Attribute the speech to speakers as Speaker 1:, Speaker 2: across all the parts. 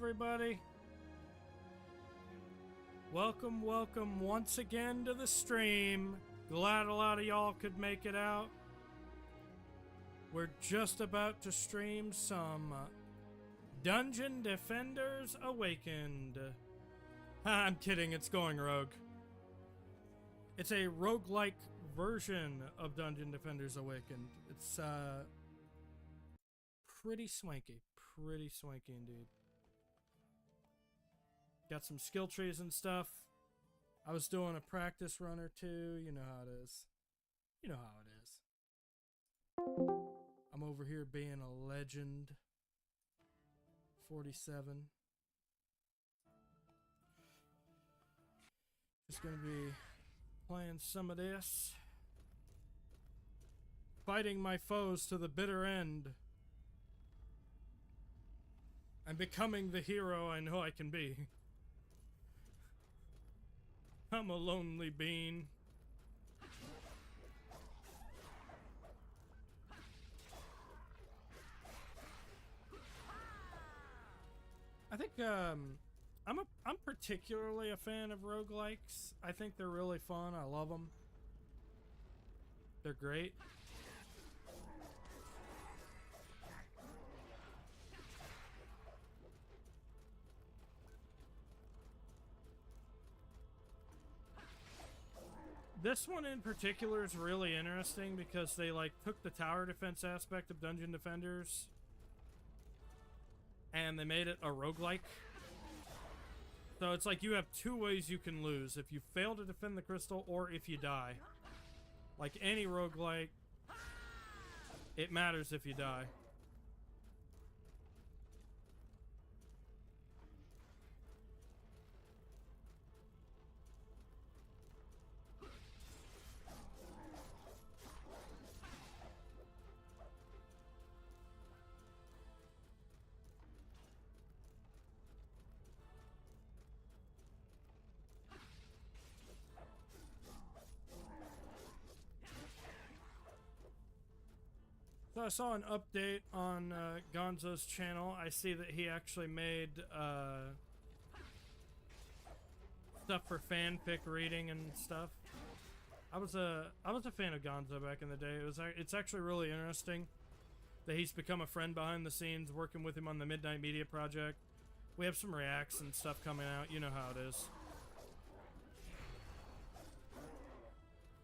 Speaker 1: everybody. Welcome once again to the stream. Glad a lot of y'all could make it out. We're just about to stream some Dungeon Defenders Awakened. I'm kidding, it's going rogue. It's a roguelike version of Dungeon Defenders Awakened. It's pretty swanky indeed. Got some skill trees and stuff. I was doing a practice run or two. You know how it is. I'm over here being a legend. 47. Just gonna be playing some of this. Fighting my foes to the bitter end. I'm becoming the hero I know I can be. I'm a lonely bean. I think I'm particularly a fan of roguelikes. I think they're really fun. I love them. They're great. This one in particular is really interesting because they took the tower defense aspect of Dungeon Defenders and they made it a roguelike. So it's like you have two ways you can lose: if you fail to defend the crystal or if you die. Like any roguelike, it matters if you die. So I saw an update on Gonzo's channel. I see that he actually made stuff for fanfic reading and stuff. I was a fan of Gonzo back in the day. It's actually really interesting that he's become a friend behind the scenes, working with him on the Midnight Media Project. We have some reacts and stuff coming out. You know how it is.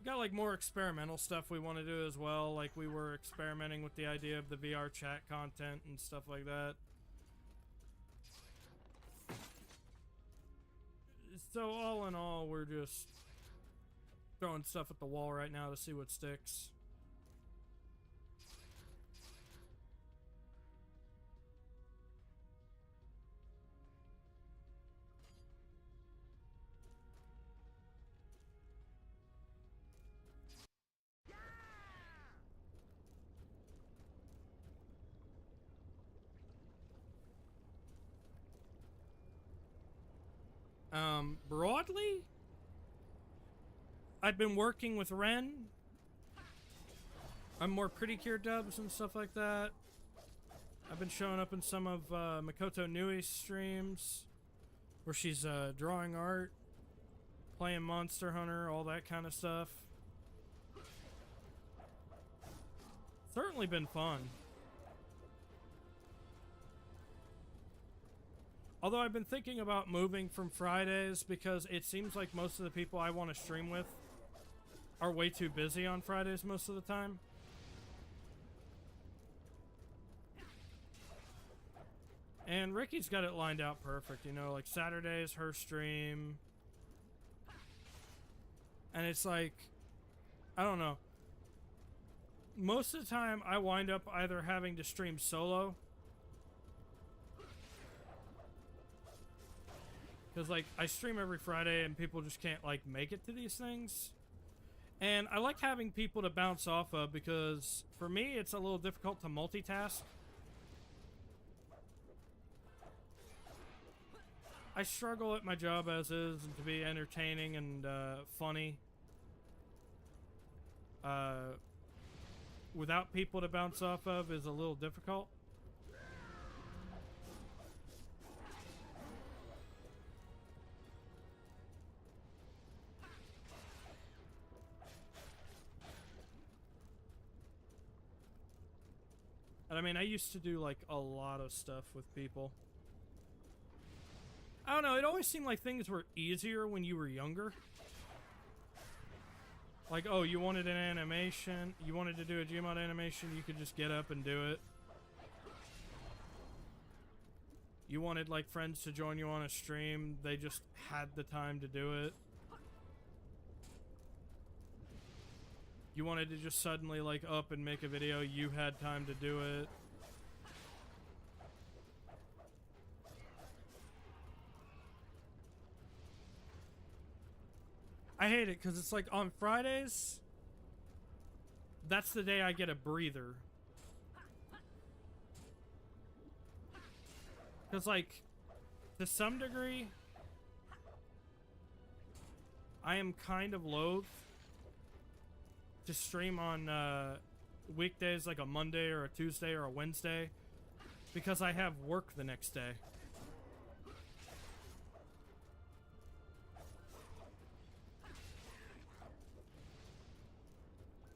Speaker 1: Got more experimental stuff we want to do as well. Like we were experimenting with the idea of the VR chat content and stuff like that. So all in all, we're just throwing stuff at the wall right now to see what sticks. Broadly, I've been working with Ren. I'm more Pretty Cure dubs and stuff like that. I've been showing up in some of Makoto Nui's streams where she's drawing art, playing Monster Hunter, all that kind of stuff. Certainly been fun. Although I've been thinking about moving from Fridays because it seems like most of the people I want to stream with are way too busy on Fridays most of the time. And Ricky's got it lined out perfect, you know, like Saturday is her stream. And it's like, I don't know. Most of the time I wind up either having to stream solo, because, I stream every Friday and people just can't, make it to these things. And I like having people to bounce off of because, for me, it's a little difficult to multitask. I struggle at my job as is, and to be entertaining and funny. Without people to bounce off of is a little difficult. But I mean, I used to do like a lot of stuff with people. I don't know, it always seemed like things were easier when you were younger. Like, oh, you wanted an animation, you wanted to do a Gmod animation, you could just get up and do it. You wanted, like, friends to join you on a stream, they just had the time to do it. You wanted to just suddenly, like, up and make a video, you had time to do it. I hate it, because it's like, on Fridays, that's the day I get a breather. Because, like, to some degree, I am kind of loath to stream on weekdays, like a Monday or a Tuesday or a Wednesday, because I have work the next day.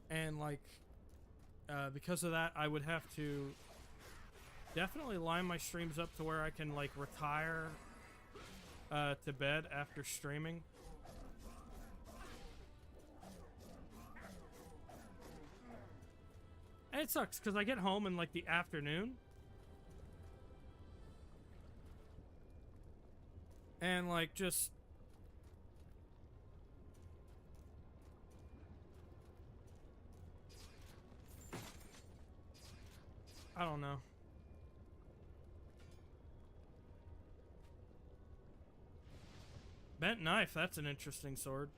Speaker 1: And, like, because of that, I would have to definitely line my streams up to where I can, like, retire to bed after streaming. And it sucks, because I get home in, like, the afternoon. And, like, just... I don't know. Bent knife, that's an interesting sword.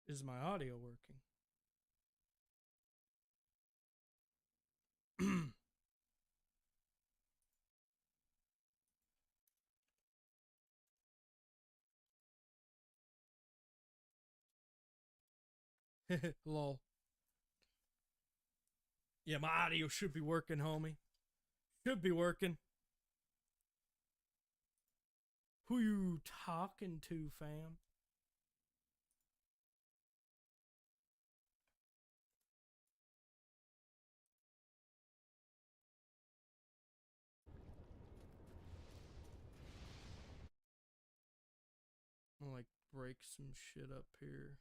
Speaker 1: Is my audio working? Lol. Yeah, my audio should be working, homie. Should be working. Who you talking to, fam? I'm gonna, like, break some shit up here.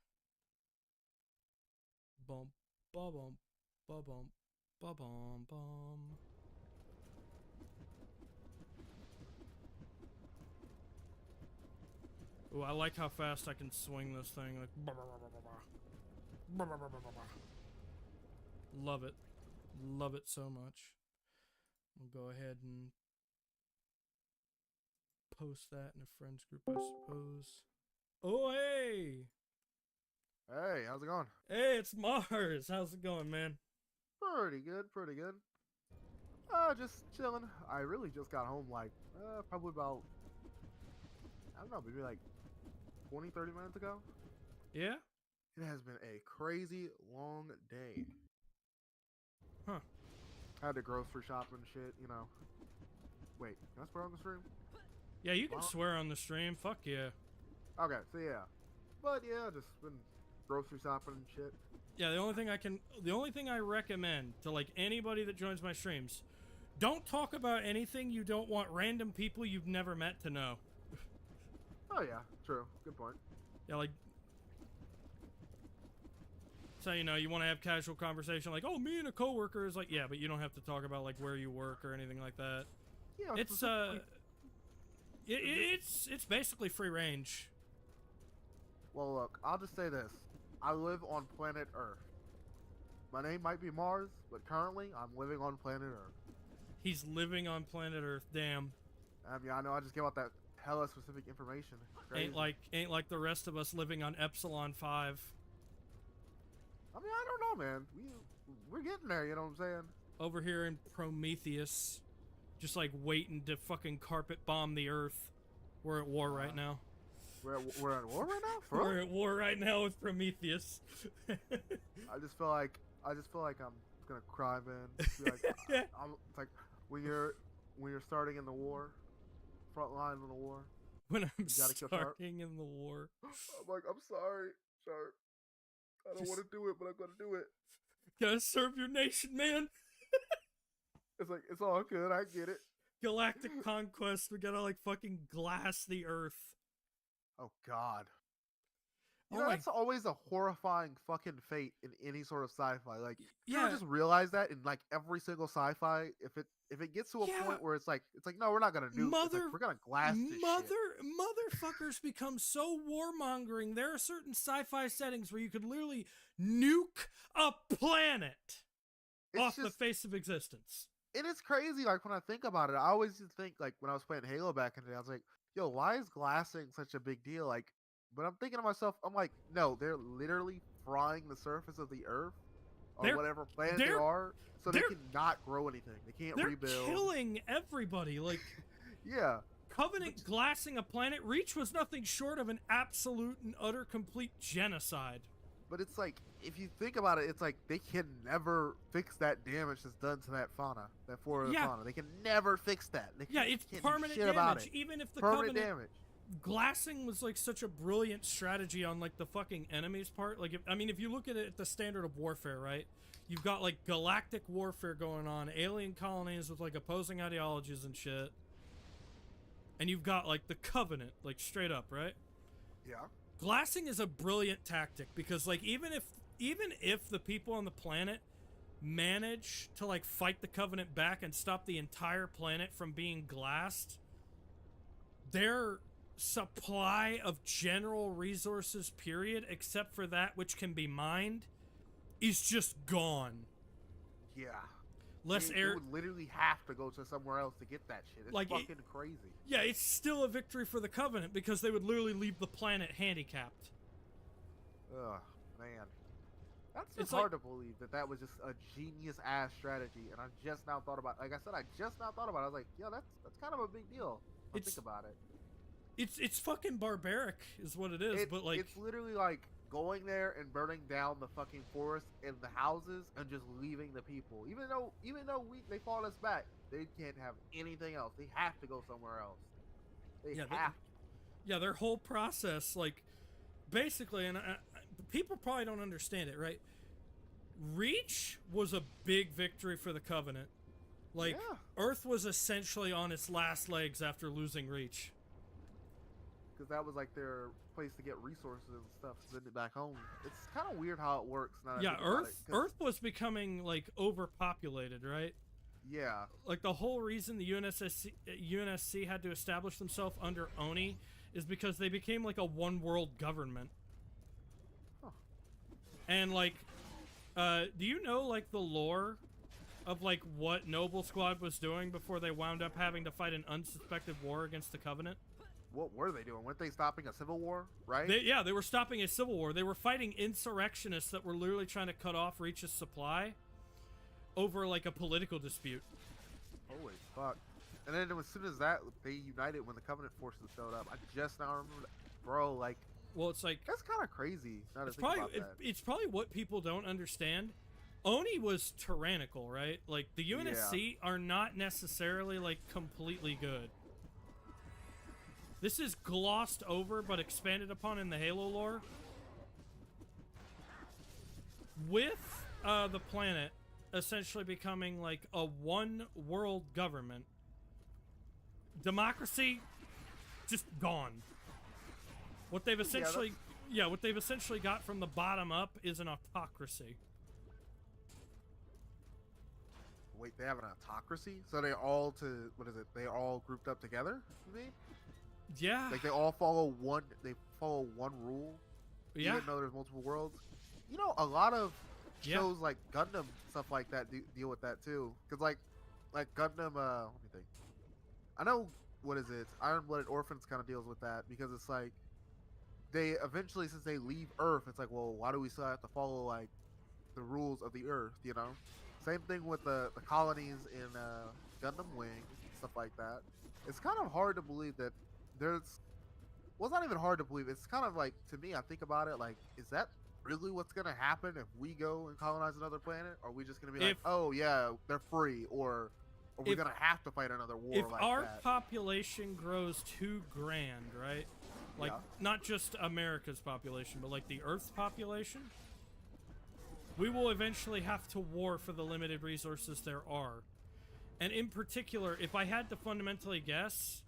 Speaker 1: Bump, ba bump, ba bump, ba bum bum. Ooh, I like how fast I can swing this thing. Like, love it. Love it so much. We'll go ahead and post that in a friends group, I suppose. Oh, hey!
Speaker 2: Hey, how's it going?
Speaker 1: Hey, it's Mars. How's it going, man?
Speaker 2: Pretty good, pretty good. Just chilling. I really just got home, like, probably about, I don't know, maybe like 20, 30 minutes ago.
Speaker 1: Yeah?
Speaker 2: It has been a crazy long day.
Speaker 1: Huh.
Speaker 2: I had to grocery shop and shit, you know. Wait, can I swear on the stream?
Speaker 1: Yeah, you can swear on the stream. Fuck yeah.
Speaker 2: Okay, so yeah. But yeah, just been grocery shopping and shit.
Speaker 1: Yeah, the only thing I recommend to, like, anybody that joins my streams, don't talk about anything you don't want random people you've never met to know.
Speaker 2: Oh yeah, true. Good point.
Speaker 1: Yeah, like, so, you know, you want to have casual conversation, like, oh, me and a coworker is like, yeah, but you don't have to talk about, like, where you work or anything like that.
Speaker 2: Yeah,
Speaker 1: it's basically free range.
Speaker 2: Well, look, I'll just say this. I live on planet Earth. My name might be Mars, but currently I'm living on planet Earth.
Speaker 1: He's living on planet Earth. Damn.
Speaker 2: I mean, I know I just gave out that hella specific information. Crazy.
Speaker 1: Ain't like the rest of us living on Epsilon 5.
Speaker 2: I mean, I don't know, man. We're getting there. You know what I'm saying?
Speaker 1: Over here in Prometheus, just like waiting to fucking carpet bomb the Earth. We're at war right now.
Speaker 2: We're at war right now.
Speaker 1: We're at war right now with Prometheus.
Speaker 2: I just feel like I'm gonna cry, man. Be like, it's like when you're starting in the war, front line in the war.
Speaker 1: When I'm starting in the war,
Speaker 2: I'm like, I'm sorry, Sharp. I don't want to do it, but I'm gonna do it.
Speaker 1: Gotta serve your nation, man.
Speaker 2: It's like, it's all good. I get it.
Speaker 1: Galactic conquest. We gotta like fucking glass the Earth.
Speaker 2: Oh God. You
Speaker 1: Oh
Speaker 2: know,
Speaker 1: my-
Speaker 2: that's always a horrifying fucking fate in any sort of sci-fi. Like, you
Speaker 1: Yeah.
Speaker 2: ever just realize that in like every single sci-fi, if it gets to a
Speaker 1: Yeah.
Speaker 2: point where it's like no, we're not gonna do. We're gonna glass this shit.
Speaker 1: Motherfuckers become so warmongering. There are certain sci-fi settings where you could literally nuke a planet off the face of existence.
Speaker 2: And it's crazy. Like when I think about it, I always used to think like when I was playing Halo back in the day, I was like, yo, why is glassing such a big deal? Like, but I'm thinking to myself, I'm like, no, they're literally frying the surface of the Earth or whatever planet they are, so they cannot grow anything. They can't rebuild.
Speaker 1: They're killing everybody. Like,
Speaker 2: yeah.
Speaker 1: Covenant glassing a planet. Reach was nothing short of an absolute and utter complete genocide.
Speaker 2: But it's like, if you think about it, it's like they can never fix that damage that's done to that fauna, that fauna. They can never fix that.
Speaker 1: It's permanent damage. Even if the
Speaker 2: permanent
Speaker 1: Covenant
Speaker 2: damage.
Speaker 1: Glassing was like such a brilliant strategy on like the fucking enemy's part. Like, if you look at it at the standard of warfare, right? You've got like galactic warfare going on, alien colonies with like opposing ideologies and shit. And you've got like the Covenant, like straight up, right?
Speaker 2: Yeah.
Speaker 1: Glassing is a brilliant tactic because like even if the people on the planet manage to like fight the Covenant back and stop the entire planet from being glassed, their supply of general resources, period, except for that which can be mined, is just gone.
Speaker 2: Yeah.
Speaker 1: You
Speaker 2: would literally have to go to somewhere else to get that shit. It's
Speaker 1: like
Speaker 2: fucking crazy.
Speaker 1: Yeah, it's still a victory for the Covenant because they would literally leave the planet handicapped.
Speaker 2: Ugh, man. That's just
Speaker 1: It's
Speaker 2: hard to believe that was just a genius-ass strategy, and I just now thought about it. Like I said, I just now thought about it. I was like, yeah, that's kind of a big deal. Think about it.
Speaker 1: It's fucking barbaric is what it is, but like...
Speaker 2: It's literally like going there and burning down the fucking forest and the houses and just leaving the people. Even though they fought us back, they can't have anything else. They have to go somewhere else. They have to.
Speaker 1: Yeah, their whole process, like, basically, and people probably don't understand it, right? Reach was a big victory for the Covenant. Like, Earth was essentially on its last legs after losing Reach.
Speaker 2: Because that was like their place to get resources and stuff, send it back home. It's kind of weird how it works.
Speaker 1: Earth was becoming like overpopulated, right?
Speaker 2: Yeah.
Speaker 1: Like the whole reason the UNSC had to establish themselves under Oni is because they became like a one world government.
Speaker 2: Huh.
Speaker 1: And like, do you know like the lore of like what Noble Squad was doing before they wound up having to fight an unsuspected war against the Covenant?
Speaker 2: What were they doing? Weren't they stopping a civil war, right?
Speaker 1: They were stopping a civil war. They were fighting insurrectionists that were literally trying to cut off Reach's supply over, like, a political dispute.
Speaker 2: Holy fuck. And then as soon as that, they united when the Covenant forces showed up. I just now remember that. Bro, like...
Speaker 1: Well, it's like...
Speaker 2: That's kind of crazy.
Speaker 1: It's probably what people don't understand. Oni was tyrannical, right? Like, the UNSC are not necessarily, like, completely good. This is glossed over, but expanded upon in the Halo lore. With the planet essentially becoming like a one-world government, democracy just gone. What they've essentially, what they've essentially got from the bottom up is an autocracy.
Speaker 2: Wait, they have an autocracy? So they all they all grouped up together? You mean?
Speaker 1: Yeah.
Speaker 2: Like they all follow one rule?
Speaker 1: Yeah.
Speaker 2: Even though there's multiple worlds? You know, a lot of
Speaker 1: Yeah.
Speaker 2: shows like Gundam stuff like that deal with that too. Because like Gundam, let me think. I know what is it? Iron Blooded Orphans kind of deals with that because it's like they eventually, since they leave Earth, it's like, well, why do we still have to follow like the rules of the Earth? You know. Same thing with the colonies in Gundam Wing, stuff like that. It's kind of hard to believe that there's. Well, it's not even hard to believe. It's kind of like, to me, I think about it like, is that really what's gonna happen if we go and colonize another planet? Or are we just gonna be like, oh yeah, they're free, or are we gonna have to fight another war
Speaker 1: if
Speaker 2: like
Speaker 1: our
Speaker 2: that?
Speaker 1: population grows too grand, right? Like,
Speaker 2: Yeah.
Speaker 1: not just America's population, but like the Earth's population, we will eventually have to war for the limited resources there are. And in particular, if I had to fundamentally guess,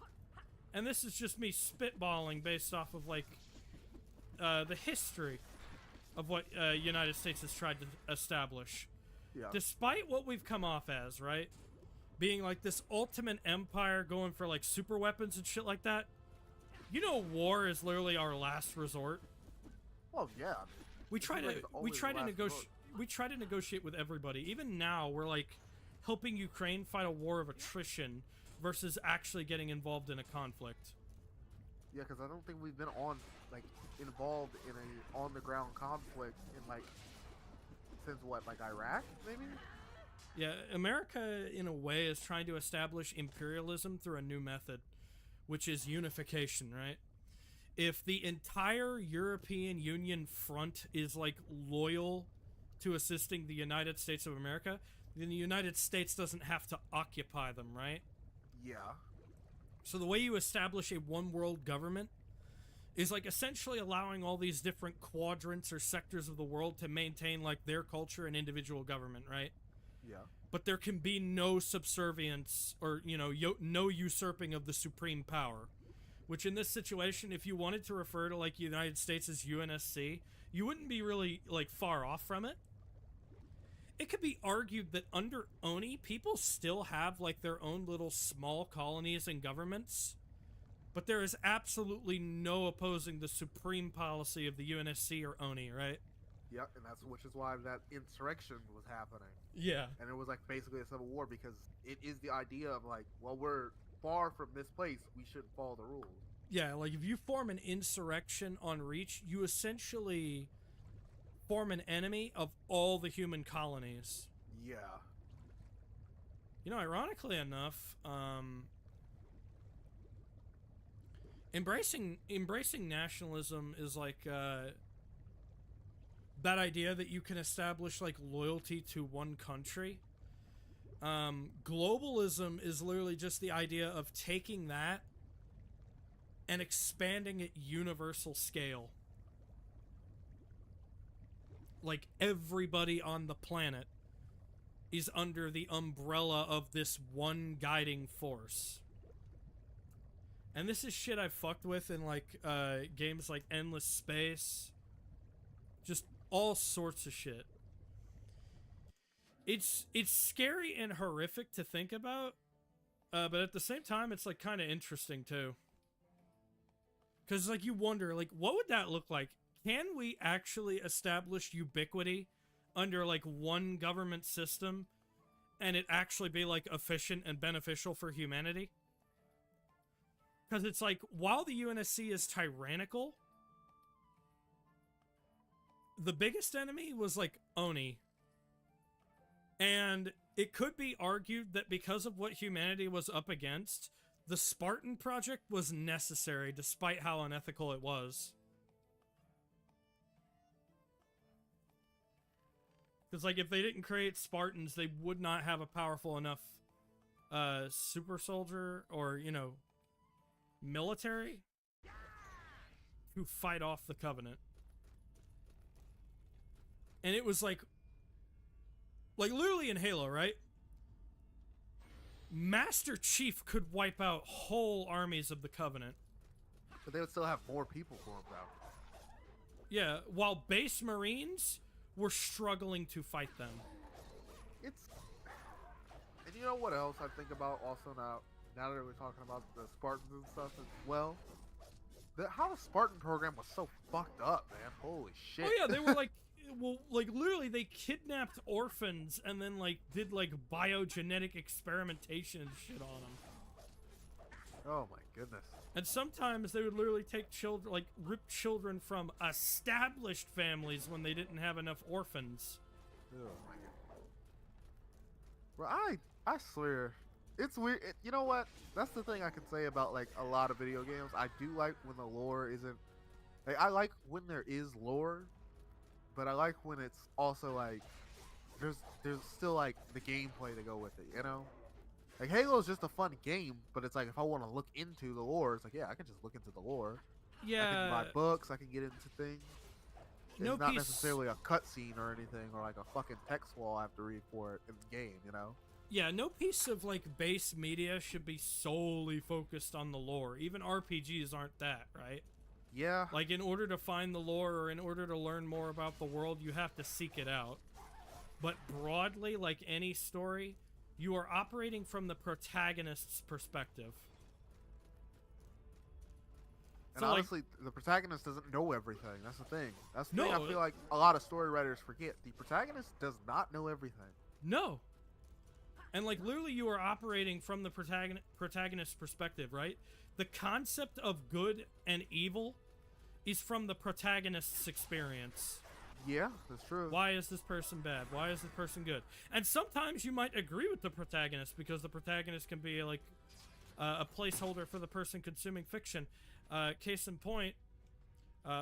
Speaker 1: and this is just me spitballing based off of like the history of what United States has tried to establish.
Speaker 2: Yeah.
Speaker 1: Despite what we've come off as, right? Being like this ultimate empire going for like super weapons and shit like that. You know, war is literally our last resort.
Speaker 2: Well, yeah.
Speaker 1: We try to negotiate with everybody. Even now, we're like helping Ukraine fight a war of attrition versus actually getting involved in a conflict.
Speaker 2: Yeah, because I don't think we've been involved in a on the ground conflict in like since what, like Iraq, maybe?
Speaker 1: Yeah, America in a way is trying to establish imperialism through a new method, which is unification, right? If the entire European Union front is like loyal to assisting the United States of America, then the United States doesn't have to occupy them, right?
Speaker 2: Yeah.
Speaker 1: So the way you establish a one world government is like essentially allowing all these different quadrants or sectors of the world to maintain like their culture and individual government, right?
Speaker 2: Yeah.
Speaker 1: But there can be no subservience or, you know, no usurping of the supreme power. Which in this situation, if you wanted to refer to like United States as UNSC, you wouldn't be really like far off from it. It could be argued that under Oni, people still have like their own little small colonies and governments, but there is absolutely no opposing the supreme policy of the UNSC or Oni, right?
Speaker 2: Yep, and which is why that insurrection was happening.
Speaker 1: Yeah.
Speaker 2: And it was like basically a civil war because it is the idea of like, well, we're far from this place, we shouldn't follow the rules.
Speaker 1: Yeah, like if you form an insurrection on Reach, you essentially form an enemy of all the human colonies.
Speaker 2: Yeah.
Speaker 1: You know, ironically enough, embracing nationalism is like that idea that you can establish like loyalty to one country. Globalism is literally just the idea of taking that and expanding it universal scale. Like everybody on the planet is under the umbrella of this one guiding force. And this is shit I've fucked with in like games like Endless Space. Just all sorts of shit. It's scary and horrific to think about, but at the same time, it's like kind of interesting too. Because like you wonder, like, what would that look like? Can we actually establish ubiquity under like one government system, and it actually be like efficient and beneficial for humanity? Because it's like, while the UNSC is tyrannical, the biggest enemy was like Oni. And it could be argued that because of what humanity was up against, the Spartan project was necessary despite how unethical it was. Because like if they didn't create Spartans, they would not have a powerful enough super soldier or, you know, military to fight off the Covenant. And it was like literally in Halo, right? Master Chief could wipe out whole armies of the Covenant.
Speaker 2: But they would still have more people for him, though.
Speaker 1: Yeah, while base Marines were struggling to fight them.
Speaker 2: And you know what else I think about also now that we're talking about the Spartans and stuff as well? How the Spartan program was so fucked up, man. Holy shit.
Speaker 1: Oh yeah, they were like well, like, literally, they kidnapped orphans and then, like, did, like, biogenetic experimentation and shit on them.
Speaker 2: Oh my goodness.
Speaker 1: And sometimes they would literally take children, like, rip children from established families when they didn't have enough orphans.
Speaker 2: Oh my god. Bro, I swear, it's weird. You know what? That's the thing I can say about like a lot of video games. I do like when the lore isn't. Like, I like when there is lore, but I like when it's also like there's still like the gameplay to go with it. You know, like Halo is just a fun game, but it's like if I want to look into the lore, it's like yeah, I can just look into the lore.
Speaker 1: Yeah.
Speaker 2: I can buy books. I can get into things. It's
Speaker 1: No
Speaker 2: not
Speaker 1: piece-
Speaker 2: necessarily a cutscene or anything, or like a fucking text wall I have to read for it in the game, you know?
Speaker 1: Yeah, no piece of, like, base media should be solely focused on the lore. Even RPGs aren't that, right?
Speaker 2: Yeah.
Speaker 1: Like, in order to find the lore or in order to learn more about the world, you have to seek it out. But broadly, like any story, you are operating from the protagonist's perspective.
Speaker 2: And
Speaker 1: So, like-
Speaker 2: honestly, the protagonist doesn't know everything. That's the thing. That's the thing
Speaker 1: No,
Speaker 2: I feel like a lot of story writers forget. The protagonist does not know everything.
Speaker 1: No. And, like, literally you are operating from the protagonist's perspective, right? The concept of good and evil is from the protagonist's experience.
Speaker 2: Yeah, that's true.
Speaker 1: Why is this person bad? Why is this person good? And sometimes you might agree with the protagonist because the protagonist can be, like, a placeholder for the person consuming fiction. Case in point,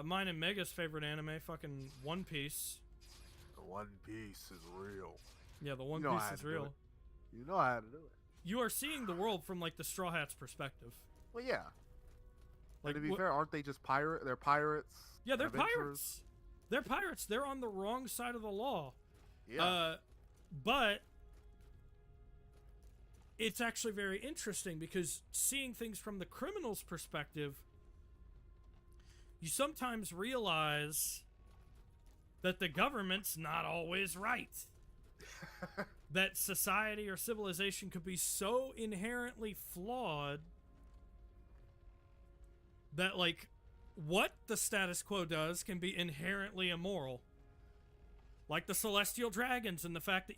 Speaker 1: mine and Mega's favorite anime, fucking One Piece.
Speaker 2: The One Piece is real.
Speaker 1: Yeah, the One
Speaker 2: You know
Speaker 1: Piece
Speaker 2: how
Speaker 1: is
Speaker 2: to do
Speaker 1: real.
Speaker 2: it. You know how to do it.
Speaker 1: You are seeing the world from, like, the Straw Hat's perspective.
Speaker 2: Well, yeah.
Speaker 1: Like,
Speaker 2: Like, to be
Speaker 1: wh-
Speaker 2: fair, aren't they just pirate? They're pirates.
Speaker 1: Yeah, they're
Speaker 2: adventurers?
Speaker 1: pirates. They're pirates. They're on the wrong side of the law.
Speaker 2: Yeah.
Speaker 1: But it's actually very interesting because seeing things from the criminal's perspective, you sometimes realize that the government's not always right. That society or civilization could be so inherently flawed that, like, what the status quo does can be inherently immoral. Like the celestial dragons and the fact that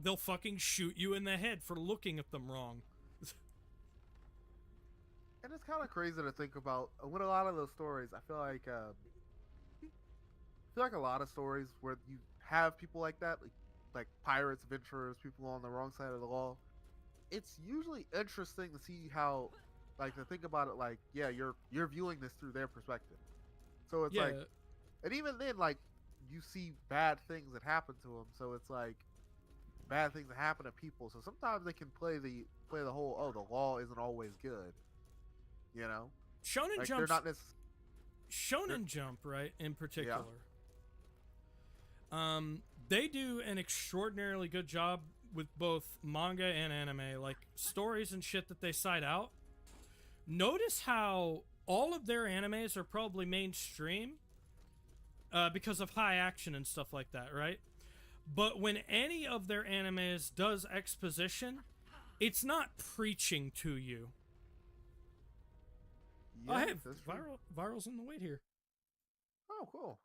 Speaker 1: they'll fucking shoot you in the head for looking at them wrong.
Speaker 2: And it's kind of crazy to think about. With a lot of those stories, I feel like a lot of stories where you have people like that, like pirates, adventurers, people on the wrong side of the law. It's usually interesting to see how, like, to think about it. Like, yeah, you're viewing this through their perspective. So it's
Speaker 1: Yeah.
Speaker 2: like, and even then, like, you see bad things that happen to them. So it's like bad things that happen to people. So sometimes they can play the whole, oh, the law isn't always good. You know,
Speaker 1: Shonen
Speaker 2: like
Speaker 1: Jump's
Speaker 2: they're not necessarily.
Speaker 1: Shonen Jump, right, in particular. They do an extraordinarily good job with both manga and anime, like stories and shit that they cite out. Notice how all of their animes are probably mainstream because of high action and stuff like that, right? But when any of their animes does exposition, it's not preaching to you.
Speaker 2: Yeah,
Speaker 1: I have
Speaker 2: that's true.
Speaker 1: viral's in the wait here.
Speaker 2: Oh, cool.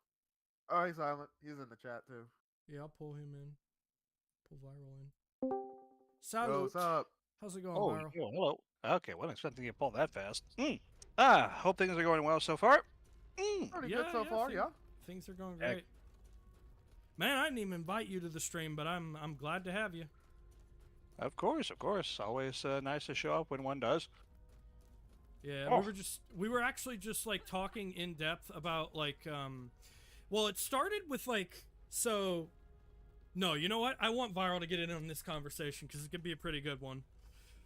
Speaker 2: Oh, he's silent. He's in the chat too.
Speaker 1: Yeah, I'll pull him in. Pull Viral in.
Speaker 2: Yo,
Speaker 1: Salute.
Speaker 2: what's up?
Speaker 1: How's it going,
Speaker 3: Oh,
Speaker 1: Viral?
Speaker 3: hello. Okay, wasn't expecting you to pull that fast. Hope things are going well so far.
Speaker 2: Pretty good so far, yeah.
Speaker 1: Things are going
Speaker 3: Heck.
Speaker 1: great. Man, I didn't even invite you to the stream, but I'm glad to have you.
Speaker 3: Of course. Always nice to show up when one does.
Speaker 1: Yeah,
Speaker 3: Oh.
Speaker 1: we were actually just like talking in depth about like well, it started with like no, you know what? I want Viral to get in on this conversation because it could be a pretty good one.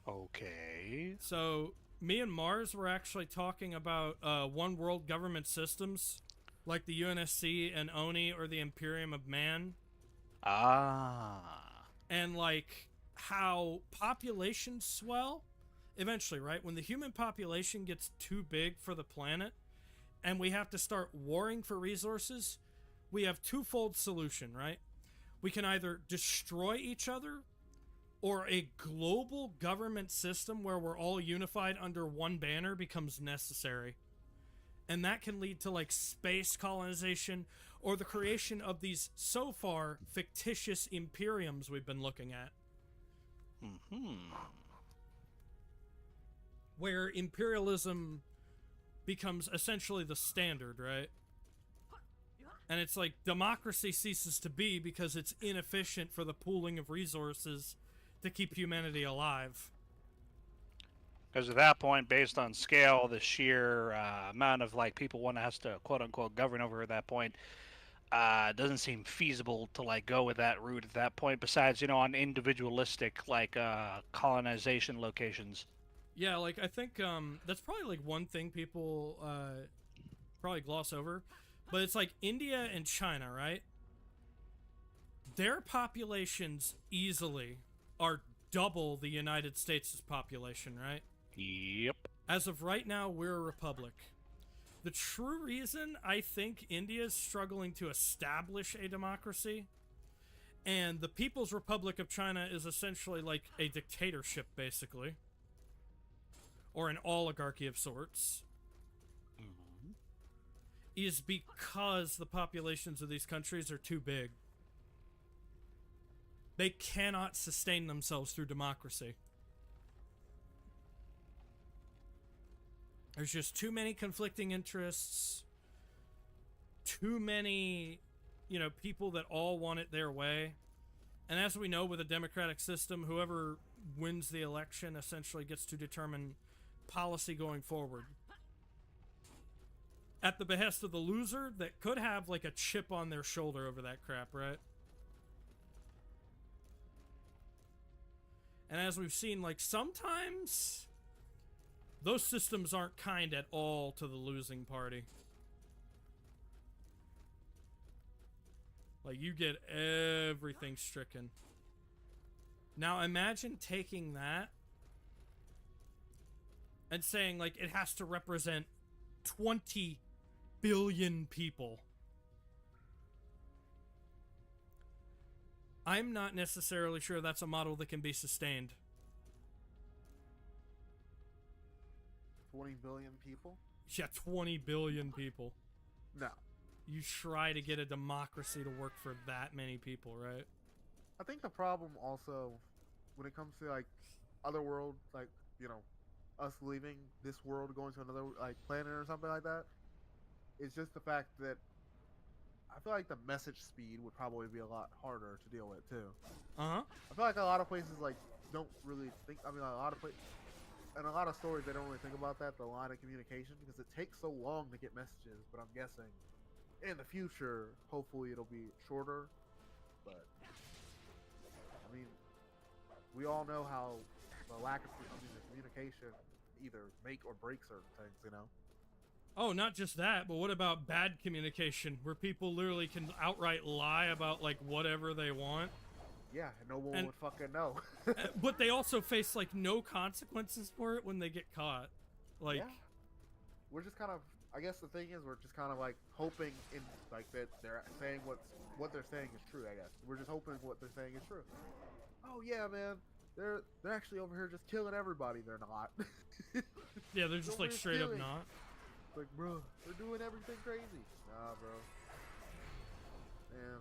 Speaker 3: Okay.
Speaker 1: So me and Mars were actually talking about one world government systems, like the UNSC and ONI or the Imperium of Man, and like how populations swell eventually, right? When the human population gets too big for the planet and we have to start warring for resources, we have twofold solution, right? We can either destroy each other or a global government system where we're all unified under one banner becomes necessary. And that can lead to like space colonization or the creation of these so far fictitious imperiums we've been looking at. Where imperialism becomes essentially the standard, right? And it's like democracy ceases to be because it's inefficient for the pooling of resources to keep humanity alive.
Speaker 3: Because at that point, based on scale, the sheer amount of like people one has to quote unquote govern over at that point, doesn't seem feasible to like go with that route at that point. Besides, on individualistic like colonization locations.
Speaker 1: Yeah, like I think that's probably like one thing people probably gloss over, but it's like India and China, right? Their populations easily are double the United States' population, right?
Speaker 3: Yep.
Speaker 1: As of right now, we're a republic. The true reason I think India is struggling to establish a democracy and the People's Republic of China is essentially like a dictatorship, basically, or an oligarchy of sorts, is because the populations of these countries are too big. They cannot sustain themselves through democracy. There's just too many conflicting interests, too many, people that all want it their way. And as we know with a democratic system, whoever wins the election essentially gets to determine policy going forward. At the behest of the loser that could have like a chip on their shoulder over that crap, right? And as we've seen, like, sometimes those systems aren't kind at all to the losing party. Like, you get everything stricken. Now, imagine taking that and saying, like, it has to represent 20 billion people. I'm not necessarily sure that's a model that can be sustained.
Speaker 2: 20 billion people?
Speaker 1: Yeah, 20 billion people.
Speaker 2: No.
Speaker 1: You try to get a democracy to work for that many people, right?
Speaker 2: I think the problem also, when it comes to, like, other world, like, us leaving this world, going to another, like, planet or something like that, is just the fact that I feel like the message speed would probably be a lot harder to deal with, too.
Speaker 1: Uh-huh.
Speaker 2: I feel like a lot of places, like, don't really think, a lot of places, and a lot of stories, they don't really think about that, the line of communication, because it takes so long to get messages, but I'm guessing in the future, hopefully it'll be shorter, but, I mean, we all know how the lack of communication either make or break certain things,
Speaker 1: Oh, not just that, but what about bad communication, where people literally can outright lie about, like, whatever they want?
Speaker 2: Yeah, and no one would fucking know.
Speaker 1: But they also face, like, no consequences for it when they get caught. Like,
Speaker 2: yeah. We're just kind of, I guess the thing is, we're just kind of, like, hoping in, like, that they're saying what they're saying is true, I guess. We're just hoping what they're saying is true. Oh, yeah, man. They're actually over here just killing everybody. They're not.
Speaker 1: Yeah, they're just, like, straight up not.
Speaker 2: Like, bro, they're doing everything crazy. Nah, bro. Man.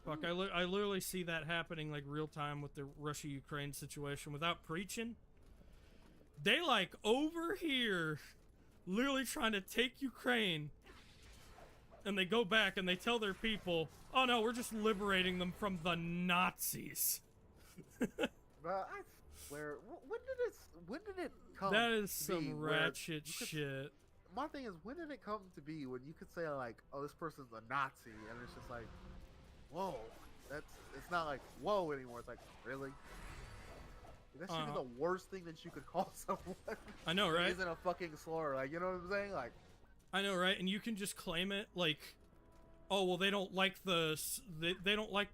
Speaker 1: Fuck, I literally see that happening, like, real time with the Russia-Ukraine situation without preaching. They, like, over here, literally trying to take Ukraine, and they go back and they tell their people, oh no, we're just liberating them from the Nazis.
Speaker 2: But I swear, when did it come?
Speaker 1: That is
Speaker 2: to be
Speaker 1: some
Speaker 2: where
Speaker 1: ratchet shit.
Speaker 2: My thing is, when did it come to be when you could say, like, oh, this person's a Nazi, and it's just like, whoa, it's not like whoa anymore. It's like, really? That should be the worst thing that you could call someone.
Speaker 1: I know, right?
Speaker 2: Isn't a fucking slur, like, you know what I'm saying? Like,
Speaker 1: I know, right? And you can just claim it like, oh well, they don't like the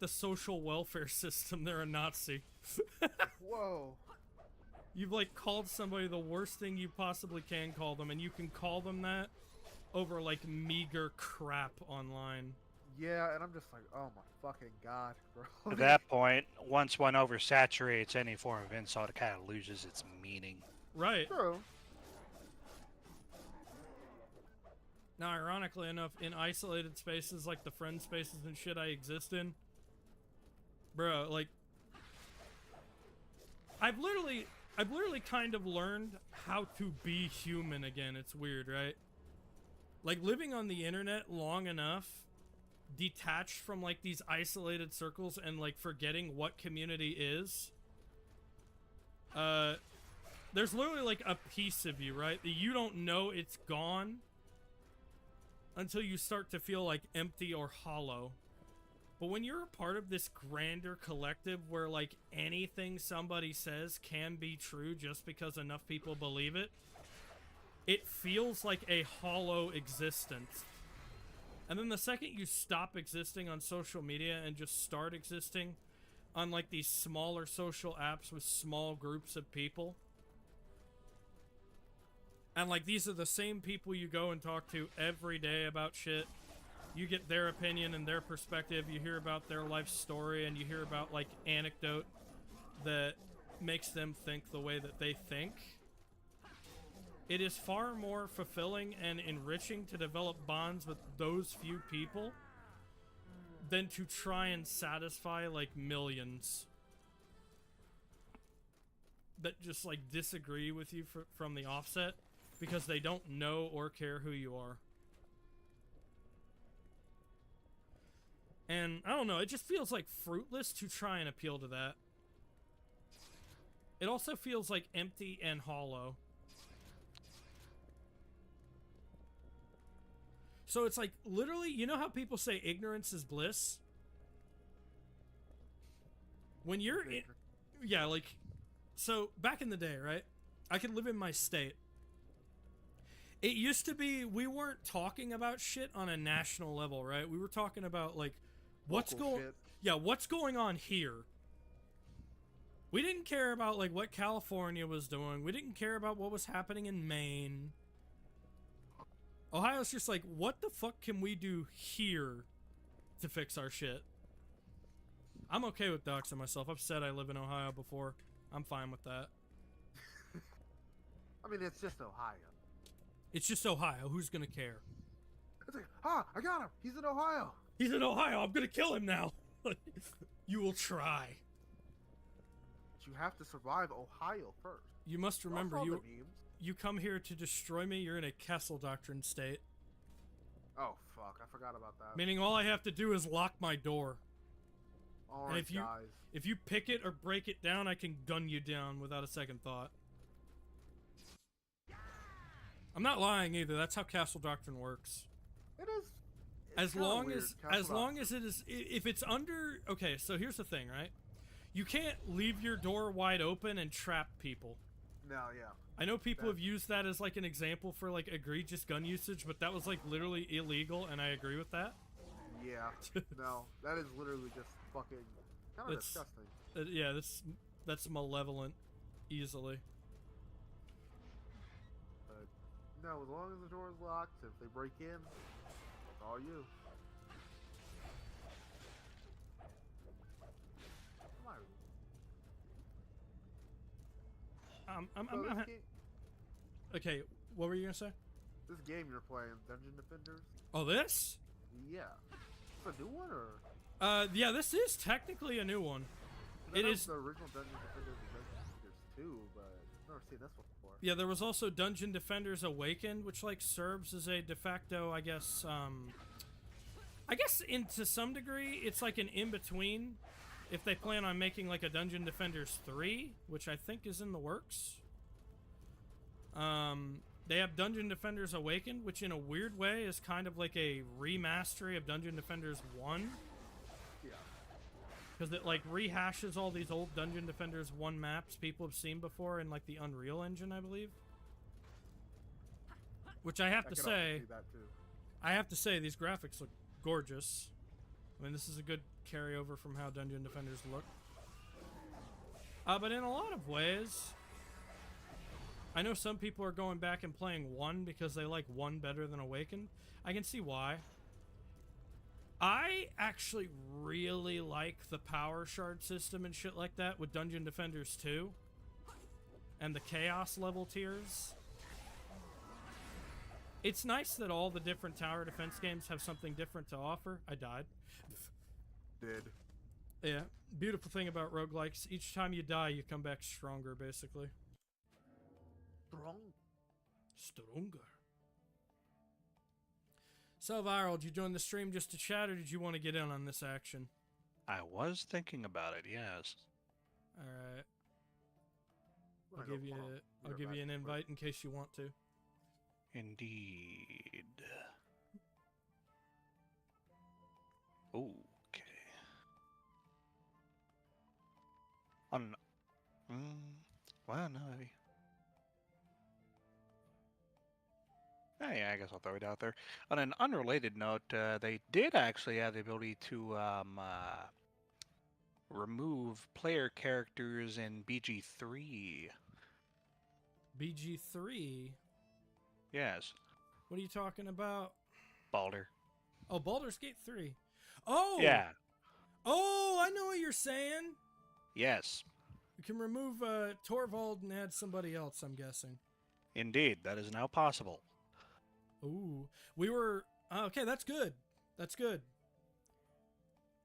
Speaker 1: social welfare system. They're a Nazi.
Speaker 2: Whoa.
Speaker 1: You've, like, called somebody the worst thing you possibly can call them, and you can call them that over, like, meager crap online.
Speaker 2: Yeah, and I'm just like, oh my fucking god, bro.
Speaker 3: At that point, once one oversaturates any form of insult, it kind of loses its meaning.
Speaker 1: Right.
Speaker 2: True.
Speaker 1: Now, ironically enough, in isolated spaces like the friend spaces and shit I exist in, bro, like, I've literally kind of learned how to be human again. It's weird, right? Like, living on the internet long enough, detached from, like, these isolated circles and, like, forgetting what community is, there's literally, like, a piece of you, right, that you don't know it's gone until you start to feel, like, empty or hollow. But when you're a part of this grander collective where, like, anything somebody says can be true just because enough people believe it, it feels like a hollow existence. And then the second you stop existing on social media and just start existing on, like, these smaller social apps with small groups of people, and, like, these are the same people you go and talk to every day about shit. You get their opinion and their perspective. You hear about their life story, and you hear about, like, anecdote that makes them think the way that they think. It is far more fulfilling and enriching to develop bonds with those few people than to try and satisfy, like, millions that just, like, disagree with you from the offset because they don't know or care who you are. And, I don't know, it just feels, like, fruitless to try and appeal to that. It also feels, like, empty and hollow. So it's, like, literally, you know how people say ignorance is bliss? When you're in... Yeah, like... So, back in the day, right? I could live in my state. It used to be, we weren't talking about shit on a national level, right? We were talking about, like, what's going on here. We didn't care about, like, what California was doing. We didn't care about what was happening in Maine. Ohio's just like, what the fuck can we do here to fix our shit? I'm okay with doxing myself. I've said I live in Ohio before. I'm fine with that.
Speaker 2: I mean, it's just Ohio.
Speaker 1: It's just Ohio. Who's gonna care?
Speaker 2: It's like, I got him. He's in Ohio.
Speaker 1: He's in Ohio. I'm gonna kill him now. You will try.
Speaker 2: But you have to survive Ohio first.
Speaker 1: You must remember,
Speaker 2: All the
Speaker 1: you
Speaker 2: memes.
Speaker 1: you come here to destroy me. You're in a Castle Doctrine state.
Speaker 2: Oh, fuck. I forgot about that.
Speaker 1: Meaning all I have to do is lock my door.
Speaker 2: All
Speaker 1: And
Speaker 2: right,
Speaker 1: if
Speaker 2: guys.
Speaker 1: you pick it or break it down, I can gun you down without a second thought. I'm not lying either. That's how Castle Doctrine works.
Speaker 2: It is.
Speaker 1: As long as it is, if it's under, okay, so here's the thing, right? You can't leave your door wide open and trap people.
Speaker 2: No, yeah.
Speaker 1: I know people have used that as, like, an example for, like, egregious gun usage, but that was, like, literally illegal, and I agree with that.
Speaker 2: Yeah. No, that is literally just fucking kind of disgusting.
Speaker 1: Yeah, that's malevolent, easily.
Speaker 2: But no, as long as the door is locked, if they break in, it's all you.
Speaker 1: Okay, what were you gonna say?
Speaker 2: This game you're playing, Dungeon Defenders.
Speaker 1: Oh, this?
Speaker 2: Yeah. It's a new one, or?
Speaker 1: Yeah, this is technically a new one. It is
Speaker 2: the original Dungeon Defenders and Dungeon Defenders 2, but I've never seen this one before.
Speaker 1: Yeah, there was also Dungeon Defenders Awakened, which, like, serves as a de facto, I guess to some degree, it's like an in-between. If they plan on making, like, a Dungeon Defenders 3, which I think is in the works. They have Dungeon Defenders Awakened, which in a weird way is kind of like a remastery of Dungeon Defenders 1.
Speaker 2: Yeah.
Speaker 1: Because it, like, rehashes all these old Dungeon Defenders 1 maps people have seen before in, like, the Unreal Engine, I believe. Which I have to say, these graphics look gorgeous. I mean, this is a good carryover from how Dungeon Defenders look. But in a lot of ways, I know some people are going back and playing 1 because they like 1 better than Awakened. I can see why. I actually really like the power shard system and shit like that with Dungeon Defenders 2. And the Chaos level tiers. It's nice that all the different tower defense games have something different to offer. I died.
Speaker 2: Did.
Speaker 1: Yeah, beautiful thing about roguelikes, each time you die, you come back stronger, basically. Stronger. So, Viral, did you join the stream just to chat, or did you want to get in on this action?
Speaker 3: I was thinking about it, yes.
Speaker 1: Alright. I'll
Speaker 2: Wanna go-
Speaker 1: give you
Speaker 2: hold on. Be
Speaker 1: I'll
Speaker 2: right
Speaker 1: give
Speaker 2: back.
Speaker 1: you an invite in case you want to.
Speaker 3: Indeed. Okay. On. Well, no, maybe. Yeah, I guess I'll throw it out there. On an unrelated note, they did actually have the ability to remove player characters in BG3.
Speaker 1: BG3?
Speaker 3: Yes,
Speaker 1: What are you talking about?
Speaker 3: Balder.
Speaker 1: Oh, Baldur's Gate 3. Oh!
Speaker 3: Yeah,
Speaker 1: Oh, I know what you're saying!
Speaker 3: yes,
Speaker 1: You can remove Torvald and add somebody else, I'm guessing.
Speaker 3: indeed. That is now possible.
Speaker 1: Ooh. We were... okay, that's good. That's good.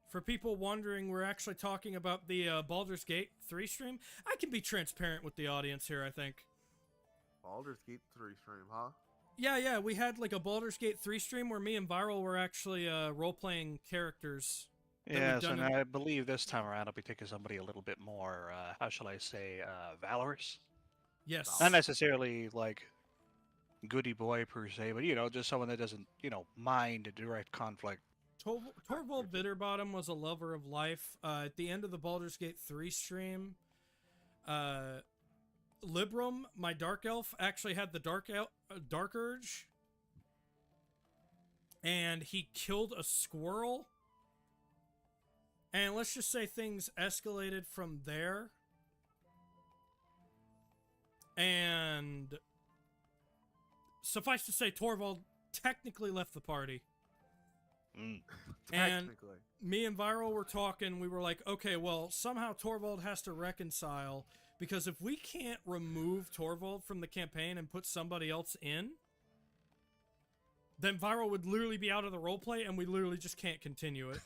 Speaker 1: For people wondering, we're actually talking about the Baldur's Gate 3 stream. I can be transparent with the audience here, I think.
Speaker 2: Baldur's Gate 3 stream, huh?
Speaker 1: Yeah, we had like a Baldur's Gate 3 stream where me and Viral were actually role-playing characters.
Speaker 3: Yes,
Speaker 1: done
Speaker 3: and
Speaker 1: it-
Speaker 3: I believe this time around I'll be taking somebody a little bit more, how shall I say, valorous?
Speaker 1: Yes.
Speaker 3: Not necessarily like goody boy per se, but just someone that doesn't, mind a direct conflict.
Speaker 1: Torvald Bitterbottom was a lover of life. At the end of the Baldur's Gate 3 stream, Libram, my Dark Elf, actually had the Dark Urge. And he killed a squirrel. And let's just say things escalated from there. And suffice to say, Torvald technically left the party.
Speaker 3: Mm.
Speaker 1: And
Speaker 2: Technically.
Speaker 1: me and Viral were talking. We were like, okay, well, somehow Torvald has to reconcile. Because if we can't remove Torvald from the campaign and put somebody else in, then Viral would literally be out of the roleplay and we literally just can't continue it.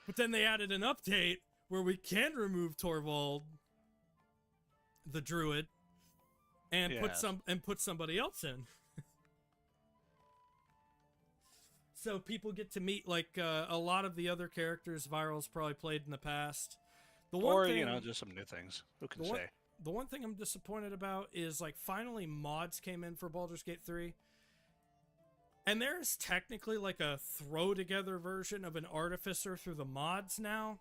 Speaker 1: But then they added an update where we can remove Torvald, the druid, and
Speaker 3: Yes.
Speaker 1: put somebody else in. So people get to meet like a lot of the other characters Viral's probably played in the past. The one
Speaker 3: Or,
Speaker 1: thing,
Speaker 3: just some new things. Who can
Speaker 1: the one-
Speaker 3: say?
Speaker 1: The one thing I'm disappointed about is like finally mods came in for Baldur's Gate 3. And there's technically like a throw together version of an artificer through the mods now.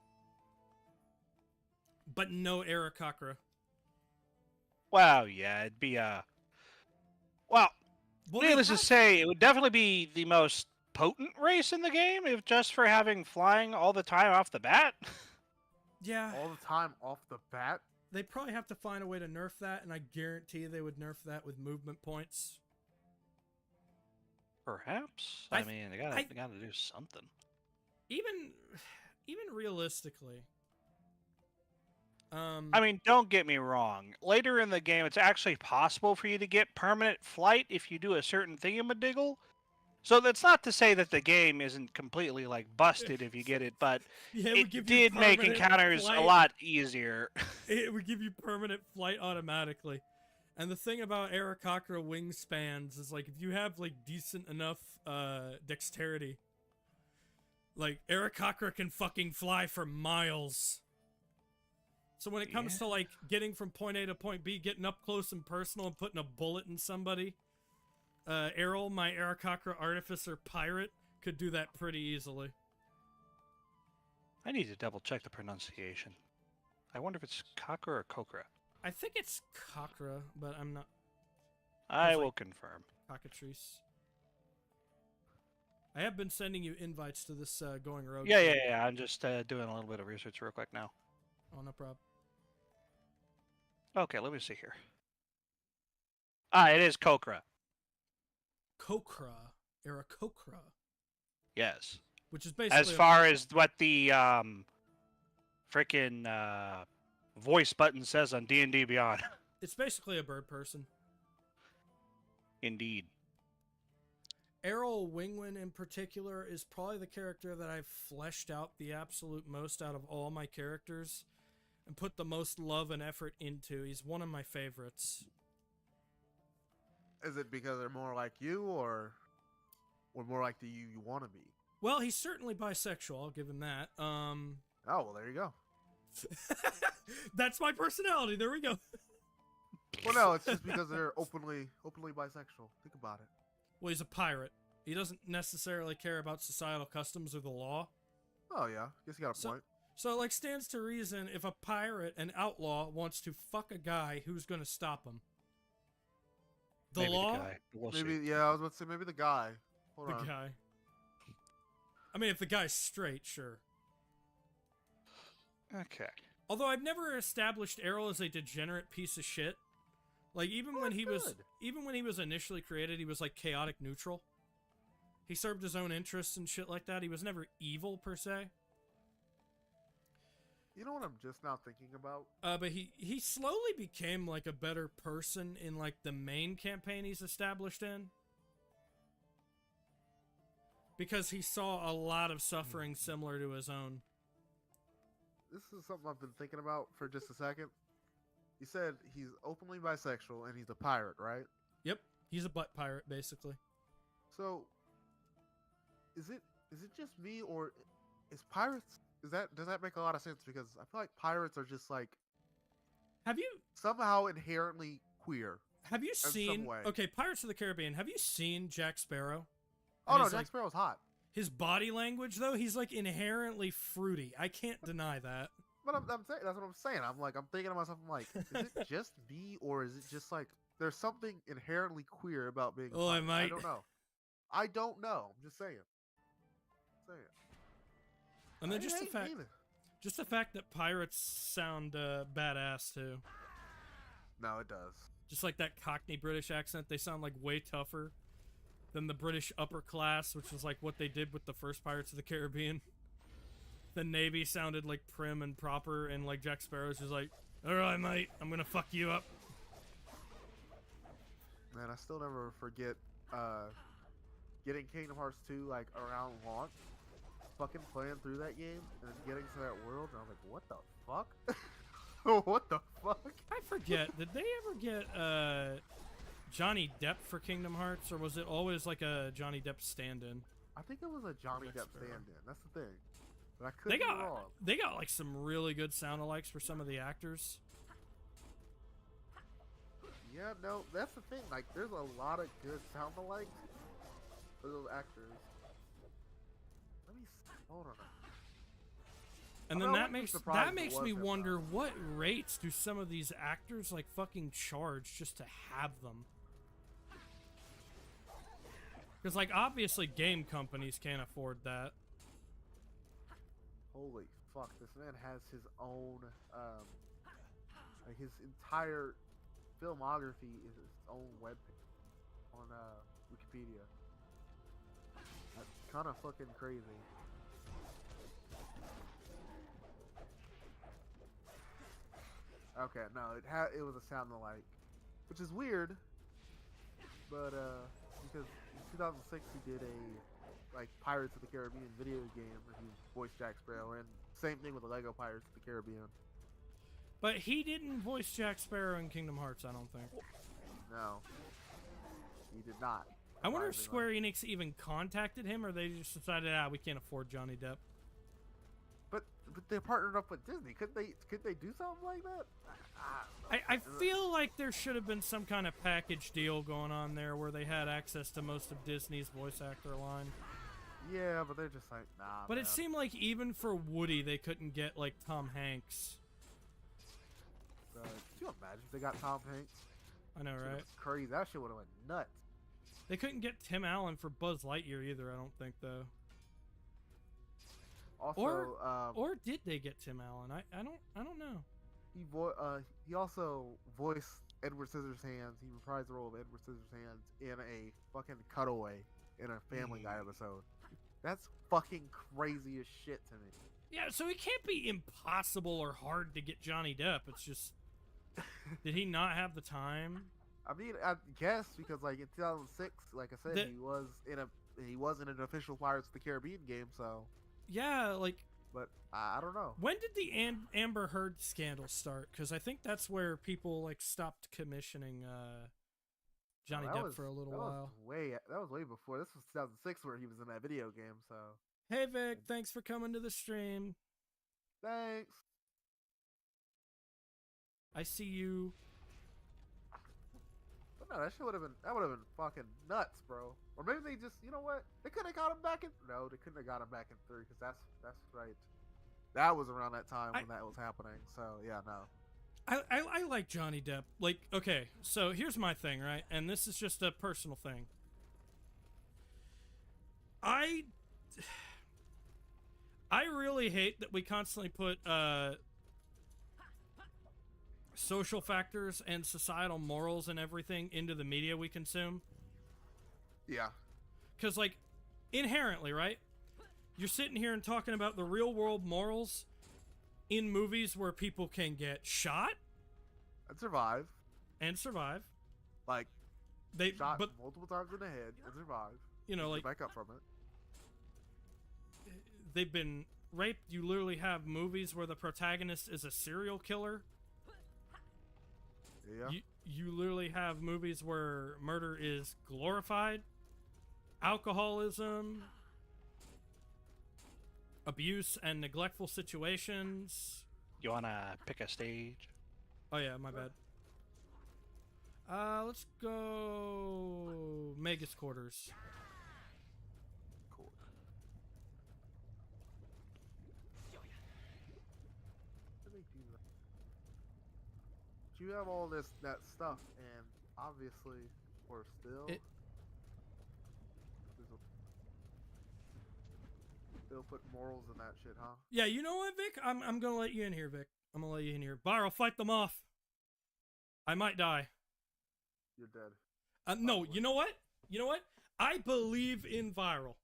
Speaker 1: But no Aarakocra.
Speaker 3: Wow, yeah, it'd be, well,
Speaker 1: Well,
Speaker 3: needless
Speaker 1: they
Speaker 3: to
Speaker 1: have-
Speaker 3: say, it would definitely be the most potent race in the game, if just for having flying all the time off the bat.
Speaker 1: Yeah,
Speaker 2: All the time off the bat.
Speaker 1: they probably have to find a way to nerf that, and I guarantee they would nerf that with movement points.
Speaker 3: Perhaps.
Speaker 1: I
Speaker 3: I
Speaker 1: th-
Speaker 3: mean, they
Speaker 1: I-
Speaker 3: gotta do something.
Speaker 1: Even realistically.
Speaker 3: I mean, don't get me wrong. Later in the game, it's actually possible for you to get permanent flight if you do a certain thingamadiggle. So that's not to say that the game isn't completely like busted if you get it, but
Speaker 1: yeah,
Speaker 3: it did make encounters a lot easier.
Speaker 1: It would give you permanent flight automatically. And the thing about Aarakocra wingspans is like if you have like decent enough dexterity, like Aarakocra can fucking fly for miles. So when it comes
Speaker 3: Yeah.
Speaker 1: to like getting from point A to point B, getting up close and personal and putting a bullet in somebody, Errol, my Aarakocra artificer pirate, could do that pretty easily.
Speaker 3: I need to double check the pronunciation. I wonder if it's Kakra or Kokra.
Speaker 1: I think it's Kokra, but I'm not
Speaker 3: I
Speaker 1: like-
Speaker 3: will confirm.
Speaker 1: cockatrice. I have been sending you invites to this Going Rogue.
Speaker 3: Yeah. I'm just doing a little bit of research real quick now.
Speaker 1: Oh, no problem.
Speaker 3: Okay, let me see here. Ah, it is Kokra.
Speaker 1: Kokra. Aarakocra.
Speaker 3: Yes.
Speaker 1: Which is basically
Speaker 3: As far as what the freaking voice button says on D&D Beyond.
Speaker 1: it's basically a bird person.
Speaker 3: Indeed.
Speaker 1: Errol Wingwin in particular is probably the character that I've fleshed out the absolute most out of all my characters and put the most love and effort into. He's one of my favorites.
Speaker 2: Is it because they're more like you, or more like the you want to be?
Speaker 1: Well, he's certainly bisexual, I'll give him that.
Speaker 2: Oh, well, there you go.
Speaker 1: That's my personality. There we go.
Speaker 2: Well, no, it's just because they're openly bisexual. Think about it.
Speaker 1: Well, he's a pirate. He doesn't necessarily care about societal customs or the law.
Speaker 2: Oh yeah, guess you got a point.
Speaker 1: So, like, stands to reason if a pirate, an outlaw, wants to fuck a guy, who's going to stop him? The
Speaker 3: Maybe
Speaker 1: law?
Speaker 3: The guy. We'll
Speaker 2: Maybe,
Speaker 3: see.
Speaker 2: yeah, I was about to say maybe the guy. Hold
Speaker 1: The
Speaker 2: on.
Speaker 1: guy. I mean, if the guy's straight, sure.
Speaker 3: Okay.
Speaker 1: Although I've never established Errol as a degenerate piece of shit. Like, even when he was initially created, he was like chaotic neutral. He served his own interests and shit like that. He was never evil per se.
Speaker 2: You know what I'm just now thinking about?
Speaker 1: But he slowly became like a better person in like the main campaign he's established in. Because he saw a lot of suffering similar to his own.
Speaker 2: This is something I've been thinking about for just a second. You said he's openly bisexual and he's a pirate, right?
Speaker 1: Yep, he's a butt pirate, basically.
Speaker 2: So, is it just me, or is pirates? Does that make a lot of sense? Because I feel like pirates are just like
Speaker 1: Have you
Speaker 2: somehow inherently queer.
Speaker 1: seen?
Speaker 2: way.
Speaker 1: Okay, Pirates of the Caribbean. Have you seen Jack Sparrow?
Speaker 2: Oh
Speaker 1: And
Speaker 2: no,
Speaker 1: his,
Speaker 2: Jack
Speaker 1: like,
Speaker 2: Sparrow's hot.
Speaker 1: His body language, though, he's like inherently fruity. I can't deny that.
Speaker 2: But I'm saying that's what I'm saying. I'm thinking to myself, I'm like, is it just me, or is it just like there's something inherently queer about being?
Speaker 1: Oh,
Speaker 2: a
Speaker 1: I
Speaker 2: pirate?
Speaker 1: might.
Speaker 2: I don't know. I don't know. I'm just saying.
Speaker 1: And then
Speaker 2: I
Speaker 1: just the
Speaker 2: ain't
Speaker 1: fact,
Speaker 2: neither.
Speaker 1: just the fact that pirates sound badass too.
Speaker 2: No, it does.
Speaker 1: Just like that Cockney British accent, they sound like way tougher than the British upper class, which is like what they did with the first Pirates of the Caribbean. The Navy sounded like prim and proper, and like Jack Sparrow's just like, "Alright, mate, I'm gonna fuck you up."
Speaker 2: Man, I still never forget getting Kingdom Hearts 2 like around launch, fucking playing through that game and then getting to that world, and I was like, what the fuck? What the fuck?
Speaker 1: I forget, did they ever get Johnny Depp for Kingdom Hearts, or was it always like a Johnny Depp stand-in?
Speaker 2: I think it was a Johnny
Speaker 1: Jack
Speaker 2: Depp
Speaker 1: Sparrow.
Speaker 2: stand-in. That's the thing. But I could
Speaker 1: They
Speaker 2: be
Speaker 1: got
Speaker 2: wrong.
Speaker 1: they got like some really good sound-alikes for some of the actors.
Speaker 2: Yeah, no, that's the thing. Like, there's a lot of good sound-alikes for those actors. Let me see. Hold on.
Speaker 1: And
Speaker 2: I
Speaker 1: then
Speaker 2: mean, I
Speaker 1: that
Speaker 2: wouldn't be
Speaker 1: makes
Speaker 2: surprised if it
Speaker 1: me
Speaker 2: was him,
Speaker 1: wonder
Speaker 2: though.
Speaker 1: what rates do some of these actors like fucking charge just to have them? Because like obviously game companies can't afford that.
Speaker 2: Holy fuck, this man has his own, like his entire filmography is his own webpage on Wikipedia. That's kind of fucking crazy. Okay, no, it was a sound alike, which is weird, but because in 2006 he did a like Pirates of the Caribbean video game where he voiced Jack Sparrow, and same thing with the Lego Pirates of the Caribbean.
Speaker 1: But he didn't voice Jack Sparrow in Kingdom Hearts, I don't think.
Speaker 2: No, he did not.
Speaker 1: I wonder if
Speaker 2: surprisingly.
Speaker 1: Square Enix even contacted him, or they just decided, we can't afford Johnny Depp.
Speaker 2: But they partnered up with Disney. Could they do something like that?
Speaker 1: I feel like there should have been some kind of package deal going on there where they had access to most of Disney's voice actor line.
Speaker 2: Yeah, but they're just like, nah.
Speaker 1: But
Speaker 2: man.
Speaker 1: it seemed like even for Woody, they couldn't get like Tom Hanks.
Speaker 2: Could you imagine if they got Tom Hanks?
Speaker 1: I know,
Speaker 2: Shit
Speaker 1: right?
Speaker 2: was crazy. That shit would have went nuts.
Speaker 1: They couldn't get Tim Allen for Buzz Lightyear either, I don't think, though.
Speaker 2: Also,
Speaker 1: Or did they get Tim Allen? I don't know.
Speaker 2: he also voiced Edward Scissorhands. He reprised the role of Edward Scissorhands in a fucking cutaway in a Family Guy episode. That's fucking crazy as shit to me.
Speaker 1: Yeah, so it can't be impossible or hard to get Johnny Depp. It's just, did he not have the time?
Speaker 2: I mean, I guess because like in 2006, like I said,
Speaker 1: The-
Speaker 2: he was in an official Pirates of the Caribbean game. So,
Speaker 1: Yeah, like
Speaker 2: but I don't know.
Speaker 1: when did the Amber Heard scandal start? Because I think that's where people like stopped commissioning Johnny
Speaker 2: That
Speaker 1: Depp
Speaker 2: was-
Speaker 1: for a little
Speaker 2: that
Speaker 1: while.
Speaker 2: That was way before. This was 2006 where he was in that video game. So,
Speaker 1: Hey Vic, thanks for coming to the stream.
Speaker 2: thanks.
Speaker 1: I see you.
Speaker 2: But no, that would have been fucking nuts, bro. Or maybe they just, you know what? They couldn't have got him back in. No, they couldn't have got him back in 3 because that's right. That was around that time when that was happening. So yeah, no.
Speaker 1: I like Johnny Depp. Like, okay, so here's my thing, right? And this is just a personal thing. I really hate that we constantly put social factors and societal morals and everything into the media we consume.
Speaker 2: Yeah.
Speaker 1: Because, like, inherently, right? You're sitting here and talking about the real world morals in movies where people can get shot
Speaker 2: And survive.
Speaker 1: and survive.
Speaker 2: Like,
Speaker 1: They,
Speaker 2: shot
Speaker 1: but
Speaker 2: multiple times in the head and survive.
Speaker 1: you know, like
Speaker 2: Get back up from it.
Speaker 1: they've been raped. You literally have movies where the protagonist is a serial killer.
Speaker 2: Yeah.
Speaker 1: You literally have movies where murder is glorified. Alcoholism, abuse and neglectful situations.
Speaker 3: You wanna pick a stage?
Speaker 1: Oh yeah, my bad. Let's go Magus Quarters.
Speaker 2: Cool. Let me do that. But you have all that stuff, and obviously, we're still. Still put morals in that shit, huh?
Speaker 1: Yeah, you know what, Vic? I'm gonna let you in here, Vic. I'm gonna let you in here. Viral, fight them off. I might die.
Speaker 2: You're dead.
Speaker 1: No, you know what? You know what? I believe in Viral.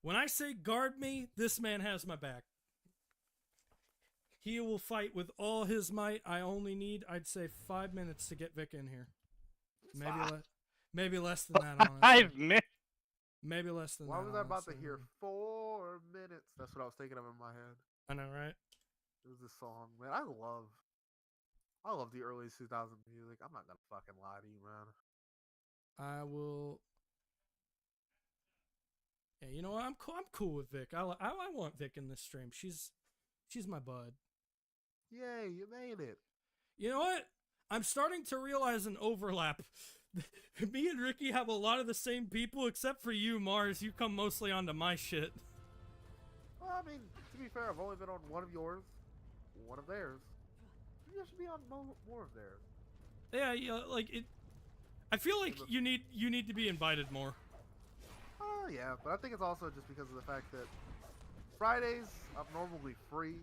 Speaker 1: When I say guard me, this man has my back. He will fight with all his might. I only need, I'd say, 5 minutes to get Vic in here. Maybe less than that, honestly.
Speaker 3: 5 minutes.
Speaker 1: Maybe less than
Speaker 2: Why
Speaker 1: that.
Speaker 2: was I about to
Speaker 1: honestly.
Speaker 2: hear 4 minutes? That's what I was thinking of in my head.
Speaker 1: I know, right?
Speaker 2: It was this song, man. I love the early 2000 music. I'm not gonna fucking lie to you, man.
Speaker 1: I will. Yeah, you know what? I'm cool with Vic. I want Vic in this stream. She's my bud.
Speaker 2: Yay, you made it.
Speaker 1: You know what? I'm starting to realize an overlap. Me and Ricky have a lot of the same people, except for you, Mars. You come mostly onto my shit.
Speaker 2: Well, I mean, to be fair, I've only been on one of yours, one of theirs. You should be on more of theirs.
Speaker 1: Yeah, like it. I feel like you need to be invited more.
Speaker 2: Oh yeah, but I think it's also just because of the fact that Fridays I'm normally free.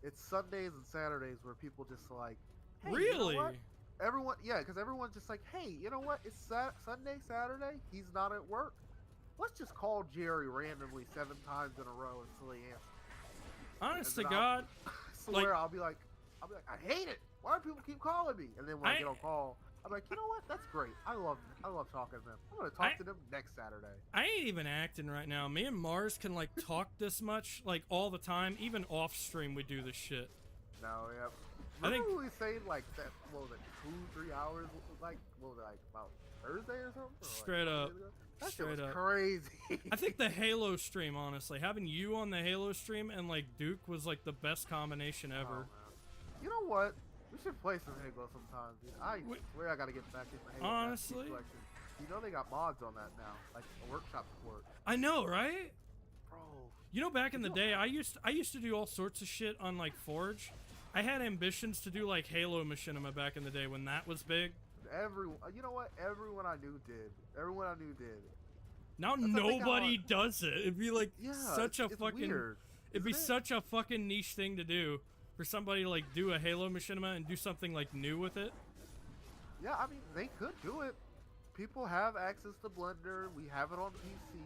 Speaker 2: It's Sundays and Saturdays where people just like, hey,
Speaker 1: Really?
Speaker 2: You know what? Everyone, yeah, because everyone's just like, hey, you know what? It's Sunday, Saturday. He's not at work. Let's just call Jerry randomly 7 times in a row until he answers.
Speaker 1: Honest to
Speaker 2: And then
Speaker 1: God,
Speaker 2: I swear,
Speaker 1: like-
Speaker 2: I'll be like, I hate it. Why do people keep calling me? And then when I get on call, I'm like, you know what? That's great. I love talking to them. I'm gonna talk to them next Saturday.
Speaker 1: I ain't even acting right now. Me and Mars can like talk this much, like all the time. Even off stream, we do this shit.
Speaker 2: No, yeah.
Speaker 1: I think-
Speaker 2: Remember we saying like that? What was it? 2-3 hours? Like what was it, like about Thursday or something? Or, like,
Speaker 1: Straight up.
Speaker 2: days ago? That shit
Speaker 1: Straight
Speaker 2: was
Speaker 1: up.
Speaker 2: crazy.
Speaker 1: I think the Halo stream, honestly, having you on the Halo stream and like Duke was like the best combination
Speaker 2: Oh,
Speaker 1: ever.
Speaker 2: man. You know what? We should play some Halo sometime, dude. I swear I gotta get back into Halo.
Speaker 1: Honestly?
Speaker 2: Collection. You know they got mods on that now, like a workshop support.
Speaker 1: I know, right?
Speaker 2: Bro.
Speaker 1: You know, back in the day, I used to do all sorts of shit on like Forge. I had ambitions to do like Halo Machinima back in the day when that was big.
Speaker 2: Everyone, you know what? Everyone I knew did. Everyone I knew did.
Speaker 1: Now
Speaker 2: That's what they got
Speaker 1: nobody
Speaker 2: on-
Speaker 1: does it. It'd be like
Speaker 2: Yeah,
Speaker 1: such a
Speaker 2: it's
Speaker 1: fucking.
Speaker 2: weird,
Speaker 1: It'd be
Speaker 2: isn't it?
Speaker 1: such a fucking niche thing to do for somebody to like do a Halo Machinima and do something like new with it.
Speaker 2: Yeah, I mean they could do it. People have access to Blender. We have it on PC.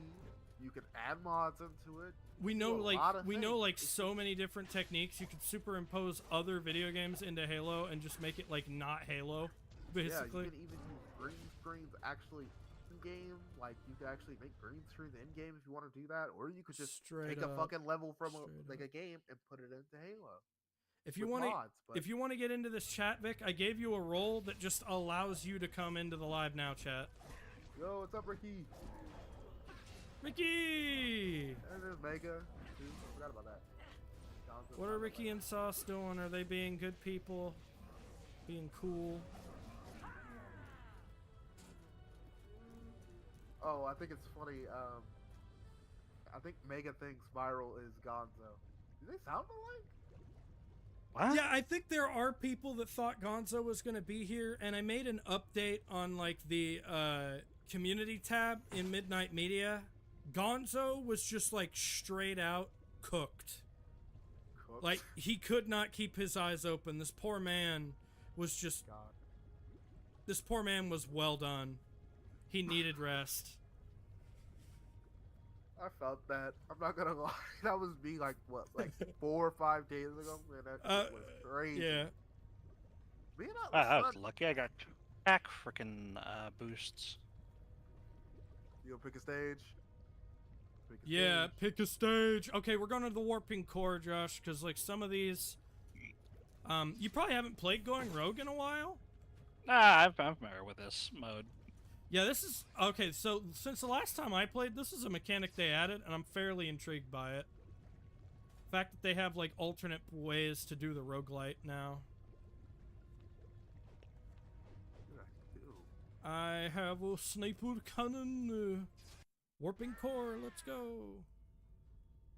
Speaker 2: You can add mods into it.
Speaker 1: We
Speaker 2: Do
Speaker 1: know
Speaker 2: a
Speaker 1: like
Speaker 2: lot of
Speaker 1: we know
Speaker 2: things.
Speaker 1: like
Speaker 2: It's
Speaker 1: so many different techniques. You could superimpose other video games into Halo and just make it like not Halo,
Speaker 2: Yeah, you
Speaker 1: basically.
Speaker 2: can even use green screens actually in game. Like you could actually make green screens in game if you want to do that, or you could just
Speaker 1: Straight
Speaker 2: take a
Speaker 1: up.
Speaker 2: fucking level from
Speaker 1: Straight
Speaker 2: a
Speaker 1: up.
Speaker 2: game and put it into Halo.
Speaker 1: If you
Speaker 2: with
Speaker 1: want to,
Speaker 2: mods, but
Speaker 1: if you want to get into this chat, Vic, I gave you a role that just allows you to come into the live now chat.
Speaker 2: yo, what's up, Ricky?
Speaker 1: Ricky!
Speaker 2: And there's Mega. Dude, I forgot about that.
Speaker 1: What are Ricky and Sauce doing? Are they being good people? Being cool?
Speaker 2: Oh, I think it's funny. I think Mega thinks Viral is Gonzo. Do they sound alike?
Speaker 3: What?
Speaker 1: Yeah, I think there are people that thought Gonzo was going to be here, and I made an update on like the community tab in Midnight Media. Gonzo was just like straight out cooked. Like he could not keep his eyes open. This poor man was just.
Speaker 2: God.
Speaker 1: This poor man was well done. He needed rest.
Speaker 2: I felt that. I'm not gonna lie. That was me like what, like 4 or 5 days ago? Man, that shit was crazy.
Speaker 1: Yeah.
Speaker 2: Being out
Speaker 3: Wow, I
Speaker 2: the
Speaker 3: was
Speaker 2: sun,
Speaker 3: lucky. I got 2 attack freaking boosts.
Speaker 2: you gonna pick a stage? Pick a
Speaker 1: Yeah,
Speaker 2: stage.
Speaker 1: pick a stage. Okay, we're going to the Warping Core, Josh, because like some of these, you probably haven't played Going Rogue in a while.
Speaker 3: Nah, I'm familiar with this mode.
Speaker 1: Yeah, this is okay. So since the last time I played, this is a mechanic they added, and I'm fairly intrigued by it. The fact that they have like alternate ways to do the roguelite now.
Speaker 2: What did I do?
Speaker 1: I have a sniper cannon. Warping Core, let's go.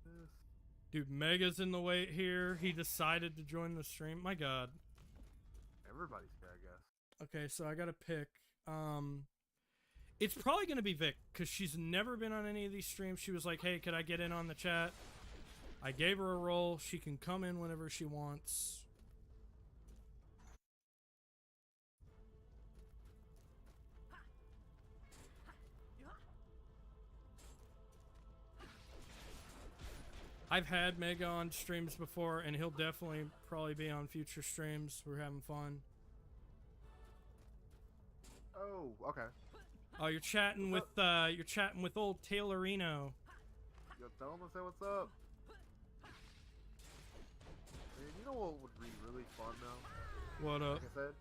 Speaker 2: This.
Speaker 1: Dude, Mega's in the wait here. He decided to join the stream. My god.
Speaker 2: Everybody's here, I guess.
Speaker 1: Okay, so I gotta pick. It's probably gonna be Vic, because she's never been on any of these streams. She was like, hey, could I get in on the chat? I gave her a role. She can come in whenever she wants. I've had Mega on streams before, and he'll definitely probably be on future streams. We're having fun.
Speaker 2: Oh, okay.
Speaker 1: Oh, you're chatting with old Taylorino.
Speaker 2: Yo, tell him I say what's up. Man, you know what would be really fun though?
Speaker 1: What up?
Speaker 2: Like I said,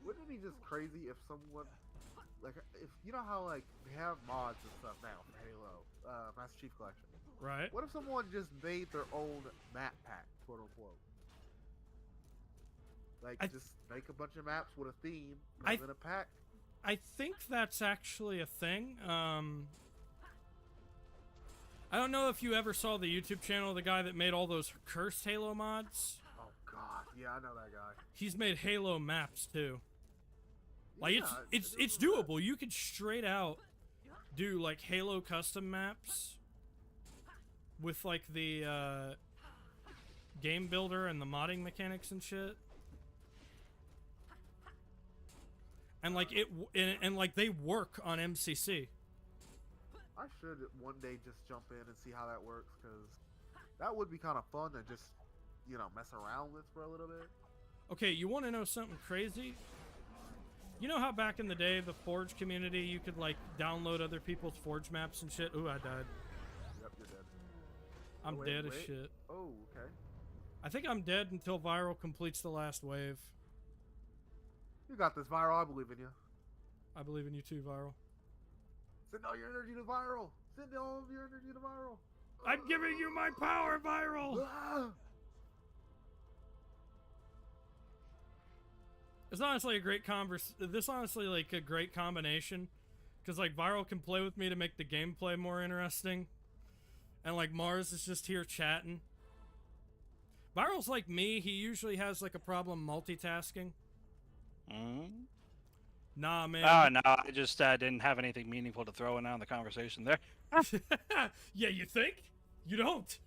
Speaker 2: wouldn't it be just crazy if someone, like, if you know how like they have mods and stuff now for Halo, Master Chief Collection.
Speaker 1: Right?
Speaker 2: What if someone just made their own map pack, quote unquote? Like, just make a bunch of maps with a theme, and then a pack.
Speaker 1: I think that's actually a thing. I don't know if you ever saw the YouTube channel of the guy that made all those cursed Halo mods.
Speaker 2: Oh god, yeah, I know that guy.
Speaker 1: He's made Halo maps too. Like
Speaker 2: Yeah,
Speaker 1: it's doable. You could straight out do like Halo custom maps with like the game builder and the modding mechanics and shit. And like and like they work on MCC.
Speaker 2: I should one day just jump in and see how that works, because that would be kind of fun to just, you know, mess around with for a little bit.
Speaker 1: Okay, you want to know something crazy? You know how back in the day, the Forge community, you could like download other people's Forge maps and shit? Ooh, I died.
Speaker 2: Yep, you're dead.
Speaker 1: I'm
Speaker 2: Oh, wait,
Speaker 1: dead as
Speaker 2: wait.
Speaker 1: shit.
Speaker 2: Oh, okay.
Speaker 1: I think I'm dead until Viral completes the last wave.
Speaker 2: You got this, Viral. I believe in you.
Speaker 1: I believe in you too, Viral.
Speaker 2: Send all your energy to Viral. Send all of your energy to Viral.
Speaker 1: I'm giving you my power, Viral!
Speaker 2: Ah!
Speaker 1: It's honestly a great this honestly like a great combination, because like Viral can play with me to make the gameplay more interesting, and like Mars is just here chatting. Viral's like me. He usually has like a problem multitasking. Nah, man.
Speaker 3: Oh no, I just didn't have anything meaningful to throw in on the conversation there.
Speaker 1: Yeah, you think? You don't.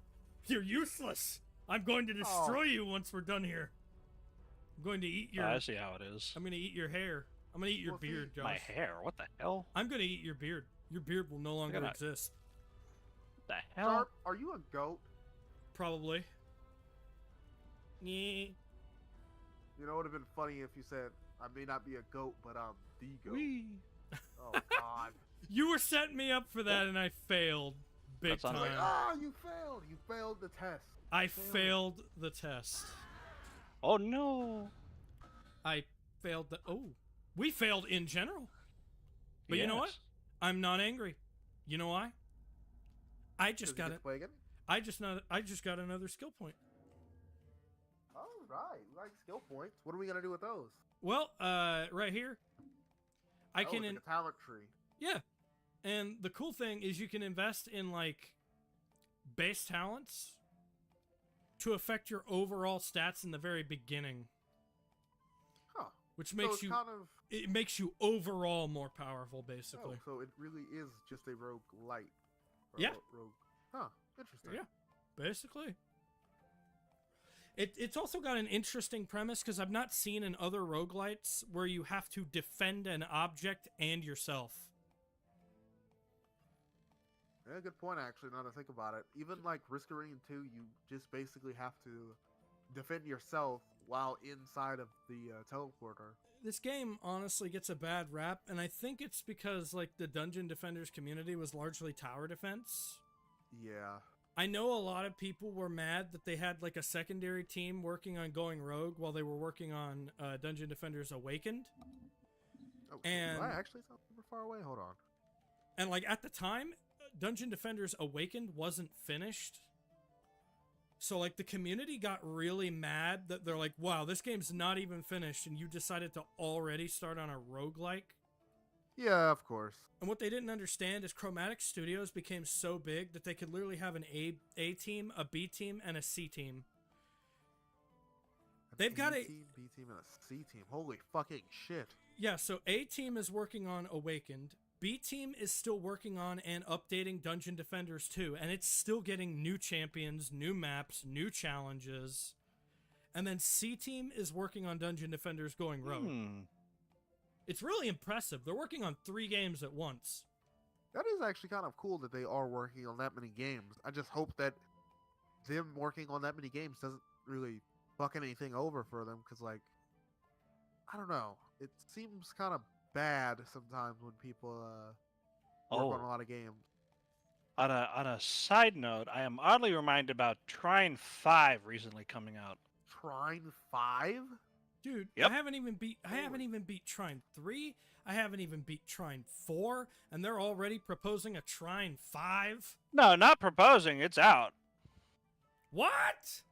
Speaker 1: You're useless. I'm going to destroy you once we're done here. I'm going to eat your.
Speaker 3: I see how it is.
Speaker 1: I'm going to eat your hair. I'm going to eat your
Speaker 2: Well, see,
Speaker 1: beard, Josh.
Speaker 3: My hair, what the hell?
Speaker 1: I'm going to eat your beard. Your beard will no longer exist.
Speaker 3: What the hell?
Speaker 2: Sharp, are you a goat?
Speaker 1: Probably. Yeah.
Speaker 2: You know, it would have been funny if you said, I may not be a goat, but I'm the goat.
Speaker 3: Whee!
Speaker 2: Oh God.
Speaker 1: You were setting me up for that, and I failed big
Speaker 3: That sounds
Speaker 1: time.
Speaker 3: like-
Speaker 2: Ah, you failed. You failed the test.
Speaker 1: I
Speaker 2: failed it.
Speaker 1: failed the test.
Speaker 3: Oh no!
Speaker 1: I failed the. Oh, we failed in general. But you know what?
Speaker 3: Yes.
Speaker 1: I'm not angry. You know why? I just got it.
Speaker 2: Play again?
Speaker 1: I just got another skill point.
Speaker 2: All right. We like skill points. What are we gonna do with those?
Speaker 1: Well, right here, I can.
Speaker 2: It's like a talent tree.
Speaker 1: Yeah, and the cool thing is you can invest in like base talents to affect your overall stats in the very beginning,
Speaker 2: Huh.
Speaker 1: which
Speaker 2: So
Speaker 1: makes
Speaker 2: it's
Speaker 1: you
Speaker 2: kind of.
Speaker 1: it makes you overall more powerful, basically.
Speaker 2: Oh, so it really is just a rogue light.
Speaker 1: Yeah.
Speaker 2: Rogue. Huh. Interesting.
Speaker 1: Yeah, basically. It's also got an interesting premise because I've not seen in other roguelites where you have to defend an object and yourself.
Speaker 2: Yeah, good point. Actually, now that I think about it, even like Risk Arena 2, you just basically have to defend yourself while inside of the teleporter.
Speaker 1: This game honestly gets a bad rap, and I think it's because like the Dungeon Defenders community was largely tower defense.
Speaker 2: Yeah.
Speaker 1: I know a lot of people were mad that they had like a secondary team working on going rogue while they were working on Dungeon Defenders Awakened.
Speaker 2: Oh,
Speaker 1: And-
Speaker 2: do I actually sound super far away? Hold on.
Speaker 1: And like at the time, Dungeon Defenders Awakened wasn't finished. So like the community got really mad that they're like, wow, this game's not even finished and you decided to already start on a roguelike.
Speaker 2: Yeah, of course.
Speaker 1: And what they didn't understand is Chromatic Studios became so big that they could literally have an A team, a B team, and a C team. They've got a-
Speaker 2: team, B team, and a C team. Holy fucking shit.
Speaker 1: Yeah, so A team is working on Awakened. B team is still working on and updating Dungeon Defenders 2, and it's still getting new champions, new maps, new challenges. And then C team is working on Dungeon Defenders Going Rogue. It's really impressive. They're working on 3 games at once.
Speaker 2: That is actually kind of cool that they are working on that many games. I just hope that them working on that many games doesn't really fuck anything over for them, because, like, I don't know. It seems kind of bad sometimes when people work on a lot of games.
Speaker 3: On a side note, I am oddly reminded about Trine 5 recently coming out.
Speaker 2: Trine 5?
Speaker 1: Dude,
Speaker 3: Yep.
Speaker 1: I haven't even beat Trine 3. I haven't even beat Trine 4, and they're already proposing a Trine 5.
Speaker 3: No, not proposing. It's out.
Speaker 1: What?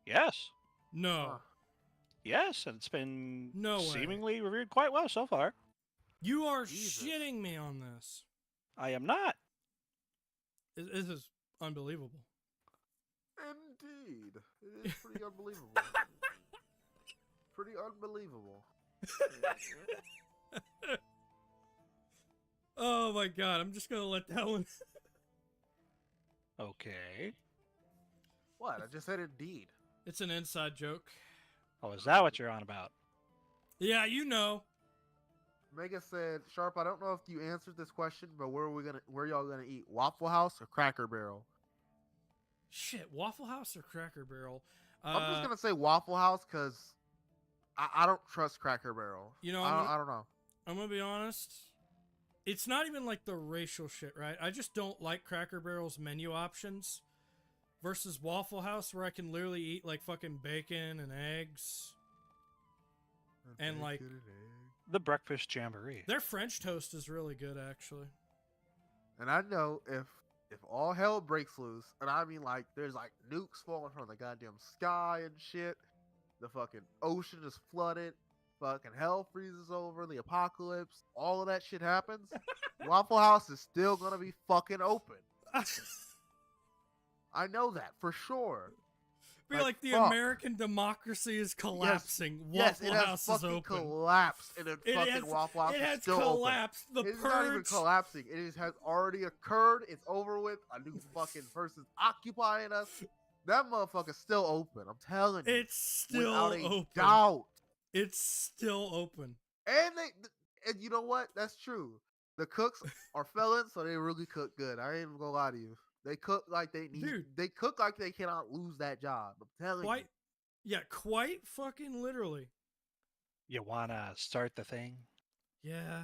Speaker 3: Yes.
Speaker 1: No.
Speaker 2: Huh.
Speaker 3: Yes, and it's been
Speaker 1: No way.
Speaker 3: seemingly reviewed quite well so far.
Speaker 1: You are
Speaker 2: Jesus.
Speaker 1: shitting me on this.
Speaker 3: I am not.
Speaker 1: This is unbelievable.
Speaker 2: Indeed. It is pretty unbelievable. Pretty unbelievable.
Speaker 1: Oh my god, I'm just gonna let that one.
Speaker 3: Okay.
Speaker 2: What? I just said indeed.
Speaker 1: It's an inside joke.
Speaker 3: Oh, is that what you're on about?
Speaker 1: Yeah, you know.
Speaker 2: Mega said, Sharp, I don't know if you answered this question, but where y'all gonna eat? Waffle House or Cracker Barrel?
Speaker 1: Shit, Waffle House or Cracker Barrel?
Speaker 2: I'm just gonna say Waffle House because I don't trust Cracker Barrel.
Speaker 1: You know,
Speaker 2: I don't know.
Speaker 1: I'm gonna be honest. It's not even like the racial shit, right? I just don't like Cracker Barrel's menu options versus Waffle House, where I can literally eat like fucking bacon and eggs. And, like-
Speaker 2: Bacon and egg.
Speaker 3: The Breakfast Jamboree.
Speaker 1: Their French toast is really good, actually.
Speaker 2: And I know if all hell breaks loose, and I mean like there's like nukes falling from the goddamn sky and shit, the fucking ocean is flooded, fucking hell freezes over, the apocalypse, all of that shit happens, Waffle House is still gonna be fucking open. I know that for sure.
Speaker 1: Be
Speaker 2: Like,
Speaker 1: like the
Speaker 2: fuck.
Speaker 1: American democracy is collapsing.
Speaker 2: Yes,
Speaker 1: Waffle
Speaker 2: it has
Speaker 1: House is
Speaker 2: fucking
Speaker 1: open.
Speaker 2: collapsed, and then
Speaker 1: It
Speaker 2: fucking
Speaker 1: has-
Speaker 2: Waffle House
Speaker 1: It
Speaker 2: is
Speaker 1: has
Speaker 2: still
Speaker 1: collapsed.
Speaker 2: open.
Speaker 1: The
Speaker 2: It's not even
Speaker 1: purge.
Speaker 2: collapsing. Has already occurred. It's over with. A new fucking person's occupying us. That motherfucker's still open. I'm telling you.
Speaker 1: It's still
Speaker 2: without a
Speaker 1: open.
Speaker 2: doubt.
Speaker 1: It's still open.
Speaker 2: And you know what? That's true. The cooks are felons, so they really cook good. I ain't even gonna lie to you. They cook like they need.
Speaker 1: Dude.
Speaker 2: They cook like they cannot lose that job. I'm telling
Speaker 1: Quite Yeah, quite fucking literally.
Speaker 3: You wanna start the thing?
Speaker 1: Yeah.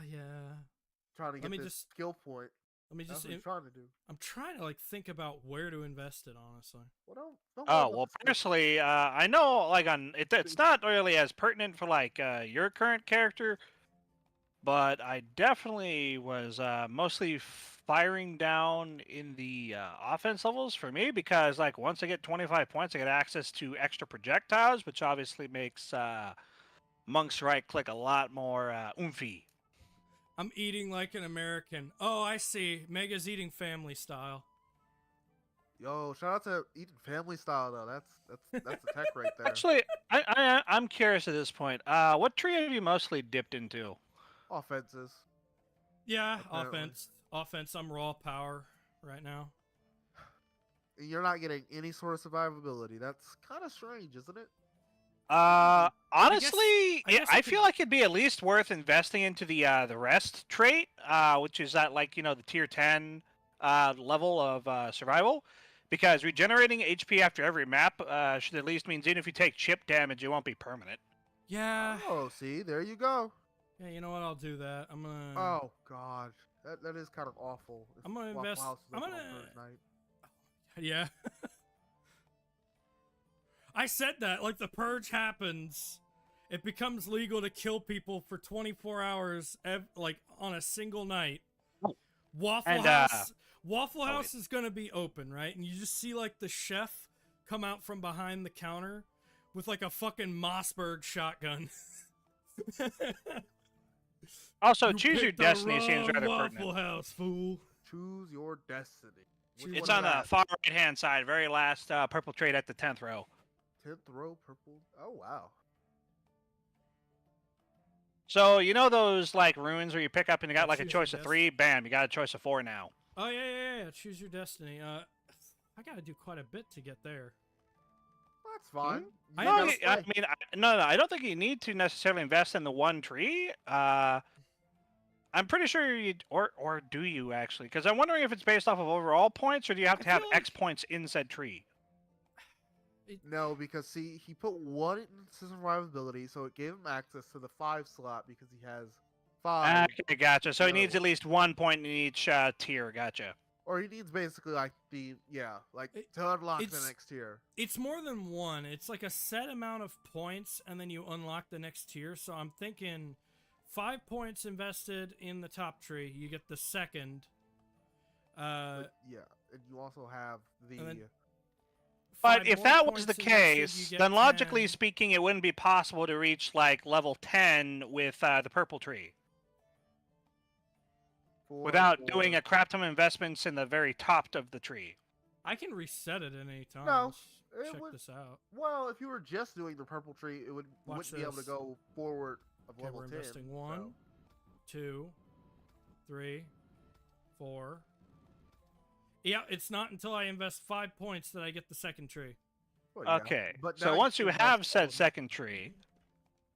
Speaker 2: Trying to
Speaker 1: Let
Speaker 2: get
Speaker 1: me
Speaker 2: this
Speaker 1: just-
Speaker 2: skill point.
Speaker 1: Let me
Speaker 2: That's
Speaker 1: just.
Speaker 2: what he's trying to do.
Speaker 1: I'm trying to like think about where to invest it. Honestly.
Speaker 2: Well, don't worry
Speaker 3: Oh
Speaker 2: about
Speaker 3: well,
Speaker 2: the skill.
Speaker 3: personally, I know like it's not really as pertinent for like your current character, but I definitely was mostly firing down in the offense levels for me because like once I get 25 points, I get access to extra projectiles, which obviously makes Monk's right click a lot more oomphy.
Speaker 1: I'm eating like an American. Oh, I see. Mega's eating family style.
Speaker 2: Yo, shout out to eating family style though. That's the tech right there.
Speaker 3: Actually, I'm curious at this point. What tree have you mostly dipped into?
Speaker 2: Offenses.
Speaker 1: Yeah,
Speaker 2: Apparently.
Speaker 1: offense. I'm raw power right now.
Speaker 2: You're not getting any sort of survivability. That's kind of strange, isn't it?
Speaker 3: Honestly,
Speaker 1: I guess I
Speaker 3: I feel
Speaker 1: could-
Speaker 3: like it'd be at least worth investing into the rest trait, which is at like the tier 10 level of survival, because regenerating HP after every map should at least means even if you take chip damage, it won't be permanent.
Speaker 1: Yeah.
Speaker 2: Oh, see, there you go.
Speaker 1: Yeah, you know what? I'll do that. I'm gonna.
Speaker 2: Oh God, that is kind of awful. if
Speaker 1: I'm gonna
Speaker 2: Waffle
Speaker 1: invest-
Speaker 2: House is
Speaker 1: I'm
Speaker 2: open on
Speaker 1: gonna-
Speaker 2: Thursday night.
Speaker 1: Yeah. I said that. Like the purge happens, it becomes legal to kill people for 24 hours, like on a single night.
Speaker 3: Oh.
Speaker 1: Waffle
Speaker 3: And,
Speaker 1: House. Waffle
Speaker 3: wait.
Speaker 1: House is gonna be open, right? And you just see like the chef come out from behind the counter with like a fucking Mossberg shotgun.
Speaker 3: Also,
Speaker 1: You
Speaker 3: choose your
Speaker 1: picked the
Speaker 3: destiny seems
Speaker 1: wrong
Speaker 3: rather
Speaker 1: Waffle
Speaker 3: pertinent.
Speaker 1: House, fool.
Speaker 2: Choose your destiny.
Speaker 1: Choose
Speaker 2: Which
Speaker 3: It's
Speaker 2: one
Speaker 3: on
Speaker 2: is
Speaker 3: the
Speaker 2: that?
Speaker 3: far right hand side, very last purple trait at the 10th row.
Speaker 2: 10th row purple. Oh wow.
Speaker 3: So you know those like runes where you pick up and you got
Speaker 1: Yeah,
Speaker 3: like a
Speaker 1: choose your
Speaker 3: choice of 3, bam, you got a choice of 4 now.
Speaker 1: Oh yeah. Choose your destiny. I gotta do quite a bit to get there.
Speaker 2: That's fine. You
Speaker 1: I
Speaker 3: No,
Speaker 2: gotta
Speaker 1: invest-
Speaker 3: I
Speaker 2: play.
Speaker 3: mean, no, I don't think you need to necessarily invest in the one tree. I'm pretty sure you, or do you actually? Because I'm wondering if it's based off of overall points, or do you have
Speaker 1: I
Speaker 3: to have
Speaker 1: feel
Speaker 3: X
Speaker 1: like-
Speaker 3: points in said tree?
Speaker 2: No, because see, he put one into survivability, so it gave him access to the 5 slot because he has 5.
Speaker 3: Okay, gotcha. So
Speaker 2: the
Speaker 3: he
Speaker 2: other
Speaker 3: needs at
Speaker 2: one.
Speaker 3: least 1 point in each tier. Gotcha.
Speaker 2: Or he needs basically like like
Speaker 1: It-
Speaker 2: to unlock the
Speaker 1: it's-
Speaker 2: next tier.
Speaker 1: It's more than one. It's like a set amount of points, and then you unlock the next tier. So I'm thinking 5 points invested in the top tree, you get the second.
Speaker 2: But, yeah, and you also have the.
Speaker 1: and then-
Speaker 3: But
Speaker 1: 5
Speaker 3: if
Speaker 1: more
Speaker 3: that was
Speaker 1: points
Speaker 3: the
Speaker 1: invested, you
Speaker 3: case,
Speaker 1: get
Speaker 3: then logically
Speaker 1: 10.
Speaker 3: speaking, it wouldn't be possible to reach like level 10 with the purple tree
Speaker 2: four,
Speaker 3: without
Speaker 2: four.
Speaker 3: doing a crap ton of investments in the very top of the tree.
Speaker 1: I can reset it at any time.
Speaker 2: No,
Speaker 1: Let's
Speaker 2: it
Speaker 1: check
Speaker 2: would-
Speaker 1: this out.
Speaker 2: Well, if you were just doing the purple tree, it would
Speaker 1: Watch
Speaker 2: wouldn't be able to
Speaker 1: this.
Speaker 2: go forward of
Speaker 1: Okay,
Speaker 2: level
Speaker 1: we're
Speaker 2: 10.
Speaker 1: investing 1, 2, 3, 4. Yeah, it's not until I invest 5 points that I get the second tree.
Speaker 2: Well, yeah,
Speaker 3: Okay,
Speaker 2: but
Speaker 3: so
Speaker 2: now
Speaker 3: once you
Speaker 2: can
Speaker 3: have
Speaker 2: invest
Speaker 3: said
Speaker 2: all-
Speaker 3: second tree,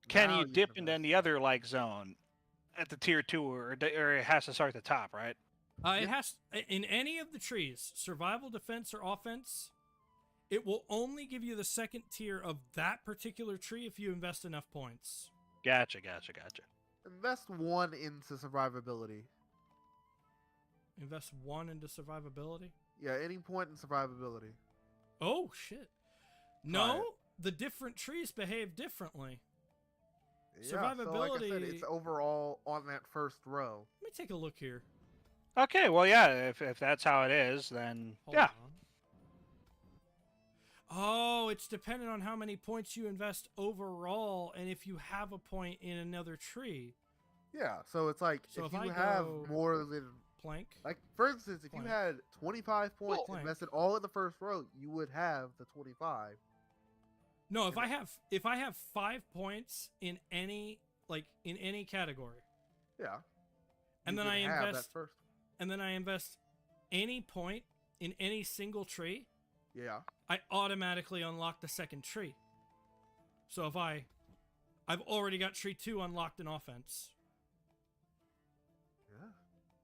Speaker 3: can
Speaker 2: now
Speaker 3: you
Speaker 2: can
Speaker 3: dip into
Speaker 2: invest.
Speaker 3: any other like zone at the tier 2, or it has to start at the top, right?
Speaker 1: It has in any of the trees, survival, defense, or offense. It will only give you the second tier of that particular tree if you invest enough points.
Speaker 3: Gotcha.
Speaker 2: Invest 1 into survivability.
Speaker 1: Invest 1 into survivability.
Speaker 2: Yeah, any point in survivability.
Speaker 1: Oh shit!
Speaker 2: Try
Speaker 1: No, the different trees behave differently.
Speaker 2: Yeah, so like I said,
Speaker 1: Survivability-
Speaker 2: it's overall on that first row.
Speaker 1: Let me take a look here.
Speaker 3: Okay, well, yeah, if that's how it is, then
Speaker 1: Hold
Speaker 3: yeah.
Speaker 1: on. Oh, it's dependent on how many points you invest overall, and if you have a point in another tree.
Speaker 2: Yeah, so it's like
Speaker 1: So
Speaker 2: if
Speaker 1: if I
Speaker 2: you have
Speaker 1: go-
Speaker 2: more than
Speaker 1: Plank.
Speaker 2: like for instance, if you
Speaker 1: Plank.
Speaker 2: had 25 points
Speaker 1: Plank.
Speaker 2: invested all in the first row, you would have the 25.
Speaker 1: No, if I have 5 points in any category,
Speaker 2: Yeah.
Speaker 1: and
Speaker 2: you
Speaker 1: then I
Speaker 2: could have
Speaker 1: invest
Speaker 2: that first.
Speaker 1: and then I invest any point in any single tree,
Speaker 2: Yeah.
Speaker 1: I automatically unlock the second tree. So if I've already got tree 2 unlocked in offense.
Speaker 2: Yeah.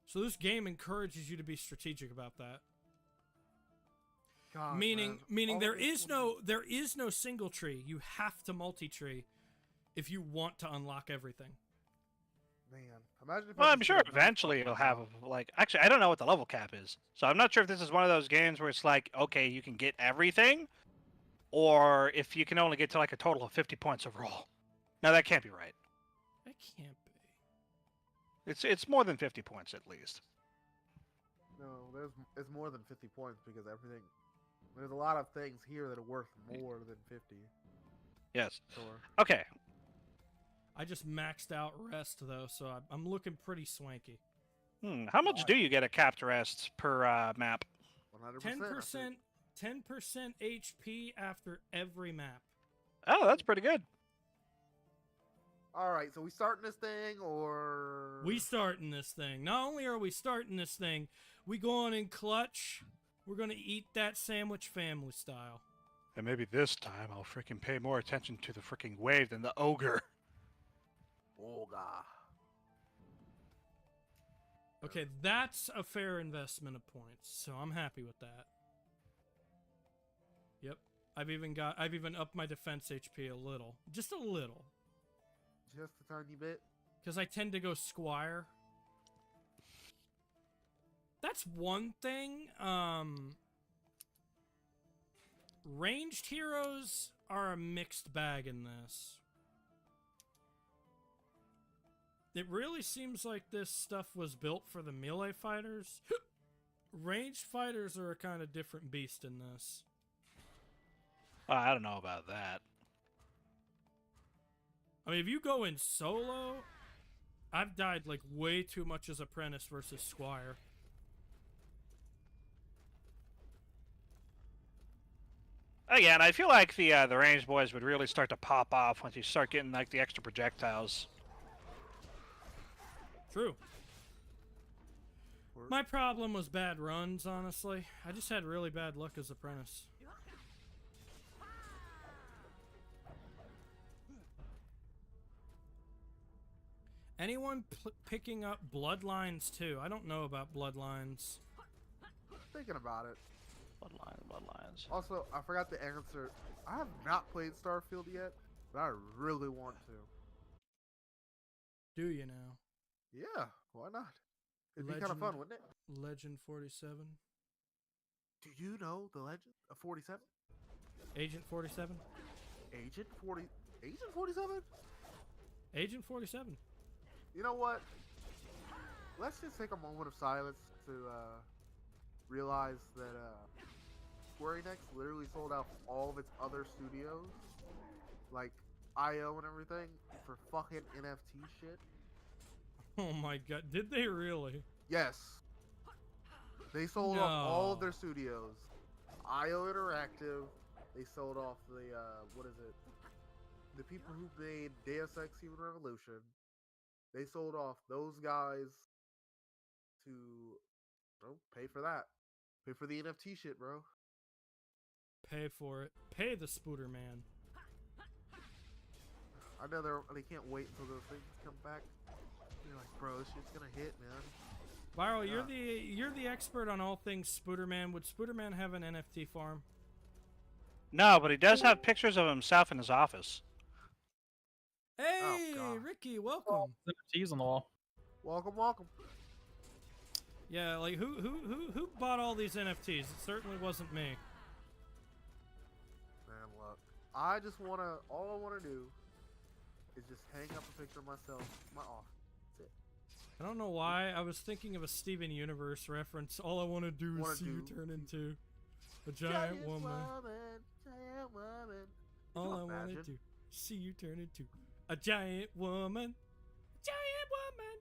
Speaker 1: So this game encourages you to be strategic about that.
Speaker 2: God,
Speaker 1: meaning
Speaker 2: man.
Speaker 1: there
Speaker 2: Always
Speaker 1: is
Speaker 2: wanted-
Speaker 1: no single tree. You have to multi-tree if you want to unlock everything.
Speaker 2: Man, imagine if I
Speaker 3: Well, I'm
Speaker 2: just
Speaker 3: sure
Speaker 2: did a math
Speaker 3: eventually
Speaker 2: problem
Speaker 3: it'll
Speaker 2: right
Speaker 3: have
Speaker 2: now.
Speaker 3: like. Actually, I don't know what the level cap is, so I'm not sure if this is one of those games where it's like, okay, you can get everything, or if you can only get to like a total of 50 points overall. No, that can't be right.
Speaker 1: That can't be.
Speaker 3: It's more than 50 points at least.
Speaker 2: No, it's more than 50 points because everything. There's a lot of things here that are worth more than 50.
Speaker 3: Yes.
Speaker 2: Sure.
Speaker 3: Okay.
Speaker 1: I just maxed out rest though, so I'm looking pretty swanky.
Speaker 3: How much do you get a capped rest per map?
Speaker 2: 100%.
Speaker 1: 10% HP after every map.
Speaker 3: Oh, that's pretty good.
Speaker 2: All right, so we starting this thing or
Speaker 1: We starting this thing. Not only are we starting this thing, we going in clutch. We're gonna eat that sandwich family style.
Speaker 3: And maybe this time I'll freaking pay more attention to the freaking wave than the ogre.
Speaker 2: Oh god.
Speaker 1: Okay, that's a fair investment of points, so I'm happy with that. Yep, I've even upped my defense HP a little, just a little,
Speaker 2: Just a tiny bit.
Speaker 1: because I tend to go squire. That's one thing. Ranged heroes are a mixed bag in this. It really seems like this stuff was built for the melee fighters. Ranged fighters are a kind of different beast in this.
Speaker 3: I don't know about that.
Speaker 1: I mean, if you go in solo, I've died like way too much as apprentice versus squire.
Speaker 3: Again, I feel like the range boys would really start to pop off once you start getting like the extra projectiles.
Speaker 1: True. My problem was bad runs, honestly. I just had really bad luck as apprentice. Anyone picking up Bloodlines too? I don't know about Bloodlines.
Speaker 2: Thinking about it.
Speaker 3: Bloodlines.
Speaker 2: Also, I forgot to answer. I have not played Starfield yet, but I really want to.
Speaker 1: Do you now?
Speaker 2: Yeah, why not? It'd be kind of fun, wouldn't it?
Speaker 1: Legend 47.
Speaker 2: Do you know the Legend of 47?
Speaker 1: Agent 47?
Speaker 2: Agent 47?
Speaker 1: Agent 47.
Speaker 2: You know what? Let's just take a moment of silence to realize that Square Enix literally sold out all of its other studios, like IO and everything, for fucking NFT shit.
Speaker 1: Oh my god, did they really?
Speaker 2: Yes. They sold off all of
Speaker 1: No.
Speaker 2: their studios. IO Interactive. They sold off the what is it? The people who made Deus Ex Human Revolution. They sold off those guys to, bro, pay for that. Pay for the NFT shit, bro.
Speaker 1: Pay for it. Pay the Spooder Man.
Speaker 2: I know they can't wait until those things come back. You're like, bro, this shit's gonna hit, man.
Speaker 1: Viral,
Speaker 2: Yeah.
Speaker 1: you're the expert on all things Spooderman. Would Spooderman have an NFT farm?
Speaker 3: No, but he does have pictures of himself in his office.
Speaker 1: Hey,
Speaker 2: God.
Speaker 1: Ricky, welcome.
Speaker 4: NFTs on the wall.
Speaker 2: Welcome, welcome.
Speaker 1: Yeah, like who bought all these NFTs? It certainly wasn't me.
Speaker 2: Man, look. I just wanna, all I wanna do is just hang up a picture of myself in my office. That's it.
Speaker 1: I don't know why. I was thinking of a Steven Universe reference. All I want to do
Speaker 2: Wanna
Speaker 1: is see you
Speaker 2: do-
Speaker 1: turn into a giant woman.
Speaker 2: Giant woman. Could
Speaker 1: All
Speaker 2: you
Speaker 1: I want to
Speaker 2: imagine?
Speaker 1: do, see you turn into a giant woman. Giant woman.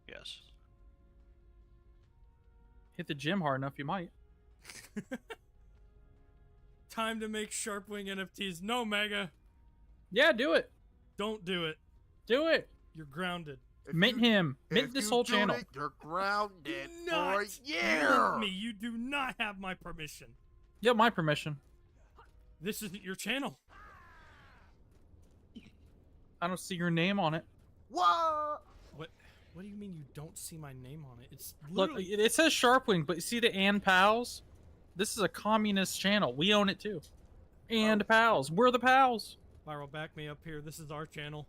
Speaker 3: Yes.
Speaker 4: Hit the gym hard enough, you might.
Speaker 1: Time to make Sharpwing NFTs. No, Mega.
Speaker 4: Yeah, do it.
Speaker 1: Don't do it.
Speaker 4: Do it.
Speaker 1: You're grounded.
Speaker 2: If
Speaker 4: Mint
Speaker 2: you-
Speaker 4: him. Mint
Speaker 2: if
Speaker 4: this
Speaker 2: you
Speaker 4: whole
Speaker 2: do
Speaker 4: channel.
Speaker 2: it, you're grounded
Speaker 1: Do
Speaker 2: for a
Speaker 1: not
Speaker 2: year.
Speaker 1: mint me. You do not have my permission.
Speaker 4: You have my permission.
Speaker 1: This isn't your channel.
Speaker 4: I don't see your name on it.
Speaker 2: What?
Speaker 1: What do you mean you don't see my name on it? It's
Speaker 4: Look,
Speaker 1: literally...
Speaker 4: it says Sharpwing, but you see the and pals? This is a communist channel. We own it too. And pals. We're the pals.
Speaker 1: Viral, back me up here. This is our channel.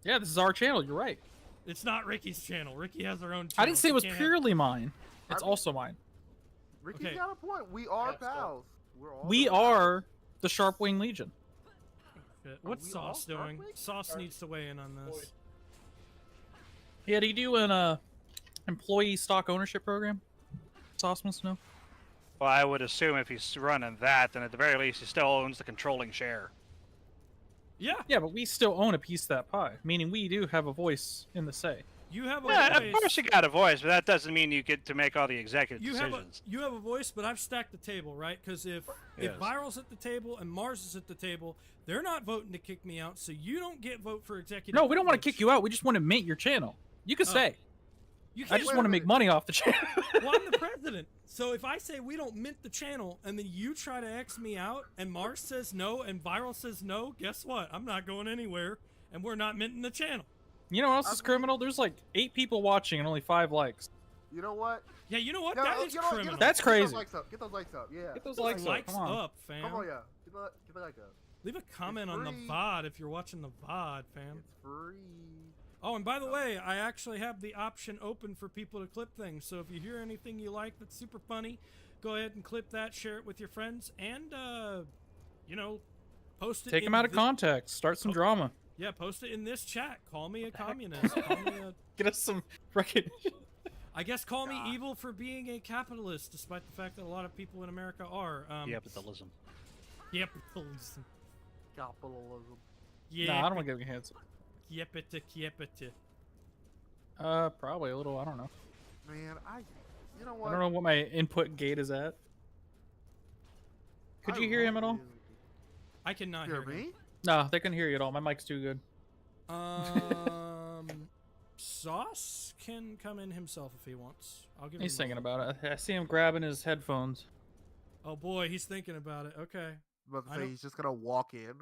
Speaker 4: Yeah, this is our channel. You're right.
Speaker 1: It's not Ricky's channel. Ricky has her own channel.
Speaker 4: I didn't say it was
Speaker 1: She can't
Speaker 4: purely mine. It's
Speaker 2: I mean-
Speaker 4: also mine.
Speaker 2: Ricky's
Speaker 1: Okay.
Speaker 2: got a point. We are
Speaker 5: Yeah, so-
Speaker 2: pals. We're all
Speaker 4: We
Speaker 2: the pals.
Speaker 4: are the Sharp Wing Legion.
Speaker 1: have... What's
Speaker 2: we all
Speaker 1: Sauce doing?
Speaker 2: Starbucks?
Speaker 1: Sauce needs to weigh in on this.
Speaker 4: Yeah, do you do an employee stock ownership program? Sauce wants to know.
Speaker 3: Well, I would assume if he's running that, then at the very least he still owns the controlling share.
Speaker 1: Yeah,
Speaker 4: Yeah, but we still own a piece of that pie, meaning we do have a voice in the say.
Speaker 1: you have a
Speaker 3: Yeah,
Speaker 1: voice.
Speaker 3: of course you got a voice, but that doesn't mean you get to make all the executive
Speaker 1: You have
Speaker 3: decisions.
Speaker 1: you have a voice, but I've stacked the table, right? Because if
Speaker 3: Yes.
Speaker 1: Viral's at the table and Mars is at the table, they're not voting to kick me out, so you don't get vote for executive.
Speaker 4: No, we don't want to
Speaker 1: privilege.
Speaker 4: kick you out. We just want to mint your channel. You can
Speaker 1: Oh,
Speaker 4: stay.
Speaker 1: You
Speaker 4: I
Speaker 1: can't.
Speaker 4: just
Speaker 2: wait
Speaker 4: want
Speaker 2: a
Speaker 4: to make
Speaker 2: minute.
Speaker 4: money off the channel.
Speaker 1: Well, I'm the president, so if I say we don't mint the channel, and then you try to X me out, and Mars says no, and Viral says no, guess what? I'm not going anywhere, and we're not minting the channel.
Speaker 4: You know what else is criminal? There's like 8 people watching and only 5 likes.
Speaker 2: You know what?
Speaker 1: Yeah, you know what?
Speaker 2: No,
Speaker 1: that
Speaker 2: you
Speaker 1: is
Speaker 2: know what?
Speaker 1: criminal.
Speaker 4: That's
Speaker 2: Get
Speaker 4: crazy.
Speaker 2: those likes up. Get those likes up. Yeah.
Speaker 4: Get those
Speaker 1: Those
Speaker 4: likes up.
Speaker 1: likes
Speaker 4: Come on.
Speaker 1: up, fam.
Speaker 2: Come on, yeah. Get the like up.
Speaker 1: Leave a comment on the
Speaker 2: free.
Speaker 1: VOD if you're watching the VOD, fam.
Speaker 2: It's free.
Speaker 1: Oh, and by the way, I actually have the option open for people to clip things. So if you hear anything you like that's super funny, go ahead and clip that, share it with your friends, and you know, post it.
Speaker 4: Take
Speaker 1: in
Speaker 4: them out of
Speaker 1: thi-
Speaker 4: context. Start some drama.
Speaker 1: Yeah, post it in this chat. Call me a communist. Call me a,
Speaker 4: Get us some recognition.
Speaker 1: I guess call me
Speaker 2: God.
Speaker 1: evil for being a capitalist, despite the fact that a lot of people in America are.
Speaker 3: Capitalism.
Speaker 1: Capitalism.
Speaker 2: Capitalism.
Speaker 1: Yeah.
Speaker 4: Nah, I don't want to give you hands.
Speaker 1: Yepita.
Speaker 4: Probably a little. I don't know.
Speaker 2: Man, you know
Speaker 4: I
Speaker 2: what?
Speaker 4: don't know what my input gate is at. Could
Speaker 2: I
Speaker 4: you hear him at
Speaker 2: love
Speaker 4: all?
Speaker 2: music.
Speaker 1: I cannot
Speaker 2: Hear
Speaker 1: hear him.
Speaker 2: me?
Speaker 4: No, they couldn't hear you at all. My mic's too good.
Speaker 1: Sauce can come in himself if he wants. I'll give
Speaker 4: He's
Speaker 1: him.
Speaker 4: thinking about it. I see him grabbing his headphones.
Speaker 1: Oh boy, he's thinking about it. Okay,
Speaker 2: But
Speaker 1: I know-
Speaker 2: he's just gonna walk in.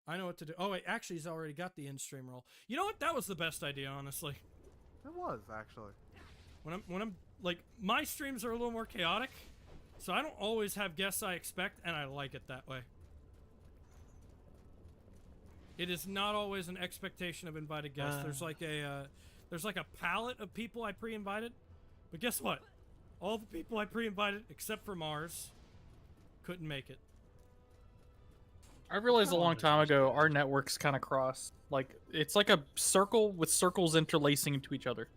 Speaker 1: I know what to do. Oh wait, actually, he's already got the in-stream roll. You know what? That was the best idea, honestly.
Speaker 2: It was actually.
Speaker 1: When I'm like, my streams are a little more chaotic, so I don't always have guests I expect, and I like it that way. It is not always an expectation of invited guests. There's like a palette of people I pre-invited, but guess what? All the people I pre-invited, except for Mars, couldn't make it.
Speaker 4: I realized a long time ago our networks kind of cross. Like it's like a circle with circles interlacing into each other.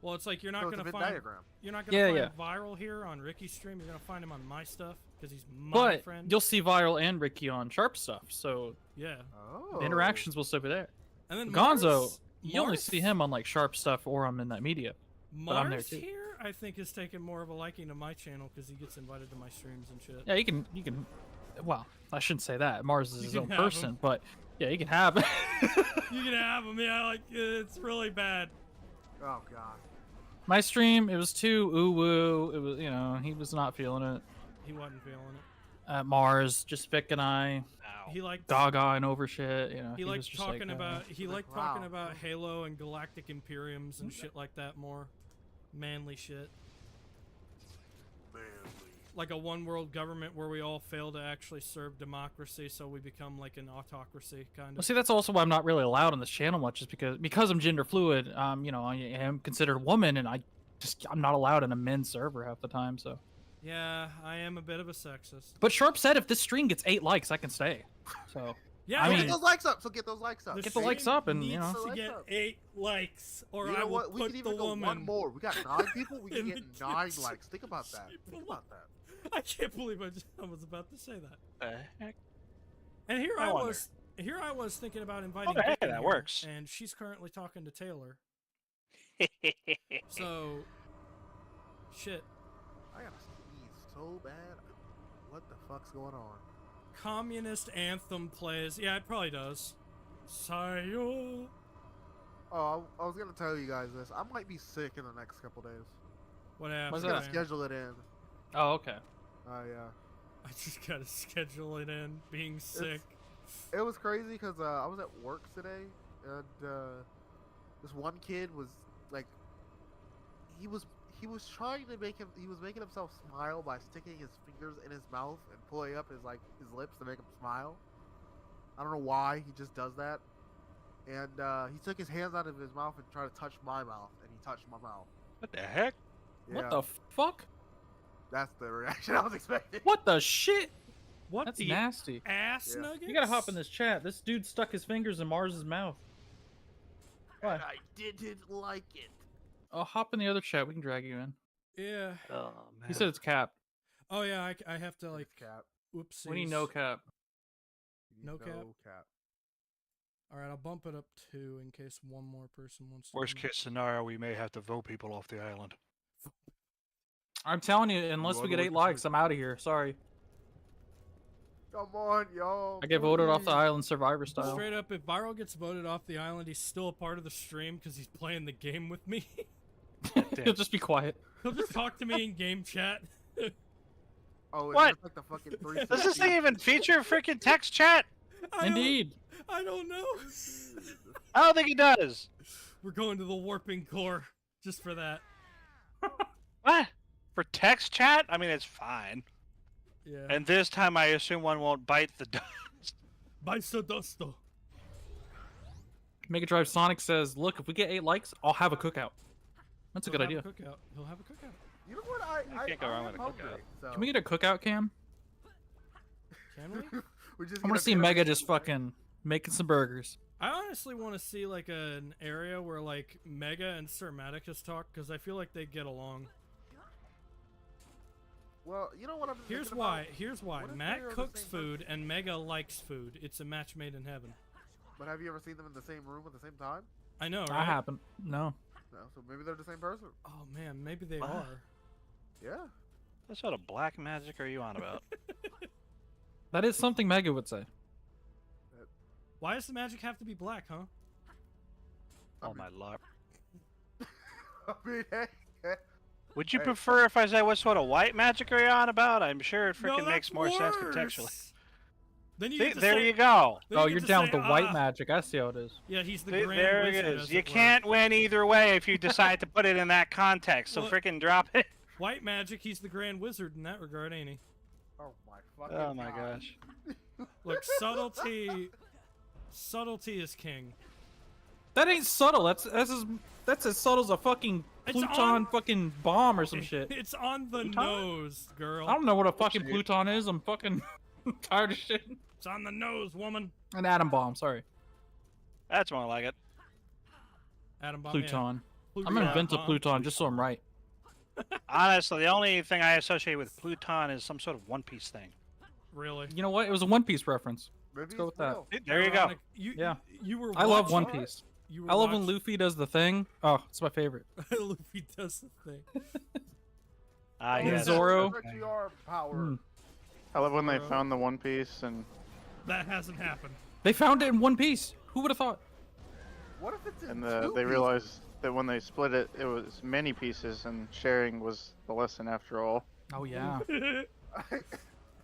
Speaker 1: Well, it's like you're not
Speaker 2: So it's a
Speaker 1: gonna
Speaker 2: Venn
Speaker 1: find
Speaker 2: diagram.
Speaker 1: you're not gonna
Speaker 4: Yeah,
Speaker 1: find Viral here on Ricky's stream. You're gonna find him on my stuff because he's my
Speaker 4: But
Speaker 1: friend.
Speaker 4: you'll see Viral and Ricky on Sharp stuff, so
Speaker 1: Yeah,
Speaker 2: Oh.
Speaker 4: the interactions will still be there.
Speaker 1: and then
Speaker 4: Gonzo,
Speaker 1: Mars,
Speaker 4: you only
Speaker 1: Mars-
Speaker 4: see him on like Sharp stuff or I'm in that media.
Speaker 1: Mars
Speaker 4: I'm there too.
Speaker 1: here, I think, is taking more of a liking to my channel because he gets invited to my streams and shit.
Speaker 4: Yeah, you can. Well, I shouldn't say that. Mars is
Speaker 1: You
Speaker 4: his
Speaker 1: can
Speaker 4: own
Speaker 1: have
Speaker 4: person,
Speaker 1: him.
Speaker 4: but yeah, you can have.
Speaker 1: You can have him, yeah. Like it's really bad.
Speaker 2: Oh god.
Speaker 4: My stream, it was too ooh woo. It was, he was not feeling it.
Speaker 1: He wasn't feeling it.
Speaker 4: Mars, just Vic and I,
Speaker 3: Ow.
Speaker 1: He liked
Speaker 4: gaga and over shit.
Speaker 1: he
Speaker 4: was
Speaker 1: liked
Speaker 4: just
Speaker 1: talking
Speaker 4: like,
Speaker 1: about he
Speaker 2: Like,
Speaker 1: liked talking
Speaker 2: wow.
Speaker 1: about Halo and galactic imperiums and shit like that more. Manly shit. Like a one world government where we all fail to actually serve democracy, so we become like an autocracy kind
Speaker 4: Well,
Speaker 1: of.
Speaker 4: see, that's also why I'm not really allowed on this channel much, is because I'm gender fluid. I am considered a woman, and I'm not allowed in a men's server half the time. So,
Speaker 1: Yeah, I am a bit of a sexist.
Speaker 4: but Sharp said if this stream gets 8 likes, I can stay. So,
Speaker 1: Yeah,
Speaker 4: I
Speaker 2: Get
Speaker 4: mean-
Speaker 2: those likes up. So get those likes up.
Speaker 4: Get the likes up and,
Speaker 1: needs
Speaker 4: you
Speaker 1: to
Speaker 2: know.
Speaker 1: get
Speaker 2: Likes up.
Speaker 1: 8 likes, or
Speaker 2: You
Speaker 1: I
Speaker 2: know
Speaker 1: will
Speaker 2: what? We
Speaker 1: put
Speaker 2: can
Speaker 1: the
Speaker 2: even go
Speaker 1: woman.
Speaker 2: one more. We got 9 people. We can
Speaker 1: in
Speaker 2: get
Speaker 1: the
Speaker 2: 9
Speaker 1: kitchen.
Speaker 2: likes. Think about that. Think about that.
Speaker 1: I can't believe I was about to say that.
Speaker 3: The heck?
Speaker 1: And here
Speaker 3: I
Speaker 1: I
Speaker 3: wonder.
Speaker 1: was, here I was thinking about inviting.
Speaker 3: hey,
Speaker 1: Vic in
Speaker 3: that
Speaker 1: here,
Speaker 3: works.
Speaker 1: And she's currently talking to Taylor. So, shit.
Speaker 2: I gotta sneeze so bad. What the fuck's going on?
Speaker 1: Communist anthem plays. Yeah, it probably does. Sayo.
Speaker 2: Oh, I was gonna tell you guys this. I might be sick in the next couple days.
Speaker 1: What happened?
Speaker 4: What's
Speaker 2: I'm gonna
Speaker 4: that?
Speaker 1: man?
Speaker 2: schedule it in.
Speaker 4: oh, okay.
Speaker 2: Yeah.
Speaker 1: I just gotta schedule it in. Being sick.
Speaker 2: It was crazy because I was at work today, and this one kid was like, he he was trying to make him. He was making himself smile by sticking his fingers in his mouth and pulling up his lips to make him smile. I don't know why he just does that. And he took his hands out of his mouth and tried to touch my mouth, and he touched my mouth.
Speaker 3: What the heck?
Speaker 4: What the fuck?
Speaker 2: That's the reaction I was expecting.
Speaker 4: What the shit?
Speaker 1: What
Speaker 4: That's
Speaker 1: the
Speaker 4: nasty.
Speaker 1: ass
Speaker 2: Yeah.
Speaker 1: nuggets?
Speaker 4: You gotta hop in this chat. This dude stuck his fingers in Mars's mouth.
Speaker 2: And
Speaker 4: What?
Speaker 2: I didn't like it.
Speaker 4: Oh, hop in the other chat. We can drag you in.
Speaker 1: Yeah.
Speaker 3: Oh man.
Speaker 4: He said it's cap.
Speaker 1: Oh yeah, I have to like.
Speaker 2: It's cap.
Speaker 1: Whoopsies.
Speaker 4: We need no cap.
Speaker 2: You
Speaker 1: No
Speaker 2: need
Speaker 1: cap? All right, I'll bump it up 2 in case one more person wants to.
Speaker 3: Worst
Speaker 1: come.
Speaker 3: case scenario, we may have to vote people off the island.
Speaker 4: I'm telling you, unless we
Speaker 2: wanna
Speaker 4: get
Speaker 2: look
Speaker 4: 8
Speaker 2: at
Speaker 4: likes,
Speaker 2: some-
Speaker 4: I'm out of here. Sorry.
Speaker 2: Come on, yo.
Speaker 4: I get voted off the
Speaker 2: please.
Speaker 4: island Survivor style.
Speaker 1: Straight up, if Viral gets voted off the island, he's still a part of the stream because he's playing the game with me.
Speaker 4: He'll just be quiet.
Speaker 1: He'll just talk to me in game chat.
Speaker 2: Oh,
Speaker 3: What?
Speaker 2: it's like the fucking 360.
Speaker 3: Does this thing even feature freaking text chat?
Speaker 4: Indeed.
Speaker 1: I don't know.
Speaker 3: I don't think it does.
Speaker 1: We're going to the warping core just for that.
Speaker 3: What? For text chat? I mean, it's fine.
Speaker 1: Yeah.
Speaker 3: And this time, I assume one won't bite the dust.
Speaker 1: Baiso Dosto.
Speaker 4: Mega Drive Sonic says, "Look, if we get 8 likes, I'll have a cookout." That's a good idea.
Speaker 1: He'll have a cookout.
Speaker 2: You know what? I
Speaker 3: can't go wrong
Speaker 2: am
Speaker 3: with a
Speaker 2: hungry,
Speaker 3: cookout.
Speaker 2: So.
Speaker 4: Can we get a cookout cam?
Speaker 1: Can we?
Speaker 2: We just
Speaker 4: I want
Speaker 2: get
Speaker 4: to see
Speaker 2: a-
Speaker 4: Mega just fucking making some burgers.
Speaker 1: I honestly want to see like an area where like Mega and Sir Maticus talk because I feel like they get along.
Speaker 2: Well, you know what I'm
Speaker 1: Here's
Speaker 2: thinking
Speaker 1: why.
Speaker 2: about?
Speaker 1: Here's why.
Speaker 2: What if
Speaker 1: Matt
Speaker 2: they are the
Speaker 1: cooks
Speaker 2: same
Speaker 1: food and Mega likes food. It's a match made in heaven.
Speaker 2: But have you ever seen them in the same room at the same time?
Speaker 1: I know,
Speaker 4: I
Speaker 1: right?
Speaker 4: happen. No.
Speaker 2: No, so maybe they're the same person.
Speaker 1: Oh man, maybe they
Speaker 3: What?
Speaker 1: are.
Speaker 2: Yeah.
Speaker 3: What sort of black magic are you on about?
Speaker 4: That is something Mega would say.
Speaker 1: Why does the magic have to be black, huh?
Speaker 3: Oh my lord.
Speaker 2: I mean, hey.
Speaker 3: Would you
Speaker 2: Hey.
Speaker 3: prefer if I say what sort of white magic are you on about? I'm sure it freaking
Speaker 1: No,
Speaker 3: makes
Speaker 1: that's
Speaker 3: more sense
Speaker 1: worse.
Speaker 3: contextually.
Speaker 1: Then you
Speaker 3: See,
Speaker 1: get to
Speaker 3: there
Speaker 1: say,
Speaker 3: you go.
Speaker 1: then
Speaker 4: Oh,
Speaker 1: you
Speaker 4: you're
Speaker 1: get to
Speaker 4: down
Speaker 1: say,
Speaker 4: with the white
Speaker 1: "Ah."
Speaker 4: magic. I see how it is.
Speaker 1: Yeah, he's the
Speaker 3: See,
Speaker 1: grand
Speaker 3: there
Speaker 1: wizard.
Speaker 3: it is.
Speaker 1: as
Speaker 3: You
Speaker 1: it were.
Speaker 3: can't win either way if you decide to put it in that context. So
Speaker 1: Well-
Speaker 3: freaking drop it.
Speaker 1: White magic. He's the grand wizard in that regard, ain't he?
Speaker 2: Oh my fucking
Speaker 3: Oh my
Speaker 2: God.
Speaker 3: gosh.
Speaker 1: Look, subtlety is king.
Speaker 4: That ain't subtle. That's as subtle as a fucking
Speaker 1: It's
Speaker 4: Pluton
Speaker 1: on-
Speaker 4: fucking bomb or some shit.
Speaker 1: It's on the
Speaker 3: Pluton?
Speaker 1: nose, girl.
Speaker 4: I don't know what a fucking
Speaker 3: Oopsie.
Speaker 4: Pluton is. I'm fucking tired of shit.
Speaker 1: It's on the nose, woman.
Speaker 4: An atom bomb. Sorry,
Speaker 3: That's more like it.
Speaker 1: Atom bomb. yeah.
Speaker 4: Pluton. I'm
Speaker 1: Pluton
Speaker 4: gonna invent a
Speaker 1: bomb.
Speaker 4: Pluton just so I'm right.
Speaker 3: Honestly, the only thing I associate with Pluton is some sort of One Piece thing.
Speaker 1: Really?
Speaker 4: You know what? It was a One Piece reference.
Speaker 2: Maybe
Speaker 4: go
Speaker 2: it's
Speaker 4: with that.
Speaker 2: real.
Speaker 3: There you go.
Speaker 1: Ironic. You,
Speaker 4: Yeah.
Speaker 1: You were.
Speaker 4: I love
Speaker 1: watching-
Speaker 4: One Piece.
Speaker 1: You were
Speaker 4: I love when
Speaker 1: watching-
Speaker 4: Luffy does the thing. Oh, it's my favorite.
Speaker 1: Luffy does the thing.
Speaker 3: Ah,
Speaker 4: And
Speaker 3: yes.
Speaker 4: Zoro.
Speaker 2: That's your power.
Speaker 4: Hmm.
Speaker 5: I love when they
Speaker 1: Bro.
Speaker 5: found the One Piece and
Speaker 1: That hasn't happened.
Speaker 4: They found it in One Piece. Who would have thought?
Speaker 2: What if it's in
Speaker 5: and
Speaker 2: two
Speaker 5: they
Speaker 2: pieces?
Speaker 5: realized that when they split it, it was many pieces, and sharing was the lesson after all.
Speaker 4: Oh yeah.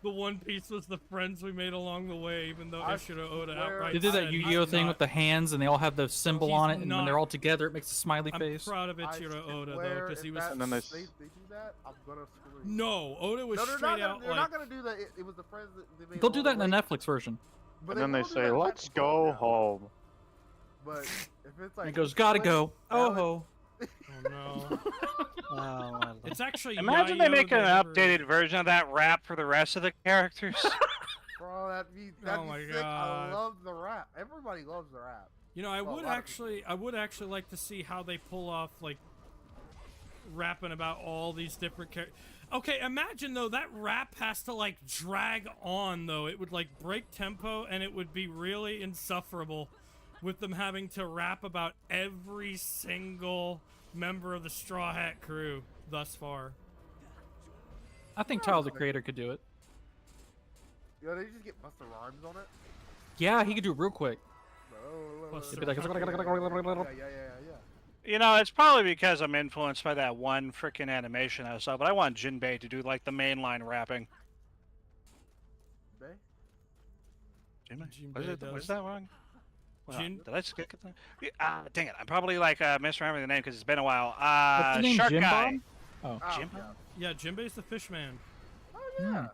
Speaker 1: The One Piece was the friends we made along the way, even though
Speaker 2: I
Speaker 1: Ishida Oda
Speaker 2: swear
Speaker 1: outright
Speaker 4: They did
Speaker 1: said
Speaker 4: that
Speaker 1: he's
Speaker 4: Yu-Gi-Oh thing
Speaker 1: not-
Speaker 4: with the hands, and they all have the symbol
Speaker 1: He's
Speaker 4: on it, and when
Speaker 1: not-
Speaker 4: they're all together, it makes a smiley
Speaker 1: I'm
Speaker 4: face.
Speaker 1: proud of
Speaker 2: I
Speaker 1: Ichiro Oda though,
Speaker 2: swear
Speaker 1: because he
Speaker 2: if
Speaker 1: was.
Speaker 2: that-
Speaker 5: And then they
Speaker 2: they do that, I'm gonna screw you.
Speaker 1: No, Oda was
Speaker 2: No, they're
Speaker 1: straight
Speaker 2: not gonna,
Speaker 1: out
Speaker 2: they're
Speaker 1: like.
Speaker 2: not gonna do that. It was the friends that they made.
Speaker 4: They'll do
Speaker 2: along
Speaker 4: that in
Speaker 2: the
Speaker 4: the
Speaker 2: way.
Speaker 4: Netflix version.
Speaker 2: But
Speaker 5: And then they
Speaker 2: will do
Speaker 5: say,
Speaker 2: that in
Speaker 5: "Let's
Speaker 2: Titanfall
Speaker 5: go
Speaker 2: now.
Speaker 5: home."
Speaker 2: But if it's like
Speaker 4: And it goes, gotta
Speaker 2: split,
Speaker 4: go. Oh
Speaker 2: Alex-
Speaker 4: ho.
Speaker 1: Oh no!
Speaker 3: Oh, my lord.
Speaker 1: It's actually.
Speaker 3: Imagine they
Speaker 1: Yayo
Speaker 3: make an
Speaker 1: that never-
Speaker 3: updated version of that rap for the rest of the characters.
Speaker 2: Bro, that'd be
Speaker 1: Oh my
Speaker 2: sick. I
Speaker 1: God.
Speaker 2: love the rap. Everybody loves the rap.
Speaker 1: You know, I
Speaker 2: Well, a
Speaker 1: would
Speaker 2: lot of
Speaker 1: actually, I would actually like to see how they pull off like rapping about all these different characters. Okay, imagine though that rap has to like drag on though. It would like break tempo and it would be really insufferable with them having to rap about every single member of the Straw Hat crew thus far.
Speaker 4: I think Tyler the Creator could do it.
Speaker 2: You know, they just get Busta Rhymes on it.
Speaker 4: Yeah, he could do it real quick.
Speaker 1: Busta
Speaker 4: He'd be like,
Speaker 2: Yeah.
Speaker 3: You know, it's probably because I'm influenced by that one freaking animation I saw, but I want Jinbei to do like the mainline rapping.
Speaker 2: They?
Speaker 3: Jinbei?
Speaker 1: Jinbei
Speaker 3: Was
Speaker 1: does.
Speaker 3: that wrong? Well,
Speaker 1: Jin-
Speaker 3: did I skip it? Dang it! I'm probably like misremembering the name because it's been a while.
Speaker 4: What's the name?
Speaker 3: Shark
Speaker 4: Jim
Speaker 3: Guy.
Speaker 4: Bomb? Oh.
Speaker 2: Oh,
Speaker 3: Jim?
Speaker 2: yeah.
Speaker 1: Yeah, Jinbei's the fish man.
Speaker 2: Oh yeah.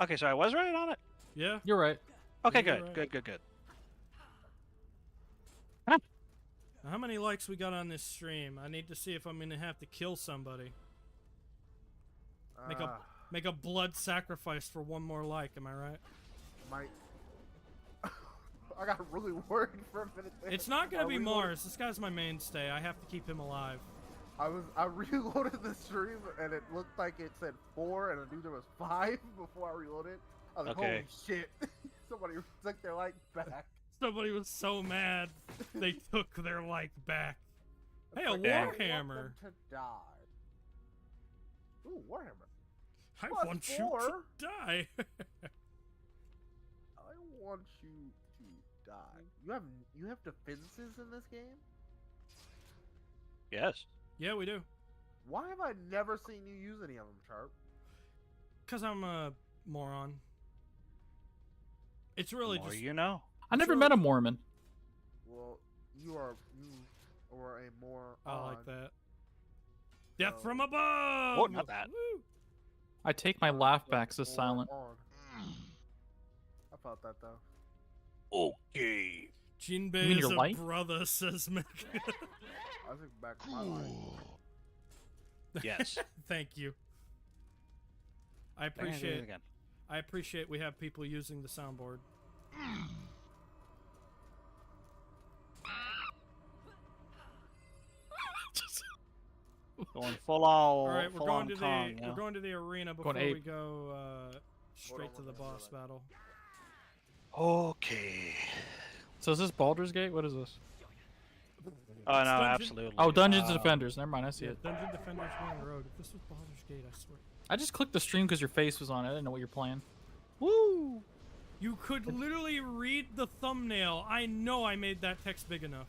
Speaker 3: Okay, so I was right on it.
Speaker 1: Yeah.
Speaker 4: You're right.
Speaker 3: Okay,
Speaker 1: You're
Speaker 3: good,
Speaker 1: right.
Speaker 3: good.
Speaker 1: Now, how many likes we got on this stream? I need to see if I'm gonna have to kill somebody.
Speaker 2: Uh,
Speaker 1: Make a blood sacrifice for one more like. Am I right?
Speaker 2: my. I got really worried for a minute there.
Speaker 1: It's not gonna
Speaker 2: I
Speaker 1: be
Speaker 2: reloaded-
Speaker 1: Mars. This guy's my mainstay. I have to keep him alive.
Speaker 2: I reloaded the stream and it looked like it said 4 and I knew there was 5 before I reloaded. I was like,
Speaker 3: Okay.
Speaker 2: holy shit! Somebody took their light back.
Speaker 1: Somebody was so mad they took their like back. Hey, a
Speaker 3: Okay.
Speaker 2: I want
Speaker 1: warhammer.
Speaker 2: them to die. Ooh, warhammer.
Speaker 1: I
Speaker 2: Plus
Speaker 1: want you
Speaker 2: 4.
Speaker 1: to die.
Speaker 2: I want you to die. You have defenses in this game?
Speaker 3: Yes.
Speaker 1: Yeah, we do.
Speaker 2: Why have I never seen you use any of them, Sharp?
Speaker 1: Cause I'm a moron. It's really
Speaker 3: More
Speaker 1: just
Speaker 3: you know.
Speaker 4: I never
Speaker 1: Sure.
Speaker 4: met a Mormon.
Speaker 2: Well, you are a more.
Speaker 1: I like that. Death
Speaker 2: So-
Speaker 1: from above.
Speaker 3: Oh, not that.
Speaker 1: Woo.
Speaker 4: I take my laugh back so silent.
Speaker 2: I felt that though.
Speaker 3: Okay.
Speaker 1: Jinbei
Speaker 4: You mean
Speaker 1: is
Speaker 4: your
Speaker 1: a
Speaker 4: life?
Speaker 1: brother, says Mick.
Speaker 2: I think back in my life.
Speaker 3: Yes.
Speaker 1: Thank you. I appreciate. I appreciate we have people using the soundboard.
Speaker 3: Going full all.
Speaker 1: All right, we're
Speaker 3: full
Speaker 1: going
Speaker 3: on
Speaker 1: to
Speaker 3: Kong,
Speaker 1: the
Speaker 3: yeah.
Speaker 1: we're going to the arena before
Speaker 4: Going
Speaker 1: we
Speaker 4: ape.
Speaker 1: go straight to
Speaker 2: on,
Speaker 1: the
Speaker 2: we're gonna
Speaker 1: boss
Speaker 2: do that.
Speaker 1: battle.
Speaker 3: Okay.
Speaker 4: So is this Baldur's Gate? What is this?
Speaker 3: Oh no,
Speaker 1: Dungeon-
Speaker 3: absolutely.
Speaker 4: Oh, Dungeons and
Speaker 3: Uh,
Speaker 4: Defenders. Never mind, I see
Speaker 1: Yeah,
Speaker 4: it.
Speaker 1: Dungeon Defenders Main Road. If this was Baldur's Gate, I swear.
Speaker 4: I just clicked the stream because your face was on it. I didn't know what you're playing.
Speaker 3: Woo!
Speaker 1: You could literally read the thumbnail. I know I made that text big enough.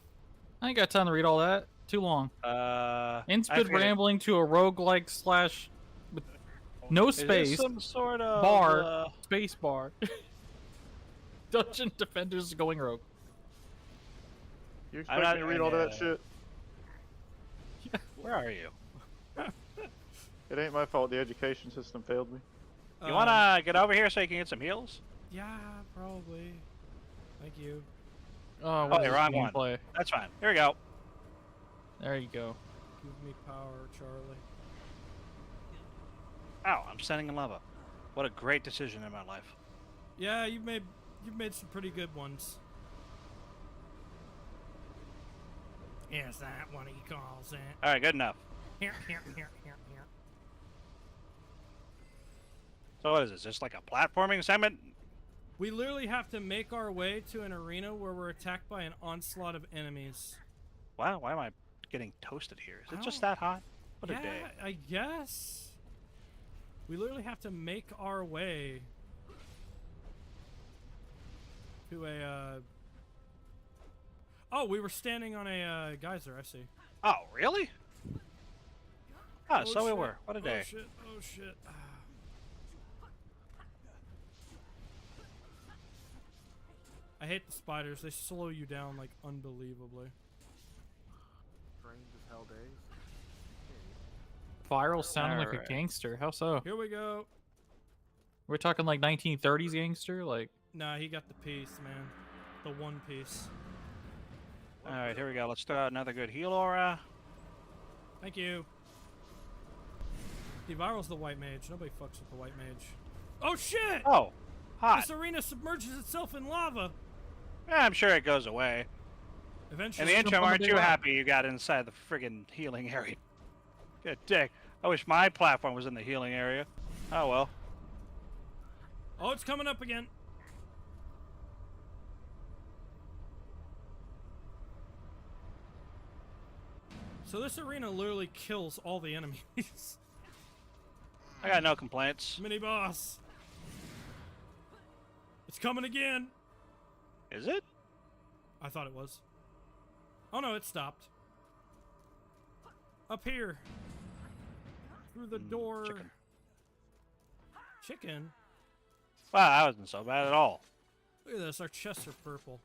Speaker 4: I ain't got time to read all that. Too long.
Speaker 3: I
Speaker 4: Insipid
Speaker 3: forget it.
Speaker 4: rambling to a roguelike slash with no
Speaker 3: Is this
Speaker 4: space
Speaker 3: some sort of
Speaker 4: bar space bar. Dungeon Defenders going rogue.
Speaker 5: You
Speaker 3: I'm
Speaker 5: expect
Speaker 3: not-
Speaker 5: me to read all that shit?
Speaker 3: Where are you?
Speaker 5: It ain't my fault the education system failed me.
Speaker 3: You wanna get over here so you can get some heals?
Speaker 1: Yeah, probably. Thank you.
Speaker 4: Oh,
Speaker 3: Oh,
Speaker 4: what
Speaker 3: the
Speaker 4: is
Speaker 3: wrong
Speaker 4: this
Speaker 3: one.
Speaker 4: gameplay?
Speaker 3: That's fine. Here we go.
Speaker 4: There you go.
Speaker 1: Give me power, Charlie.
Speaker 3: Ow, I'm standing in lava. What a great decision in my life.
Speaker 1: Yeah, you've made some pretty good ones. Is that what he calls it?
Speaker 3: All right, good enough.
Speaker 1: Here, here.
Speaker 3: So what is this? Just like a platforming segment?
Speaker 1: We literally have to make our way to an arena where we're attacked by an onslaught of enemies.
Speaker 3: Wow, why am I getting toasted here? Is it just
Speaker 1: Oh.
Speaker 3: that hot? What a
Speaker 1: Yeah,
Speaker 3: day.
Speaker 1: I guess. We literally have to make our way to a, Oh, we were standing on a geyser, I see.
Speaker 3: Oh, really? Ah,
Speaker 1: Oh,
Speaker 3: so we
Speaker 1: shit.
Speaker 3: were. What a day.
Speaker 1: Oh shit. I hate the spiders. They slow you down like unbelievably.
Speaker 2: Strange as hell days.
Speaker 4: Viral sounding like a
Speaker 3: Alright.
Speaker 4: gangster. How so?
Speaker 1: Here we go.
Speaker 4: We're talking like 1930s gangster, like.
Speaker 1: Nah, he got the piece, man. The one piece.
Speaker 3: All right, here we go. Let's throw out another good heal aura.
Speaker 1: Thank you. Viral's the white mage. Nobody fucks with the white mage. Oh shit!
Speaker 3: Oh, hot.
Speaker 1: This arena submerges itself in lava.
Speaker 3: Yeah, I'm sure it goes away.
Speaker 1: Eventually.
Speaker 3: In the
Speaker 4: jump
Speaker 3: interim,
Speaker 4: on the
Speaker 3: aren't
Speaker 4: big
Speaker 3: you
Speaker 4: rock.
Speaker 3: happy you got inside the friggin' healing area? Good dick. I wish my platform was in the healing area. Oh well.
Speaker 1: Oh, it's coming up again. So this arena literally kills all the enemies.
Speaker 3: I got no complaints.
Speaker 1: Mini boss. It's coming again.
Speaker 3: Is it?
Speaker 1: I thought it was. Oh no, it stopped. Up here. Through the door.
Speaker 3: chicken.
Speaker 1: Chicken?
Speaker 3: Wow, that wasn't so bad at all.
Speaker 1: Look at this, our chests are purple.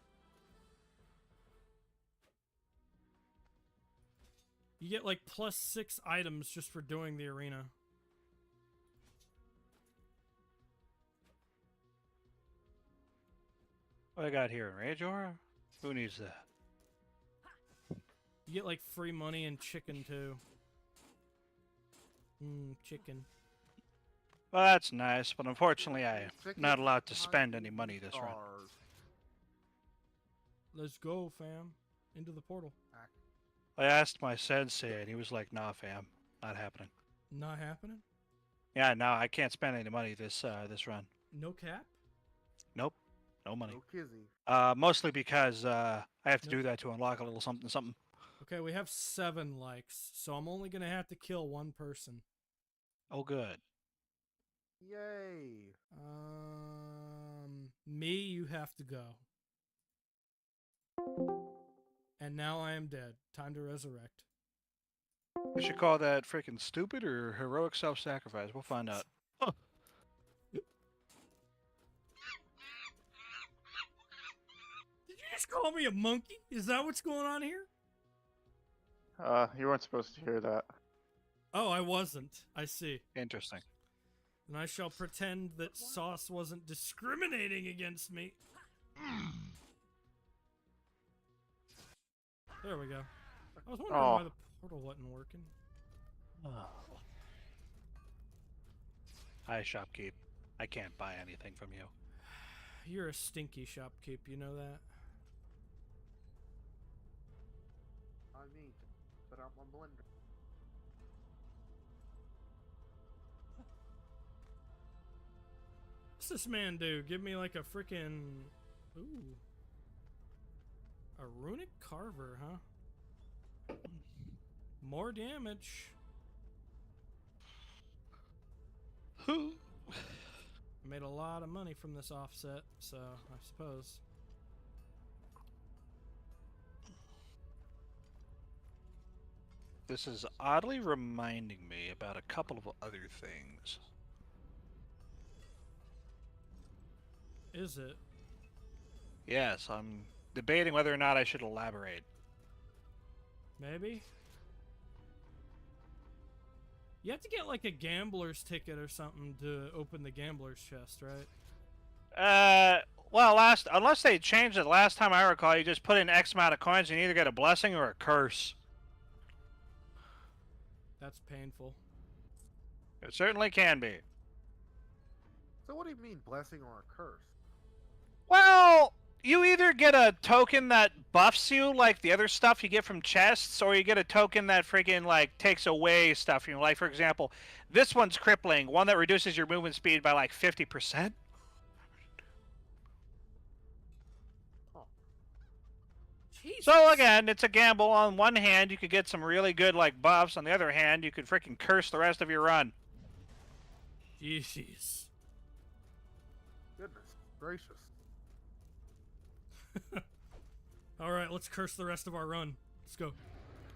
Speaker 1: You get like +6 items just for doing the arena.
Speaker 3: What I got here? Rage Aura? Who needs that?
Speaker 1: You get like free money and chicken too. Chicken.
Speaker 3: Well, that's nice, but unfortunately I'm
Speaker 2: Chicken,
Speaker 3: not allowed to
Speaker 2: hot
Speaker 3: spend any money this run.
Speaker 2: stars.
Speaker 1: Let's go, fam. Into the portal.
Speaker 3: I asked my sensei, and he was like, "Nah, fam, not happening."
Speaker 1: Not happening?
Speaker 3: Yeah, no, I can't spend any money this this run.
Speaker 1: No cap?
Speaker 3: Nope, no money.
Speaker 2: No kizzy.
Speaker 3: Mostly because I have to
Speaker 1: Nope.
Speaker 3: do that to unlock a little something something.
Speaker 1: Okay, we have 7 likes, so I'm only gonna have to kill 1 person.
Speaker 3: Oh, good.
Speaker 2: Yay.
Speaker 1: Me, you have to go. And now I am dead. Time to resurrect.
Speaker 3: We should call that freaking stupid or heroic self-sacrifice. We'll find out.
Speaker 1: Did you just call me a monkey? Is that what's going on here?
Speaker 5: You weren't supposed to hear that.
Speaker 1: Oh, I wasn't. I see.
Speaker 3: Interesting.
Speaker 1: And I shall pretend that Sauce wasn't discriminating against me. There we go. I was wondering why the portal wasn't working.
Speaker 3: Hi, shopkeep. I can't buy anything from you.
Speaker 1: You're a stinky shopkeep, you know that?
Speaker 2: I need to put out my blender.
Speaker 1: What's this man do? Give me like a freaking... Ooh. A runic carver, huh? More damage. I made a lot of money from this offset, so I suppose.
Speaker 3: This is oddly reminding me about a couple of other things.
Speaker 1: Is it?
Speaker 3: Yes, I'm debating whether or not I should elaborate.
Speaker 1: Maybe? You have to get like a gambler's ticket or something to open the gambler's chest, right?
Speaker 3: Well, unless they changed it last time I recall, you just put in X amount of coins and you either get a blessing or a curse.
Speaker 1: That's painful.
Speaker 3: It certainly can be.
Speaker 2: So what do you mean, blessing or a curse?
Speaker 3: Well, you either get a token that buffs you, like the other stuff you get from chests, or you get a token that freaking, like, takes away stuff from you. Like, for example, this one's crippling, one that reduces your movement speed by, like, 50%.
Speaker 1: Jesus.
Speaker 3: So, again, it's a gamble. On one hand, you could get some really good, like, buffs. On the other hand, you could freaking curse the rest of your run.
Speaker 1: Jeez.
Speaker 2: Goodness gracious.
Speaker 1: Alright, let's curse the rest of our run. Let's go.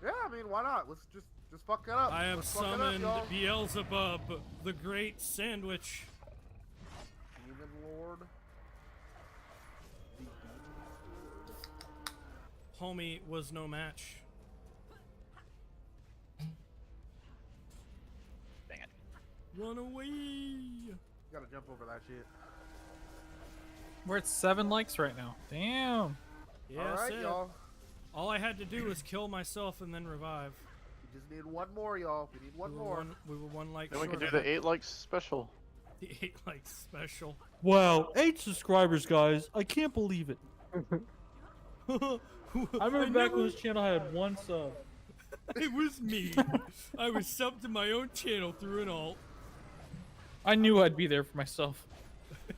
Speaker 2: Yeah, I mean, why not? Let's just fuck it up.
Speaker 1: I have
Speaker 2: Let's fuck it up,
Speaker 1: summoned
Speaker 2: y'all.
Speaker 1: Beelzebub, the great sandwich.
Speaker 2: Demon Lord.
Speaker 1: Homie was no match.
Speaker 3: Dang it.
Speaker 1: Run away!
Speaker 2: Gotta jump over that shit.
Speaker 4: We're at 7 likes right now. Damn.
Speaker 1: Yeah,
Speaker 2: Alright,
Speaker 1: that's it.
Speaker 2: y'all.
Speaker 1: All I had to do was kill myself and then revive.
Speaker 2: We just need one more, y'all. We need one more.
Speaker 1: We were one like
Speaker 5: Then we
Speaker 1: short
Speaker 5: can do
Speaker 1: of
Speaker 5: the
Speaker 1: it.
Speaker 5: 8 likes special.
Speaker 1: The 8 like special.
Speaker 6: Wow, 8 subscribers, guys. I can't believe it. I remember back when this channel had 1 sub.
Speaker 1: It was me. I was subbed to my own channel through an alt.
Speaker 4: I knew I'd be there for myself.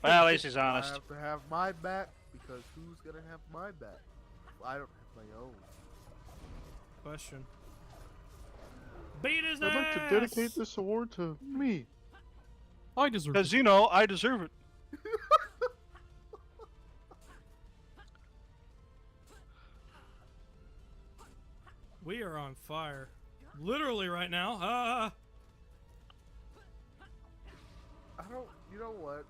Speaker 3: Well, at least he's
Speaker 2: I
Speaker 3: honest.
Speaker 2: have to have my back because who's gonna have my back? I don't have my own.
Speaker 1: Question. Beat his
Speaker 5: I'd like
Speaker 1: ass!
Speaker 5: to dedicate this award to me.
Speaker 4: I deserve it.
Speaker 3: Because, you know, I deserve it.
Speaker 1: We are on fire. Literally right now.
Speaker 2: I don't. You know what?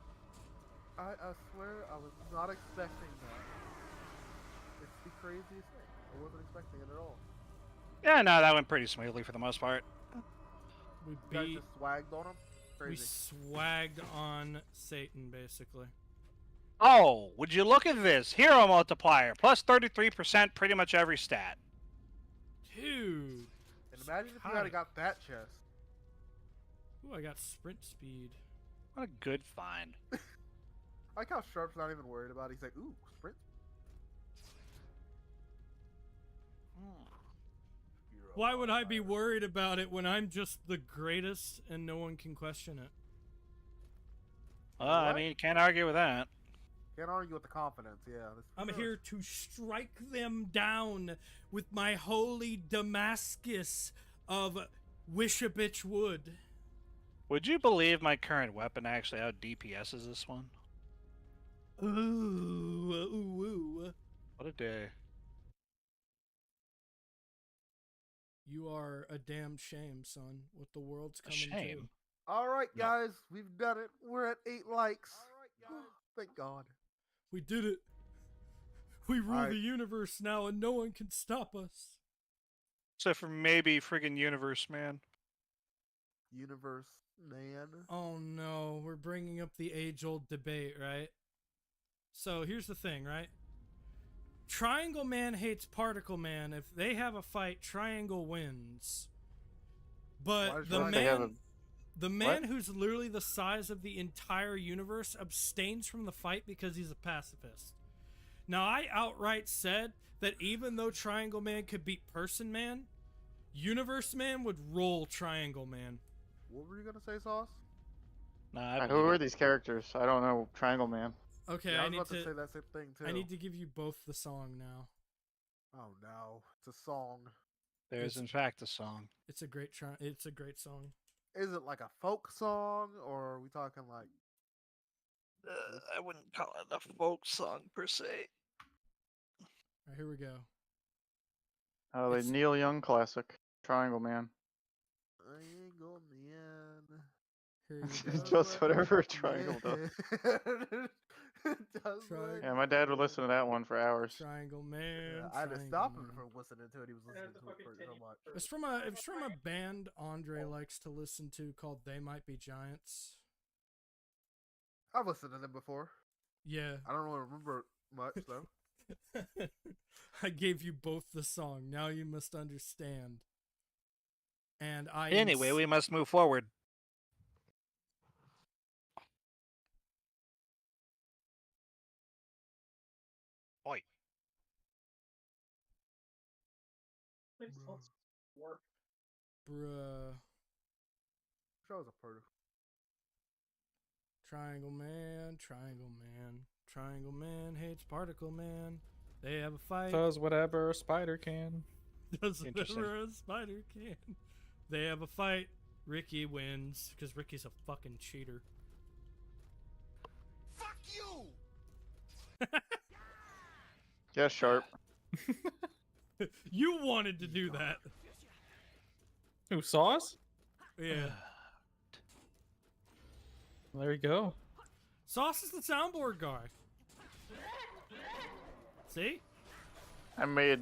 Speaker 2: I swear I was not expecting that. It's the craziest thing. I wasn't expecting it at all.
Speaker 3: Yeah, no, that went pretty smoothly for the most part.
Speaker 1: We
Speaker 2: You guys
Speaker 1: beat.
Speaker 2: just swagged on him.
Speaker 1: We
Speaker 2: Crazy.
Speaker 1: swagged on Satan, basically.
Speaker 3: Oh, would you look at this? Hero multiplier, plus 33% pretty much every stat.
Speaker 1: Dude.
Speaker 2: And imagine if you had got that chest.
Speaker 1: Ooh, I got sprint speed.
Speaker 3: What a good find.
Speaker 2: I like how Sharp's not even worried about it. He's like, ooh, sprint. Hero
Speaker 1: Why would I be
Speaker 2: modifier.
Speaker 1: worried about it when I'm just the greatest and no one can question it?
Speaker 3: I
Speaker 2: What?
Speaker 3: mean, you can't argue with that.
Speaker 2: Can't argue with the confidence, yeah. That's for
Speaker 1: I'm
Speaker 2: sure.
Speaker 1: here to strike them down with my holy Damascus of Wish-a-Bitch wood.
Speaker 3: Would you believe my current weapon actually out DPS's this one?
Speaker 1: Ooh, ooh, ooh.
Speaker 3: What a day.
Speaker 1: You are a damn shame, son. What the world's
Speaker 3: A
Speaker 1: coming
Speaker 3: shame.
Speaker 2: All right,
Speaker 3: No.
Speaker 2: guys, we've done it. We're at 8 likes. Thank God.
Speaker 1: to. We did it. We rule
Speaker 2: Alright.
Speaker 1: the universe now, and no one can stop us.
Speaker 3: Except for maybe friggin' Universe Man.
Speaker 2: Universe man.
Speaker 1: Oh no, we're bringing up the age-old debate, right? So here's the thing, right? Triangle Man hates Particle Man. If they have a fight, Triangle wins.
Speaker 2: Why
Speaker 1: But
Speaker 2: does
Speaker 1: the
Speaker 2: Triangle-
Speaker 5: They have
Speaker 1: man, the man who's literally the size of the entire universe abstains from the fight because he's a pacifist. Now, I outright said that even though Triangle Man could beat Person Man, Universe Man would roll Triangle Man.
Speaker 2: What were you gonna say, Sauce?
Speaker 3: Nah, I
Speaker 5: Who
Speaker 3: believe
Speaker 5: are
Speaker 3: it.
Speaker 5: these characters? I don't know. Triangle Man.
Speaker 1: Okay,
Speaker 2: Yeah, I
Speaker 1: I
Speaker 2: was
Speaker 1: need
Speaker 2: about to say
Speaker 1: to.
Speaker 2: that same thing too.
Speaker 1: I need to give you both the song now.
Speaker 2: Oh no, it's a song.
Speaker 3: There's
Speaker 1: it's-
Speaker 3: in fact a song.
Speaker 1: It's a great It's a great song.
Speaker 2: Is it like a folk song, or are we talking like?
Speaker 3: I wouldn't call it a folk song per se.
Speaker 1: All right, here we go.
Speaker 5: Oh, the
Speaker 1: It's-
Speaker 5: Neil Young classic. Triangle Man.
Speaker 2: Triangle Man.
Speaker 1: Here you
Speaker 5: It's
Speaker 1: go.
Speaker 2: Does
Speaker 5: just
Speaker 2: what
Speaker 5: whatever a
Speaker 2: man
Speaker 5: triangle does.
Speaker 2: Does
Speaker 1: Try-
Speaker 2: what
Speaker 5: Yeah, my dad would listen to that one for hours.
Speaker 1: Triangle Man.
Speaker 2: Yeah, I had to
Speaker 1: Triangle
Speaker 2: stop him
Speaker 1: Man.
Speaker 2: from listening to it. He was listening to it for so much.
Speaker 1: It's from a band Andre likes to listen to called They Might Be Giants.
Speaker 2: I've listened to them before.
Speaker 1: Yeah.
Speaker 2: I don't really remember much though.
Speaker 1: I gave you both the song. Now you must understand. And I
Speaker 3: Anyway, we must move forward. Oi.
Speaker 1: Bruh.
Speaker 2: Show's a perk.
Speaker 1: Triangle Man, Triangle Man, Triangle Man hates Particle Man. They have a fight.
Speaker 4: Does whatever a spider can.
Speaker 1: Does
Speaker 3: Interesting.
Speaker 1: whatever a spider can. They have a fight. Ricky wins because Ricky's a fucking cheater.
Speaker 7: Fuck you!
Speaker 5: Yeah, Sharp.
Speaker 1: You wanted to do that.
Speaker 4: Who, Sauce?
Speaker 1: Yeah.
Speaker 4: There you go.
Speaker 1: Sauce is the soundboard guy. See?
Speaker 5: I made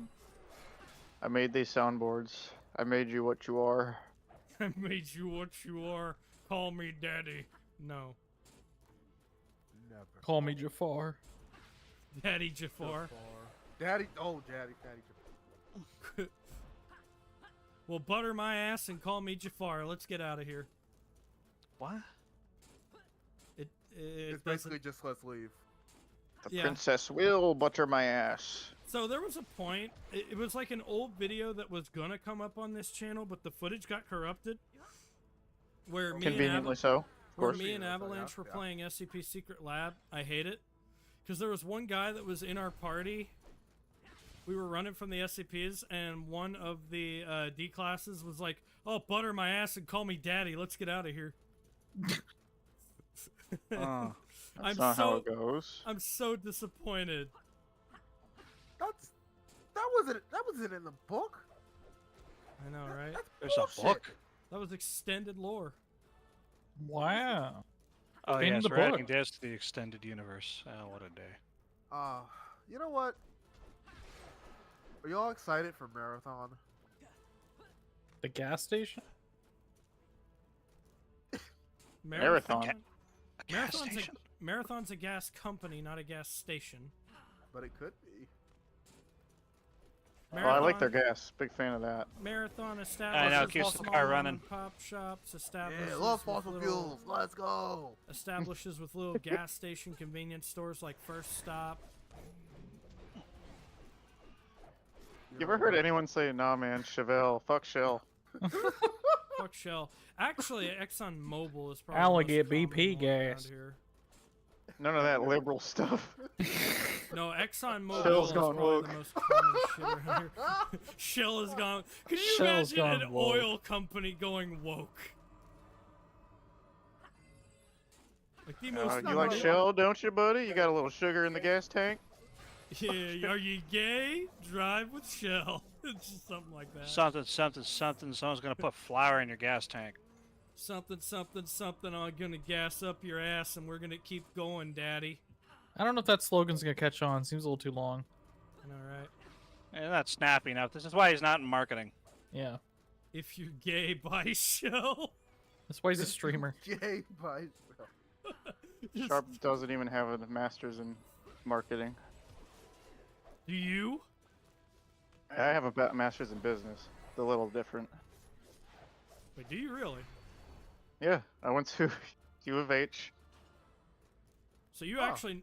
Speaker 5: these soundboards. I made you what you are.
Speaker 1: I made you what you are. Call me daddy. No.
Speaker 2: Never.
Speaker 4: Call me Jafar.
Speaker 1: Daddy Jafar.
Speaker 2: Daddy. Oh, Daddy. Jafar.
Speaker 1: Well, butter my ass and call me Jafar. Let's get out of here.
Speaker 3: What?
Speaker 1: It
Speaker 2: It's
Speaker 1: doesn't-
Speaker 2: basically just let's leave.
Speaker 5: The
Speaker 1: Yeah.
Speaker 5: princess will butter my ass.
Speaker 1: So there was a point. It was like an old video that was gonna come up on this channel, but the footage got corrupted. Where me and
Speaker 5: Conveniently so. Of
Speaker 1: Where
Speaker 5: course.
Speaker 1: me and
Speaker 2: Yeah,
Speaker 1: Avalanche were
Speaker 2: yeah.
Speaker 1: playing SCP Secret Lab. I hate it. Because there was one guy that was in our party. We were running from the SCPs, and one of the D classes was like, "Oh, butter my ass and call me daddy. Let's get out of here."
Speaker 3: Oh.
Speaker 5: That's
Speaker 1: I'm
Speaker 5: not how
Speaker 1: so-
Speaker 5: it goes.
Speaker 1: I'm so disappointed.
Speaker 2: That wasn't in the book.
Speaker 1: I know, right?
Speaker 2: That's
Speaker 3: There's
Speaker 2: bullshit.
Speaker 3: a book.
Speaker 1: That was extended lore.
Speaker 4: Wow.
Speaker 3: Oh,
Speaker 4: In
Speaker 3: yes,
Speaker 4: the
Speaker 3: we're adding
Speaker 4: book.
Speaker 3: this to the extended universe. Oh, what a day.
Speaker 2: You know what? Are y'all excited for Marathon?
Speaker 4: The gas station?
Speaker 5: Marathon.
Speaker 3: A gas
Speaker 1: Marathon's
Speaker 3: station.
Speaker 1: Marathon's a gas company, not a gas station.
Speaker 2: But it could be.
Speaker 5: Oh, I like their gas. Big fan of that.
Speaker 1: Marathon
Speaker 3: I
Speaker 1: establishes
Speaker 3: know, keeps the
Speaker 1: small
Speaker 3: car
Speaker 1: mom
Speaker 3: running.
Speaker 1: and pop shops, establishes
Speaker 2: Yeah, love
Speaker 1: with
Speaker 2: fossil
Speaker 1: little-
Speaker 2: fuels. Let's go.
Speaker 1: establishes with little gas station convenience stores like First Stop.
Speaker 5: You ever heard anyone say, "Nah, man, Chevelle, fuck Shell"?
Speaker 1: Fuck Shell. Actually, Exxon Mobil is probably
Speaker 4: I only
Speaker 1: the most
Speaker 4: get BP
Speaker 1: common one around
Speaker 4: gas.
Speaker 1: here.
Speaker 5: None of that liberal stuff.
Speaker 1: No, Exxon Mobil
Speaker 5: Shell's
Speaker 1: is
Speaker 5: gone
Speaker 1: probably
Speaker 5: woke.
Speaker 1: the most common shit around here. Shell is gone. Can you
Speaker 4: Shell's
Speaker 1: imagine an
Speaker 4: gone woke.
Speaker 1: oil company going woke? Like the most.
Speaker 5: You like Shell, don't you, buddy? You got a little sugar in the gas tank?
Speaker 1: Yeah, are you gay? Drive with Shell. It's just something like that.
Speaker 3: Something, something, something. Someone's gonna put flour in your gas tank.
Speaker 1: Something, something, something. I'm gonna gas up your ass, and we're gonna keep going, Daddy.
Speaker 4: I don't know if that slogan's gonna catch on. Seems a little too long.
Speaker 1: All right.
Speaker 3: And that's snappy enough. This is why he's not in marketing.
Speaker 4: Yeah.
Speaker 1: If you're gay, buy Shell.
Speaker 4: That's why he's a streamer.
Speaker 2: Yay, bye.
Speaker 5: Sharp doesn't even have a master's in marketing.
Speaker 1: Do you?
Speaker 5: I have a master's in business. It's a little different.
Speaker 1: Wait, do you really?
Speaker 5: Yeah, I went to U of H.
Speaker 1: So you actually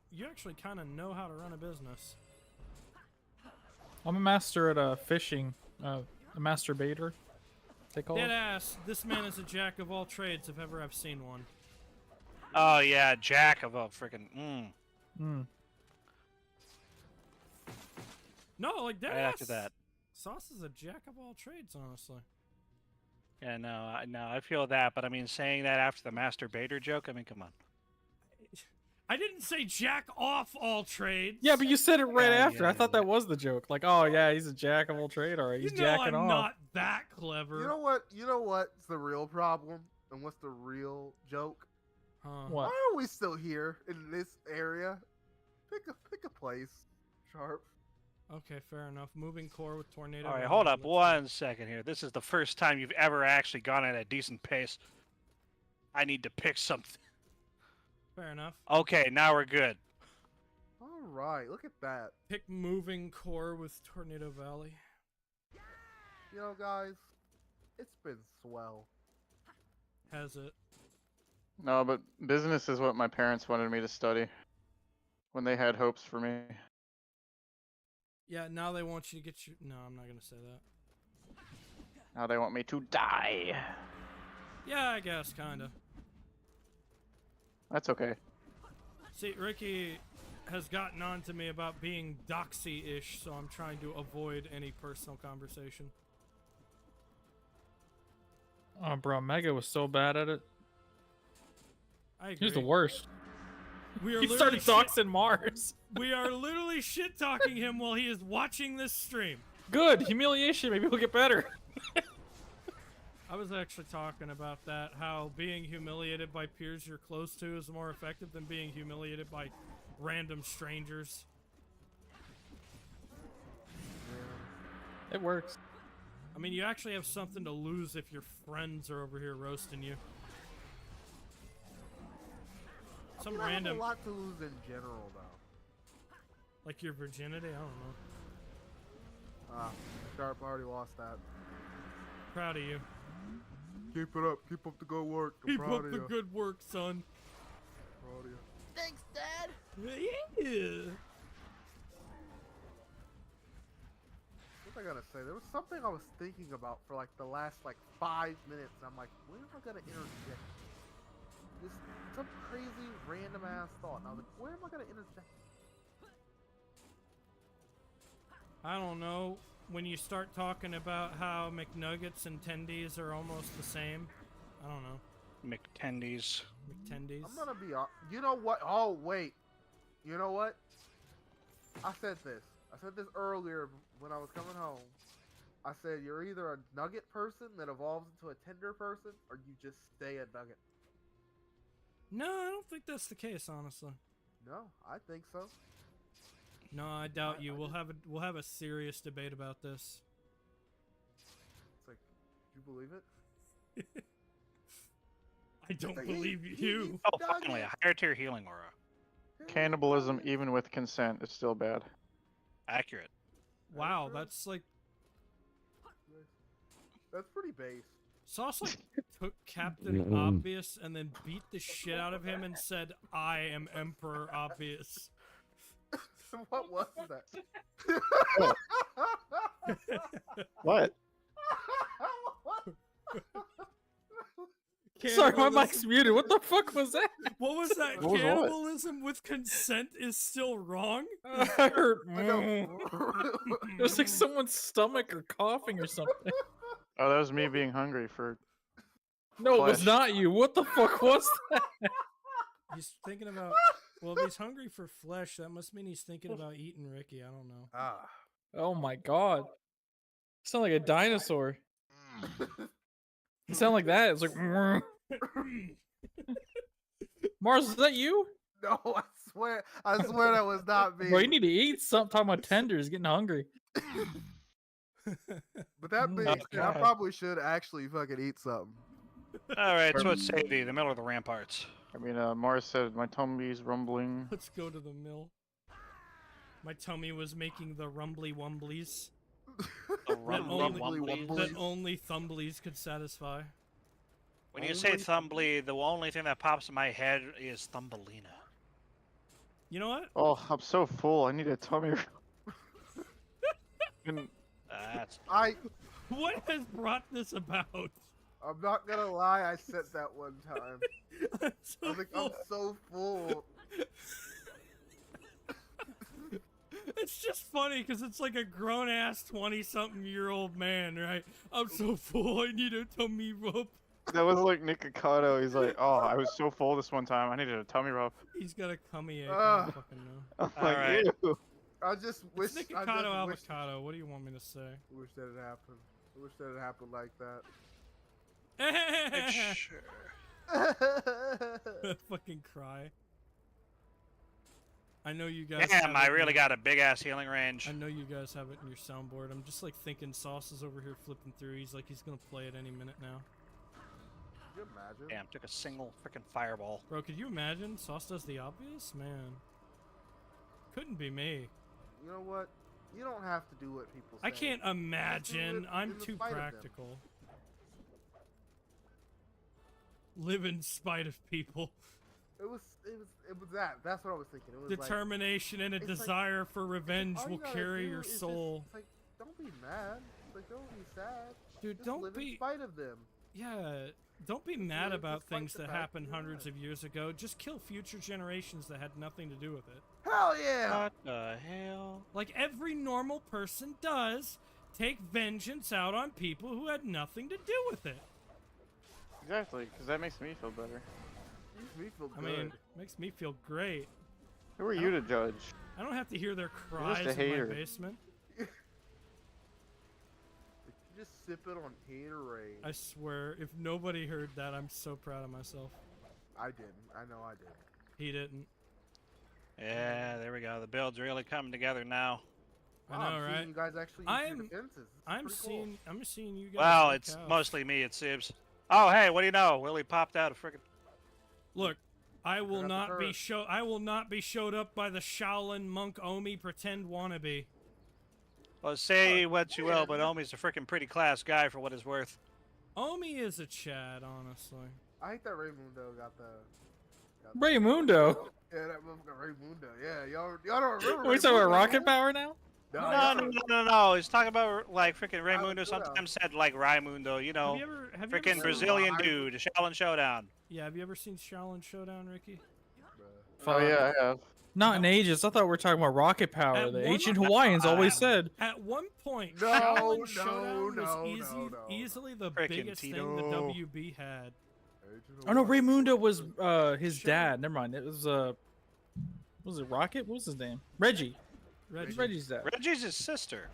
Speaker 1: kind of know how to run a business.
Speaker 4: I'm a master at fishing. A masturbator. They call
Speaker 1: Dead
Speaker 4: it.
Speaker 1: ass. This man is a jack of all trades if ever I've seen one.
Speaker 3: Oh yeah, jack of a freaking.
Speaker 4: Mm.
Speaker 1: No, like dead
Speaker 3: Right
Speaker 1: ass.
Speaker 3: after that.
Speaker 1: Sauce is a jack of all trades, honestly.
Speaker 3: Yeah, no, I feel that, but I mean, saying that after the masturbator joke, I mean, come on.
Speaker 1: I didn't say jack off all trades.
Speaker 4: Yeah, but you said it right
Speaker 3: Yeah,
Speaker 4: after.
Speaker 3: yeah,
Speaker 4: I thought
Speaker 3: yeah.
Speaker 4: that was the joke. Like, oh yeah, he's a jack of all trade. All right, he's
Speaker 1: you know
Speaker 4: jacking
Speaker 1: I'm
Speaker 4: off.
Speaker 1: not that clever.
Speaker 2: You know what? You know what's the real problem? And what's the real joke?
Speaker 1: Huh.
Speaker 4: What?
Speaker 2: Why are we still here in this area? Pick a place, Sharp.
Speaker 1: Okay, fair enough. Moving core with tornado.
Speaker 3: All right,
Speaker 1: Valley,
Speaker 3: hold up
Speaker 1: let's go.
Speaker 3: 1 second here. This is the first time you've ever actually gone at a decent pace. I need to pick something.
Speaker 1: Fair enough.
Speaker 3: Okay, now we're good.
Speaker 2: All right, look at that.
Speaker 1: Pick moving core with Tornado Valley.
Speaker 2: You know, guys, it's been swell.
Speaker 1: Has it?
Speaker 5: No, but business is what my parents wanted me to study when they had hopes for me.
Speaker 1: Yeah, now they want you to get your... No, I'm not going to say that.
Speaker 5: Now they want me to die.
Speaker 1: Yeah, I guess, kind of.
Speaker 5: That's okay.
Speaker 1: See, Ricky has gotten on to me about being doxy-ish, so I'm trying to avoid any personal conversation.
Speaker 4: Oh, bro, Mega was so bad at it.
Speaker 1: I agree.
Speaker 4: He was the worst.
Speaker 1: We are
Speaker 4: He
Speaker 1: literally
Speaker 4: started doxing Mars.
Speaker 1: We are literally shit-talking him while he is watching this stream.
Speaker 4: Good humiliation. Maybe he'll get better.
Speaker 1: I was actually talking about that, how being humiliated by peers you're close to is more effective than being humiliated by random strangers.
Speaker 4: It works.
Speaker 1: I mean, you actually have something to lose if your friends are over here roasting you. Some
Speaker 2: You don't have
Speaker 1: random,
Speaker 2: a lot to lose in general, though.
Speaker 1: like your virginity, I don't know.
Speaker 2: Ah, Sharp already lost that.
Speaker 1: Proud of you.
Speaker 2: Keep it up. Keep up the good work. I'm
Speaker 1: Keep
Speaker 2: proud
Speaker 1: up
Speaker 2: of
Speaker 1: the
Speaker 2: you.
Speaker 1: good work, son.
Speaker 2: Proud of you.
Speaker 7: Thanks, Dad.
Speaker 1: Yeah.
Speaker 2: What was I gonna say? There was something I was thinking about for like the last 5 minutes. I'm like, when am I gonna interject? Just some crazy random ass thought. And I was like, where am I gonna interject?
Speaker 1: I don't know. When you start talking about how McNuggets and tendies are almost the same, I don't know.
Speaker 3: McTendies.
Speaker 1: McTendies.
Speaker 2: I'm gonna be. You know what? Oh wait. You know what? I said this. I said this earlier when I was coming home. I said you're either a nugget person that evolves into a tender person, or you just stay a nugget.
Speaker 1: No, I don't think that's the case, honestly.
Speaker 2: No, I think so.
Speaker 1: No, I doubt you.
Speaker 2: I
Speaker 1: We'll have a serious debate about this.
Speaker 2: It's like you believe it?
Speaker 1: I don't
Speaker 2: He-
Speaker 1: believe
Speaker 2: he
Speaker 1: you.
Speaker 2: eats
Speaker 3: Oh, finally, a
Speaker 2: nuggets.
Speaker 3: higher tier healing aura.
Speaker 5: Cannibalism, even with consent, is still bad.
Speaker 3: Accurate.
Speaker 1: Wow,
Speaker 2: true.
Speaker 1: that's like
Speaker 2: That's pretty base.
Speaker 1: Sauce like took Captain Obvious and then beat the shit out of him and said, "I am Emperor Obvious."
Speaker 2: What was that?
Speaker 5: What?
Speaker 4: Sorry, my
Speaker 1: Cannibalism-
Speaker 4: mic's muted. What the fuck was that?
Speaker 1: What was that?
Speaker 5: What was what?
Speaker 1: Cannibalism with consent is still wrong?
Speaker 4: I heard.
Speaker 2: I know.
Speaker 4: It was like someone's stomach or coughing or something.
Speaker 5: Oh, that was me being hungry for.
Speaker 4: No, it was
Speaker 5: Flesh.
Speaker 4: not you. What the fuck was that?
Speaker 1: He's thinking about. Well, if he's hungry for flesh, that must mean he's thinking about eating Ricky. I don't know.
Speaker 2: Ah.
Speaker 4: Oh my god. You sound like a dinosaur. You sound like that. It's like. Mars, is that you?
Speaker 2: No, I swear that was not me.
Speaker 4: Bro, you need to eat something. Talking about tenders, getting hungry.
Speaker 2: But that being
Speaker 3: Okay.
Speaker 2: said, I probably should actually fucking eat something.
Speaker 3: All right, so it's Sadie, the middle of the ramparts.
Speaker 5: I mean, Mars said my tummy's rumbling.
Speaker 1: Let's go to the mill. My tummy was making the rumbly wumblies
Speaker 3: The
Speaker 1: rumbly
Speaker 3: wumblies.
Speaker 1: that only thumblies could satisfy.
Speaker 3: When you say Thumbly, the only thing that pops in my head is Thumbelina.
Speaker 1: You know what?
Speaker 5: Oh, I'm so full. I need a tummy. And
Speaker 3: That's
Speaker 1: What has brought this about?
Speaker 2: I'm not gonna lie, I said that one time.
Speaker 1: I'm
Speaker 2: I
Speaker 1: so
Speaker 2: was like, I'm
Speaker 1: full.
Speaker 2: so full.
Speaker 1: It's just funny because it's like a grown ass 20-something-year-old man, right? I'm so full, I need a tummy rub.
Speaker 5: that was like Nick Ocado. He's like, oh, I was so full this one time. I needed a tummy rub.
Speaker 1: He's got a cummy ache. I
Speaker 2: Ugh.
Speaker 1: don't fucking know.
Speaker 5: I'm
Speaker 3: All
Speaker 5: like,
Speaker 3: right.
Speaker 5: ew.
Speaker 2: I just wish.
Speaker 1: It's
Speaker 2: I
Speaker 1: Nikocado
Speaker 2: just wish,
Speaker 1: avocado. What do you want me to say?
Speaker 2: wish that it happened. I wish that it happened like that.
Speaker 3: sure.
Speaker 1: Fucking cry. I know you guys.
Speaker 3: Damn,
Speaker 1: have
Speaker 3: I
Speaker 1: it in
Speaker 3: really
Speaker 1: your-
Speaker 3: got a big ass healing range.
Speaker 1: I know you guys have it in your soundboard. I'm just like thinking Sauce is over here flipping through. He's like he's gonna play it any minute now.
Speaker 2: Could you imagine?
Speaker 3: Damn, took a single freaking fireball.
Speaker 1: Bro, could you imagine? Sauce does the obvious? Man. Couldn't be me.
Speaker 2: You know what? You don't have to do what people say.
Speaker 1: I can't imagine.
Speaker 2: live
Speaker 1: I'm
Speaker 2: in the
Speaker 1: too
Speaker 2: spite of them.
Speaker 1: practical. Live in spite of people.
Speaker 2: It was that. That's what I was thinking. It was
Speaker 1: Determination and a
Speaker 2: it's like-
Speaker 1: desire for revenge
Speaker 2: all you
Speaker 1: will
Speaker 2: gotta
Speaker 1: carry
Speaker 2: do
Speaker 1: your
Speaker 2: is just-
Speaker 1: soul.
Speaker 2: it's like, don't be mad. It's like, don't be sad.
Speaker 1: Dude,
Speaker 2: Just
Speaker 1: don't
Speaker 2: live in
Speaker 1: be.
Speaker 2: spite of them.
Speaker 1: Yeah, don't be mad
Speaker 2: live
Speaker 1: about
Speaker 2: despite
Speaker 1: things
Speaker 2: the
Speaker 1: that
Speaker 2: fact
Speaker 1: happened
Speaker 2: you're
Speaker 1: hundreds
Speaker 2: alive.
Speaker 1: of years ago. Just kill future generations that had nothing to do with it.
Speaker 2: Hell yeah!
Speaker 3: What the hell?
Speaker 1: Like every normal person does, take vengeance out on people who had nothing to do with it.
Speaker 5: Exactly, because that makes me feel better.
Speaker 2: Makes me feel
Speaker 1: I
Speaker 2: good.
Speaker 1: mean, makes me feel great.
Speaker 5: Who are you to judge?
Speaker 1: I don't have to hear their cries
Speaker 5: a
Speaker 1: in my
Speaker 5: hater.
Speaker 1: basement.
Speaker 2: You just sip it on Haterade.
Speaker 1: I swear, if nobody heard that, I'm so proud of myself.
Speaker 2: I didn't. I know I didn't.
Speaker 1: He didn't.
Speaker 3: Yeah, there we go. The build's really coming together now.
Speaker 1: I
Speaker 2: Wow,
Speaker 1: know,
Speaker 2: I'm seeing
Speaker 1: right?
Speaker 2: You guys actually use
Speaker 1: I'm-
Speaker 2: your defenses. This is
Speaker 1: I'm
Speaker 2: pretty cool.
Speaker 1: seeing. I'm seeing you guys.
Speaker 3: Well,
Speaker 1: like
Speaker 3: it's
Speaker 1: cows.
Speaker 3: mostly me, it's Sibs. Oh, hey, what do you know? Willie popped out a freaking.
Speaker 1: Look, I will
Speaker 2: Got the
Speaker 1: not be
Speaker 2: turret.
Speaker 1: I will not be showed up by the Shaolin monk Omi pretend wannabe.
Speaker 3: Well, say what you will, but Omi's a freaking pretty class guy for what it's worth.
Speaker 1: Omi is a Chad, honestly.
Speaker 2: I think that Raymundo got the.
Speaker 4: Raymundo.
Speaker 2: Yeah, that motherfucker Raymundo. Yeah, y'all don't remember.
Speaker 4: Are we talking about
Speaker 2: Raymundo,
Speaker 4: rocket
Speaker 2: yeah?
Speaker 4: power now?
Speaker 3: No. He's talking about like freaking
Speaker 2: Raimundo.
Speaker 3: Raymundo. Sometimes said like Raimundo, you know,
Speaker 1: Have you ever
Speaker 3: freaking
Speaker 1: seen-
Speaker 3: Brazilian
Speaker 2: Raimundo.
Speaker 3: dude, Shaolin Showdown.
Speaker 1: Yeah, have you ever seen Shaolin Showdown, Ricky?
Speaker 5: Oh yeah, I have.
Speaker 4: Not in ages. I thought we were talking about rocket power.
Speaker 1: At
Speaker 4: The
Speaker 1: one-
Speaker 4: ancient Hawaiians always said.
Speaker 1: At one point,
Speaker 2: No,
Speaker 1: Shaolin
Speaker 2: no,
Speaker 1: Showdown
Speaker 2: no,
Speaker 1: was
Speaker 2: no.
Speaker 1: easily the
Speaker 3: Frickin'
Speaker 1: biggest thing the
Speaker 3: Tito.
Speaker 1: WB had.
Speaker 4: Oh no, Raymundo was his
Speaker 1: Sure.
Speaker 4: dad. Never mind. It was was it Rocket? What was his name? Reggie. Reggie's dad.
Speaker 3: Reggie's his sister.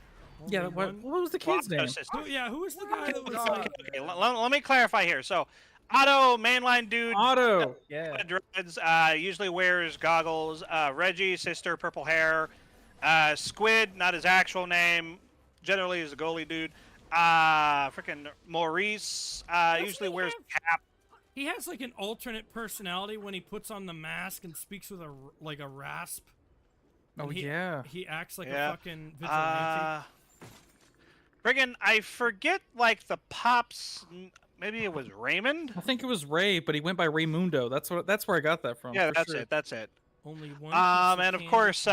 Speaker 4: Yeah.
Speaker 1: Only
Speaker 4: What
Speaker 1: one-
Speaker 4: was the kid's
Speaker 3: Well,
Speaker 4: name?
Speaker 3: sister.
Speaker 1: Who was the guy that was
Speaker 2: No.
Speaker 1: like?
Speaker 3: Okay, let me clarify here. So, Otto, mainline dude,
Speaker 4: Otto. Yeah.
Speaker 3: dreads, usually wears goggles. Reggie, sister, purple hair. Squid, not his actual name. Generally is a goalie dude. Freaking Maurice usually
Speaker 1: he
Speaker 3: wears
Speaker 1: have?
Speaker 3: a cap.
Speaker 1: He has like an alternate personality when he puts on the mask and speaks with a rasp.
Speaker 4: Oh,
Speaker 1: And
Speaker 4: yeah.
Speaker 1: He acts like
Speaker 3: Yeah.
Speaker 1: a fucking vigilante.
Speaker 3: Friggin', I forget like the pops. Maybe it was Raymond.
Speaker 4: I think it was Ray, but he went by Raymundo. That's where I got that from.
Speaker 3: Yeah,
Speaker 4: for
Speaker 3: that's
Speaker 4: sure.
Speaker 3: it. That's it.
Speaker 1: Only one.
Speaker 3: And of course,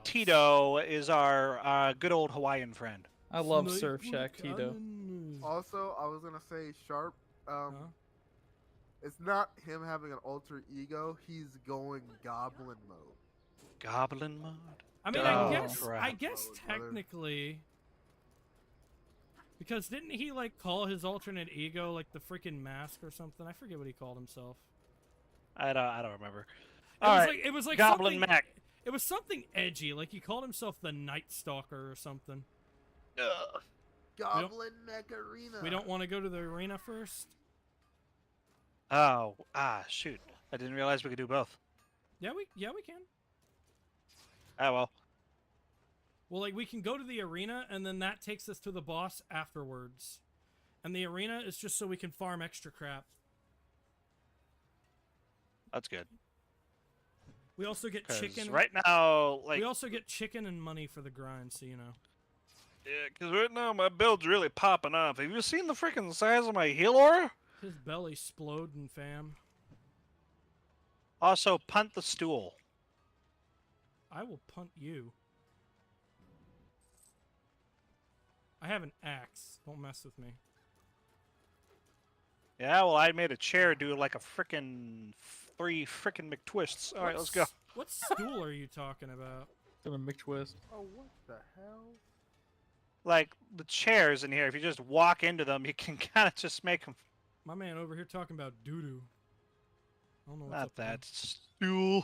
Speaker 3: Tito is our good old Hawaiian friend.
Speaker 4: I love Surf Shack Tito.
Speaker 2: Also, I was gonna say Sharp.
Speaker 1: Huh?
Speaker 2: It's not him having an alter ego. He's going goblin mode.
Speaker 3: Goblin mode.
Speaker 1: I mean,
Speaker 4: Oh,
Speaker 1: I guess
Speaker 2: Oh, brother.
Speaker 1: technically, because didn't he like call his alternate ego like the freaking mask or something? I forget what he called himself.
Speaker 3: I don't remember.
Speaker 1: It was like
Speaker 3: Goblin
Speaker 1: something,
Speaker 3: Mac.
Speaker 1: It was something edgy, like he called himself the Night Stalker or something.
Speaker 3: Ugh.
Speaker 2: Goblin Macarena.
Speaker 1: We don't want to go to the arena first.
Speaker 3: Oh, shoot! I didn't realize we could do both.
Speaker 1: Yeah, we can.
Speaker 3: Oh well.
Speaker 1: Well, like we can go to the arena, and then that takes us to the boss afterwards. And the arena is just so we can farm extra crap.
Speaker 3: That's good.
Speaker 1: We also get
Speaker 3: 'Cause
Speaker 1: chicken.
Speaker 3: right now, like,
Speaker 1: We also get chicken and money for the grind, so you know.
Speaker 3: yeah, because right now my build's really popping off. Have you seen the freaking size of my heal aura?
Speaker 1: His belly sploding, fam.
Speaker 3: Also, punt the stool.
Speaker 1: I will punt you. I have an axe. Don't mess with me.
Speaker 3: Yeah, well, I made a chair do like a frickin' 3 frickin' McTwists. All right, let's go.
Speaker 1: What stool are you talking about?
Speaker 4: Gonna McTwist.
Speaker 2: Oh, what the hell?
Speaker 3: Like the chairs in here, if you just walk into them, you can kind of just make them.
Speaker 1: My man over here talking about doo-doo. I don't know what's
Speaker 3: Not
Speaker 1: up with
Speaker 3: that stool.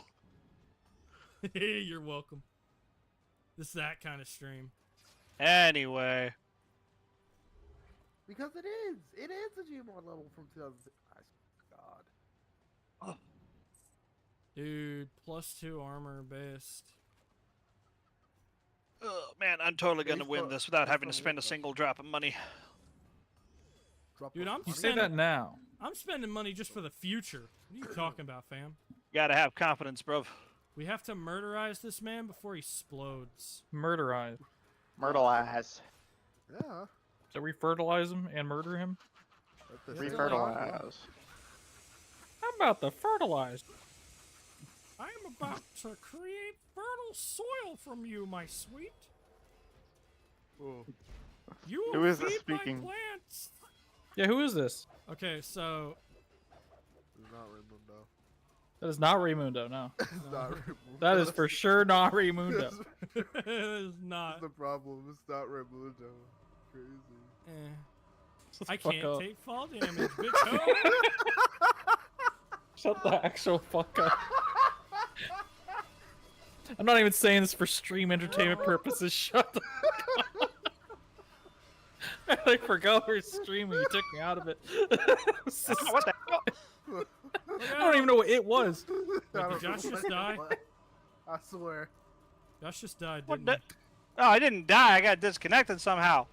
Speaker 1: him. Hey, you're welcome. This is that kind of stream.
Speaker 3: Anyway,
Speaker 2: Because it is. It is a Gmod level from 2006. God.
Speaker 1: Dude, +2 armor based.
Speaker 3: oh, man, I'm totally gonna
Speaker 2: Based
Speaker 3: win
Speaker 2: on-
Speaker 3: this without
Speaker 2: based
Speaker 3: having
Speaker 2: on
Speaker 3: to spend a
Speaker 2: what, though?
Speaker 3: single drop of money.
Speaker 2: Drop
Speaker 1: Dude,
Speaker 2: of
Speaker 1: I'm
Speaker 4: You
Speaker 2: money?
Speaker 4: say that now.
Speaker 1: I'm spending money just for the future. What are you talking about, fam?
Speaker 3: Gotta have confidence, bro.
Speaker 1: We have to murderize this man before he explodes.
Speaker 4: Murderize.
Speaker 5: Myrtle ass.
Speaker 2: Yeah.
Speaker 4: So refertilize him and murder him?
Speaker 2: That's the
Speaker 1: Yeah.
Speaker 2: same
Speaker 5: Refertilize.
Speaker 2: one.
Speaker 4: How about the fertilize?
Speaker 1: I am about to create fertile soil from you, my sweet.
Speaker 2: Oh.
Speaker 1: You
Speaker 5: Who
Speaker 1: will
Speaker 5: is this
Speaker 1: feed
Speaker 5: speaking?
Speaker 1: my plants.
Speaker 4: Yeah, who is this?
Speaker 1: Okay, so
Speaker 2: It's not Raimundo.
Speaker 4: That is not Raymundo, no.
Speaker 2: It's not Raimundo.
Speaker 4: That is for sure not Raymundo.
Speaker 1: it is
Speaker 2: That's
Speaker 1: not.
Speaker 2: the problem. It's not Raimundo. Crazy.
Speaker 1: Eh.
Speaker 4: Shut the
Speaker 1: I
Speaker 4: fuck
Speaker 1: can't
Speaker 4: up.
Speaker 1: take fall damage, bitch. Oh.
Speaker 4: Shut the actual fuck up. I'm not even saying this for stream entertainment purposes. Shut the fuck up. I like forgot we were streaming. You took me out of it.
Speaker 3: What the hell?
Speaker 4: I don't even know what it was.
Speaker 2: I don't
Speaker 1: did Josh
Speaker 2: know
Speaker 1: just
Speaker 2: what
Speaker 1: die?
Speaker 2: it was. I swear.
Speaker 1: Josh just died,
Speaker 3: What
Speaker 1: didn't
Speaker 3: the?
Speaker 1: he?
Speaker 3: Oh, I didn't die. I got disconnected somehow.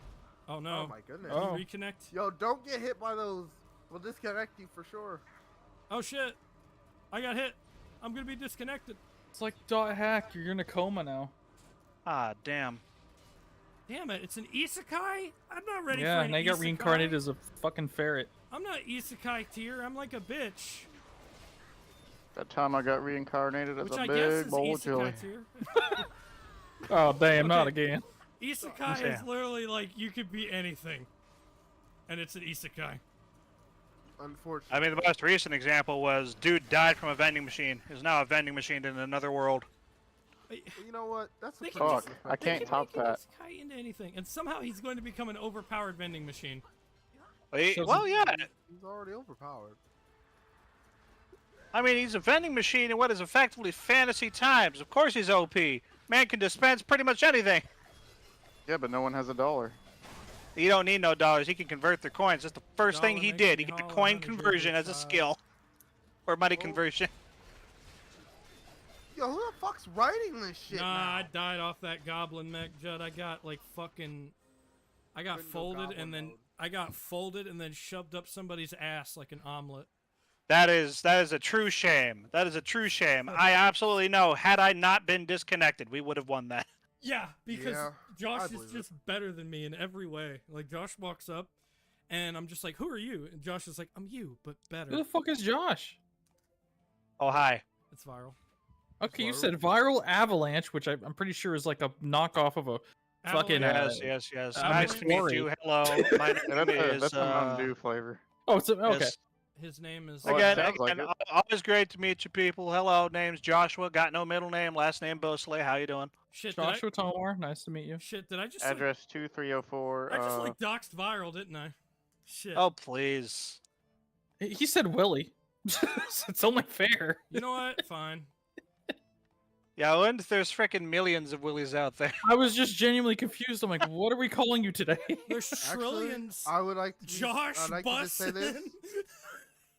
Speaker 1: Oh no.
Speaker 2: Oh my goodness.
Speaker 1: Did
Speaker 4: Oh.
Speaker 1: you reconnect?
Speaker 2: Yo, don't get hit by those. We'll disconnect you for sure.
Speaker 1: Oh shit. I got hit. I'm gonna be disconnected.
Speaker 4: It's like dot hack. You're in a coma now.
Speaker 3: Ah, damn.
Speaker 1: Damn it, it's an isekai? I'm not ready
Speaker 4: Yeah,
Speaker 1: for an
Speaker 4: and I got
Speaker 1: isekai.
Speaker 4: reincarnated as a fucking ferret.
Speaker 1: I'm not isekai tier, I'm like a bitch.
Speaker 5: That time I got reincarnated as
Speaker 1: Which
Speaker 5: a
Speaker 1: I guess
Speaker 5: big
Speaker 1: is
Speaker 5: bowl of chili.
Speaker 1: isekai tier.
Speaker 4: Oh damn, not
Speaker 1: Okay.
Speaker 4: again.
Speaker 1: Isekai is
Speaker 3: Damn.
Speaker 1: literally like you could be anything. And it's an isekai.
Speaker 2: Unfortunately.
Speaker 3: I mean, the most recent example was dude died from a vending machine. Is now a vending machine in another world.
Speaker 2: You know what? That's a
Speaker 1: They
Speaker 2: pretty
Speaker 1: can
Speaker 5: Fuck,
Speaker 2: good
Speaker 5: I
Speaker 2: effect.
Speaker 1: They
Speaker 5: can't
Speaker 1: can
Speaker 5: top
Speaker 1: make an
Speaker 5: that.
Speaker 1: isekai into anything. And somehow he's going to become an overpowered vending machine.
Speaker 3: Well, yeah.
Speaker 2: He's already overpowered.
Speaker 3: I mean, he's a vending machine in what is effectively fantasy times. Of course he's OP. Man can dispense pretty much anything.
Speaker 5: Yeah, but no one has $1.
Speaker 3: You don't need no dollars. He can convert their coins. That's the first thing
Speaker 1: Dollar
Speaker 3: he
Speaker 1: makes
Speaker 3: did.
Speaker 1: me
Speaker 3: He got the
Speaker 1: holler,
Speaker 3: coin
Speaker 1: honey, baby,
Speaker 3: conversion as a
Speaker 1: child.
Speaker 3: skill. Or money
Speaker 2: Oh.
Speaker 3: conversion.
Speaker 2: Yo, who the fuck's writing this shit
Speaker 1: Nah,
Speaker 2: now?
Speaker 1: I died off that goblin mech, Judd. I got like fucking I got
Speaker 2: Couldn't go
Speaker 1: folded
Speaker 2: goblin
Speaker 1: and then
Speaker 2: mode.
Speaker 1: I got folded and then shoved up somebody's ass like an omelet.
Speaker 3: That is a true shame. That is a true shame. I absolutely know. Had I not been disconnected, we would have won that.
Speaker 1: Yeah, because
Speaker 2: Yeah,
Speaker 1: Josh
Speaker 2: I
Speaker 1: is
Speaker 2: believe it.
Speaker 1: just better than me in every way. Like Josh walks up, and I'm just like, "Who are you?" And Josh is like, "I'm you, but
Speaker 4: Who
Speaker 1: better."
Speaker 4: the fuck is Josh?
Speaker 3: Oh hi.
Speaker 1: It's viral.
Speaker 4: Okay, you
Speaker 2: Viral?
Speaker 4: said viral avalanche, which I'm pretty sure is like a knockoff of a fucking.
Speaker 1: Avalanche.
Speaker 3: Yes.
Speaker 4: I'm
Speaker 3: Nice to meet
Speaker 4: McFlurry.
Speaker 3: you. Hello. My
Speaker 5: Yeah,
Speaker 3: name is.
Speaker 5: that's a Mountain Dew flavor.
Speaker 4: Oh, it's okay.
Speaker 3: yes.
Speaker 1: His name is.
Speaker 5: Well, it
Speaker 3: Again,
Speaker 5: sounds like
Speaker 3: again,
Speaker 5: it.
Speaker 3: always great to meet you people. Hello, name's Joshua. Got no middle name. Last name Bosley. How you doing?
Speaker 1: Shit,
Speaker 4: Joshua Tomar, nice to meet you.
Speaker 1: did I just like,
Speaker 5: Address 2304.
Speaker 1: I just like doxed viral, didn't I? Shit.
Speaker 3: Oh please.
Speaker 4: He said Willie. It's only fair.
Speaker 1: You know what? Fine.
Speaker 3: Yeah, and there's freaking millions of Willies out there.
Speaker 4: I was just genuinely confused. I'm like, what are we calling you today?
Speaker 1: There's
Speaker 2: Actually,
Speaker 1: trillions.
Speaker 2: I would like to.
Speaker 1: Josh
Speaker 2: I'd like to just say this.
Speaker 1: Bussin.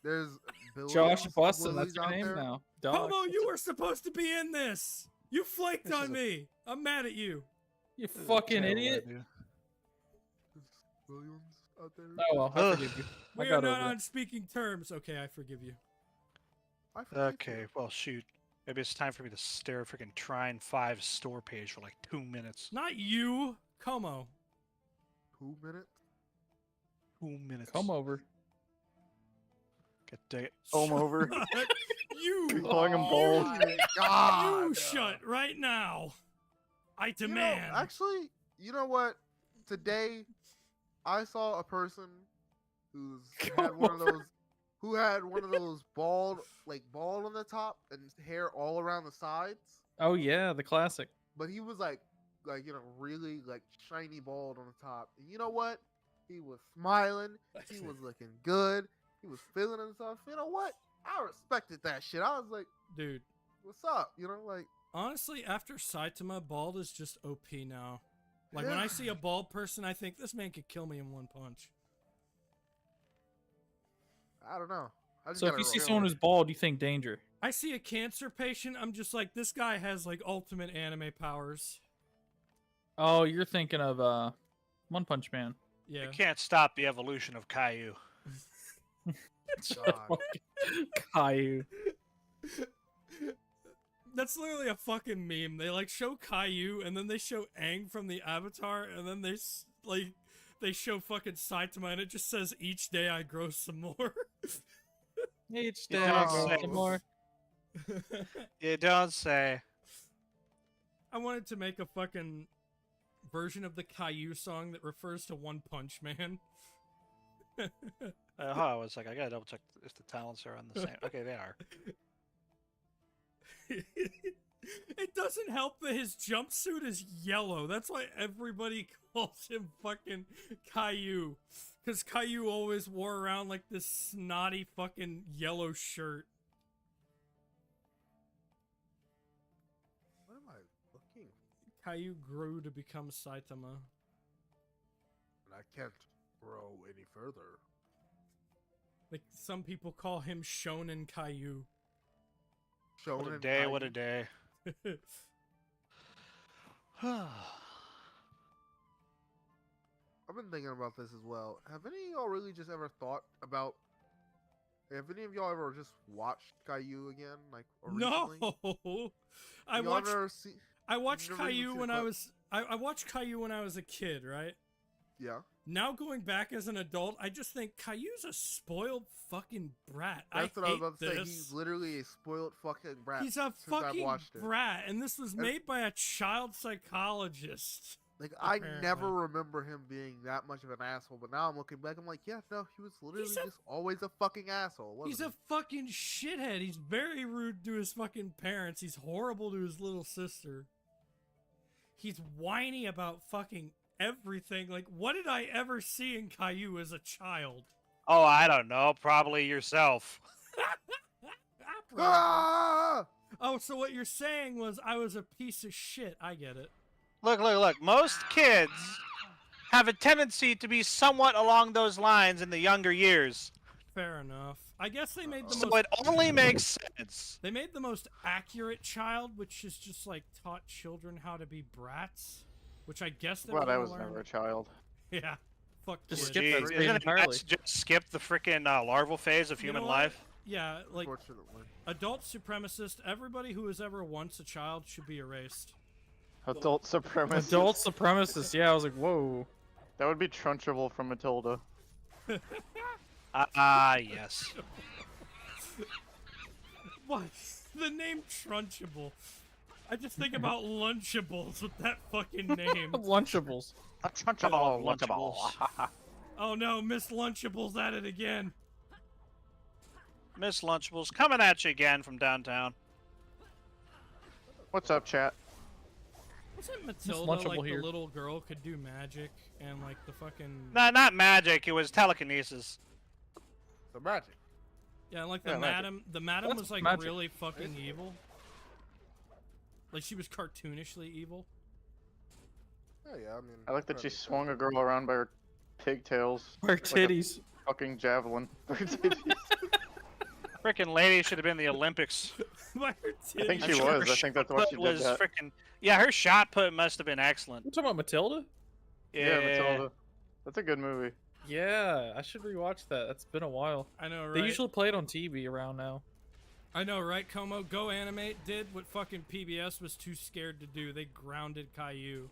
Speaker 2: There's billions
Speaker 4: Josh
Speaker 2: of
Speaker 4: Bustin,
Speaker 2: Willies
Speaker 4: that's your
Speaker 2: out
Speaker 4: name
Speaker 2: there.
Speaker 4: now. Dog.
Speaker 1: Como, you were supposed to be in this. You flaked
Speaker 4: This is
Speaker 1: on
Speaker 4: a-
Speaker 1: me. I'm mad at you.
Speaker 4: You fucking idiot.
Speaker 2: There's billions out there.
Speaker 4: Oh well, I
Speaker 3: Ugh.
Speaker 4: forgive you. I
Speaker 1: We are
Speaker 4: got
Speaker 1: not
Speaker 4: over
Speaker 1: on speaking terms. Okay, I forgive you.
Speaker 2: I forgive you.
Speaker 3: Okay, well shoot. Maybe it's time for me to stare at freaking Trine 5 store page for like 2 minutes.
Speaker 1: Not you, Como.
Speaker 2: 2 minutes.
Speaker 3: 2 minutes.
Speaker 4: it. Come over.
Speaker 3: God dang it.
Speaker 5: Home over.
Speaker 1: You.
Speaker 5: You're calling him
Speaker 2: Oh
Speaker 5: bold.
Speaker 2: my God.
Speaker 1: You shut right now. I
Speaker 2: You know,
Speaker 1: demand.
Speaker 2: actually, you know what? Today, I saw a person who had one of those bald on the top and hair all around the sides.
Speaker 4: Oh yeah, the classic.
Speaker 2: But he was like really like shiny bald on the top. And you know what? He was smiling. He was looking good. He was feeling himself. You know what? I respected that shit. I was like,
Speaker 1: Dude,
Speaker 2: what's up? You know, like
Speaker 1: honestly, after Saitama, bald is just OP now. Like, when I see a bald person, I think, this man could kill me in one punch.
Speaker 2: I don't know. I just
Speaker 4: So if
Speaker 2: gotta
Speaker 4: you see
Speaker 2: roll
Speaker 4: someone
Speaker 2: with
Speaker 4: who's bald, you think danger.
Speaker 1: I see a cancer patient, I'm just like, this guy has, like, ultimate anime powers.
Speaker 4: Oh, you're thinking of One Punch Man.
Speaker 1: Yeah.
Speaker 3: You can't stop the evolution of Caillou.
Speaker 2: God.
Speaker 4: Caillou.
Speaker 1: That's literally a fucking meme. They, like, show Caillou, and then they show Aang from the Avatar, and then they show fucking Saitama, and it just says, each day I grow some more.
Speaker 4: Each
Speaker 3: You
Speaker 4: day
Speaker 3: don't
Speaker 4: I grow
Speaker 3: say.
Speaker 4: some more.
Speaker 3: You don't say.
Speaker 1: I wanted to make a fucking version of the Caillou song that refers to One Punch Man.
Speaker 3: I was like, I gotta double check if the talents are on the same. Okay, they are.
Speaker 1: It doesn't help that his jumpsuit is yellow. That's why everybody calls him fucking Caillou. Because Caillou always wore around like this snotty fucking yellow shirt.
Speaker 2: What am I looking?
Speaker 1: Caillou grew to become Saitama.
Speaker 2: And I can't grow any further.
Speaker 1: Like, some people call him Shonen Caillou.
Speaker 3: What a
Speaker 2: Shonen
Speaker 3: day,
Speaker 2: Kai-
Speaker 3: what a day.
Speaker 2: I've been thinking about this as well. Have any of y'all really just ever thought about? Have any of y'all ever just watched Caillou again, like or recently?
Speaker 1: No! I
Speaker 2: Y'all
Speaker 1: watched
Speaker 2: never see-
Speaker 1: I watched
Speaker 2: never even
Speaker 1: Caillou
Speaker 2: seen a
Speaker 1: when I
Speaker 2: clip?
Speaker 1: was I watched Caillou when I was a kid, right?
Speaker 2: Yeah.
Speaker 1: Now going back as an adult, I just think Caillou's a spoiled fucking brat.
Speaker 2: That's
Speaker 1: I
Speaker 2: what I was
Speaker 1: hate
Speaker 2: about to say.
Speaker 1: this.
Speaker 2: He's literally a spoiled fucking brat.
Speaker 1: He's a
Speaker 2: since I've
Speaker 1: fucking
Speaker 2: watched it.
Speaker 1: brat, and this was
Speaker 2: And-
Speaker 1: made by a child psychologist.
Speaker 2: Like I
Speaker 1: apparently.
Speaker 2: never remember him being that much of an asshole, but now I'm looking back. I'm like, yeah, no, he was literally
Speaker 1: He's a-
Speaker 2: just always a fucking asshole. Wasn't
Speaker 1: He's a fucking shithead. He's very rude to his fucking parents. He's horrible to his little sister. He's whiny about fucking everything. Like, what did I ever see in Caillou as a child?
Speaker 3: Oh, I don't know. Probably yourself.
Speaker 2: Ah!
Speaker 1: Oh, so what you're saying was I was a piece of shit. I get it.
Speaker 3: Look. Most kids have a tendency to be somewhat along those lines in the younger years.
Speaker 1: Fair enough. I guess they made the
Speaker 3: So
Speaker 1: most.
Speaker 3: it only makes sense.
Speaker 1: They made the most accurate child, which is just like taught children how to be brats, which I guess they're
Speaker 5: Well, I
Speaker 1: gonna
Speaker 5: was
Speaker 1: learn.
Speaker 5: never a child.
Speaker 1: Yeah. Fuck
Speaker 4: Just
Speaker 1: kids.
Speaker 4: skip that
Speaker 3: Jeez,
Speaker 4: screen
Speaker 3: isn't it
Speaker 4: entirely.
Speaker 3: nuts to just skip the freaking larval phase of
Speaker 1: You know
Speaker 3: human
Speaker 1: what?
Speaker 3: life?
Speaker 1: Yeah, like
Speaker 2: Unfortunately.
Speaker 1: adult supremacist. Everybody who was ever once a child should be erased.
Speaker 5: Adult supremacist.
Speaker 4: Adult supremacist. Yeah, I was like, whoa.
Speaker 5: That would be Trunchable from Matilda.
Speaker 3: Yes.
Speaker 1: What? The name Trunchable. I just think about Lunchables with that fucking name.
Speaker 4: Lunchables.
Speaker 3: Trunchable, Lunchables.
Speaker 1: Oh no, Miss Lunchable's at it again.
Speaker 3: Miss Lunchables coming at you again from downtown.
Speaker 5: What's up, chat?
Speaker 1: Wasn't Matilda
Speaker 4: Lunchable
Speaker 1: like
Speaker 4: here.
Speaker 1: the little girl could do magic and like the fucking
Speaker 3: No, not magic. It was telekinesis.
Speaker 2: So magic.
Speaker 1: yeah, and like the
Speaker 5: Yeah, magic.
Speaker 1: madam. The madam
Speaker 4: That's
Speaker 1: was like
Speaker 4: magic.
Speaker 1: really fucking evil. Like she was cartoonishly evil.
Speaker 2: Oh yeah, I mean.
Speaker 5: I like that she
Speaker 2: probably-
Speaker 5: swung a girl around by her pigtails.
Speaker 4: Her
Speaker 5: It's like a
Speaker 4: titties.
Speaker 5: fucking javelin. Her titties.
Speaker 3: Freaking lady should have been the Olympics.
Speaker 1: By her
Speaker 5: I think
Speaker 1: titties.
Speaker 5: she
Speaker 3: I'm sure
Speaker 5: was.
Speaker 3: her
Speaker 5: I think that's why
Speaker 3: shot
Speaker 5: she
Speaker 3: put
Speaker 5: did
Speaker 3: was
Speaker 5: that.
Speaker 3: freaking. Yeah, her shot put must have been excellent.
Speaker 4: You talking about Matilda?
Speaker 5: Yeah, Matilda. That's a good movie.
Speaker 4: Yeah, I should rewatch that. That's been a while.
Speaker 1: I know, right?
Speaker 4: They usually play it on TV around now.
Speaker 1: I know, right? Como Go Animate did what fucking PBS was too scared to do. They grounded Caillou.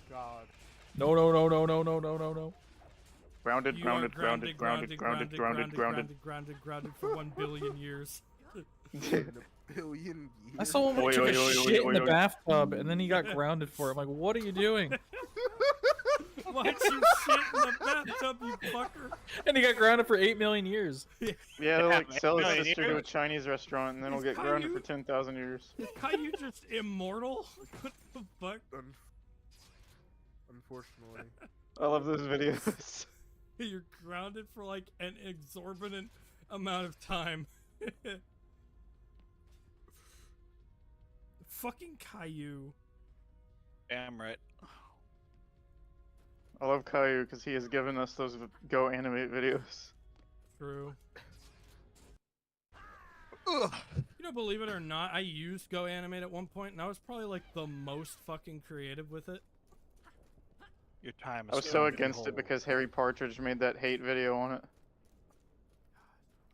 Speaker 2: God.
Speaker 4: No, no, no, no, no, no, no, no, no.
Speaker 5: Grounded,
Speaker 1: You are
Speaker 5: grounded, grounded, grounded, grounded, grounded,
Speaker 1: grounded for 1 billion years.
Speaker 2: In a billion years.
Speaker 4: I saw him when he
Speaker 5: Oi,
Speaker 4: took
Speaker 5: oi,
Speaker 4: a
Speaker 5: oi,
Speaker 4: shit
Speaker 5: oi,
Speaker 4: in the
Speaker 5: oi.
Speaker 4: bathtub, and then he got grounded for it. I'm like, what are you doing?
Speaker 1: Why'd you shit in the bathtub, you fucker?
Speaker 4: And he got grounded for 8 million years.
Speaker 5: Yeah, they'll like
Speaker 3: man.
Speaker 5: sell his
Speaker 3: No,
Speaker 5: sister
Speaker 3: you-
Speaker 5: to a Chinese restaurant and then he'll
Speaker 1: Is
Speaker 5: get grounded
Speaker 1: Caillou-
Speaker 5: for 10,000 years.
Speaker 1: Is Caillou just immortal? What the fuck?
Speaker 2: Unfortunately.
Speaker 5: I love those videos.
Speaker 1: You're grounded for like an exorbitant amount of time. Fucking Caillou.
Speaker 3: Damn right.
Speaker 5: I love Caillou because he has given us those Go Animate videos.
Speaker 1: True. You know, believe it or not, I used Go Animate at one point, and I was probably like the most fucking creative with it.
Speaker 3: Your time is.
Speaker 5: I was so
Speaker 3: going to
Speaker 5: against
Speaker 3: hold.
Speaker 5: it because Harry Partridge made that hate video on it.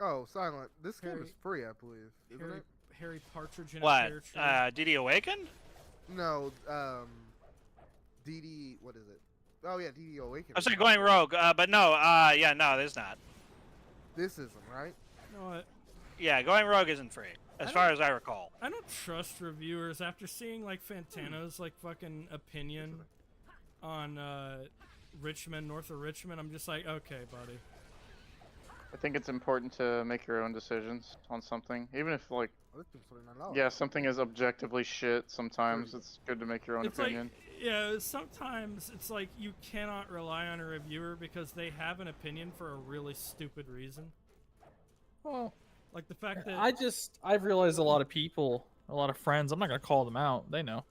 Speaker 2: Oh, Silent. This game
Speaker 1: Harry-
Speaker 2: is free, I believe. Isn't
Speaker 1: Harry,
Speaker 2: it?
Speaker 1: Harry Partridge in a
Speaker 3: What?
Speaker 1: pear tree.
Speaker 3: Did he awaken?
Speaker 2: No, DD. What is it? Oh yeah, DD Awakening.
Speaker 3: I was like going rogue, but no. Yeah, no, there's not.
Speaker 2: This isn't right.
Speaker 1: You know what?
Speaker 3: Yeah, going rogue isn't free, as
Speaker 1: I
Speaker 3: far as I recall.
Speaker 1: I don't trust reviewers after seeing like Fantano's like fucking opinion on Richmond, north of Richmond. I'm just like, okay, buddy.
Speaker 5: I think it's important to make your own decisions on something, even if like,
Speaker 2: Oh, this game's $49.
Speaker 5: yeah, something is objectively shit. Sometimes it's good to make your own
Speaker 1: It's
Speaker 5: opinion.
Speaker 1: like, yeah, sometimes it's like you cannot rely on a reviewer because they have an opinion for a really stupid reason.
Speaker 4: Well,
Speaker 1: Like the fact that
Speaker 4: I've realized a lot of people, a lot of friends, I'm not gonna call them out, they know,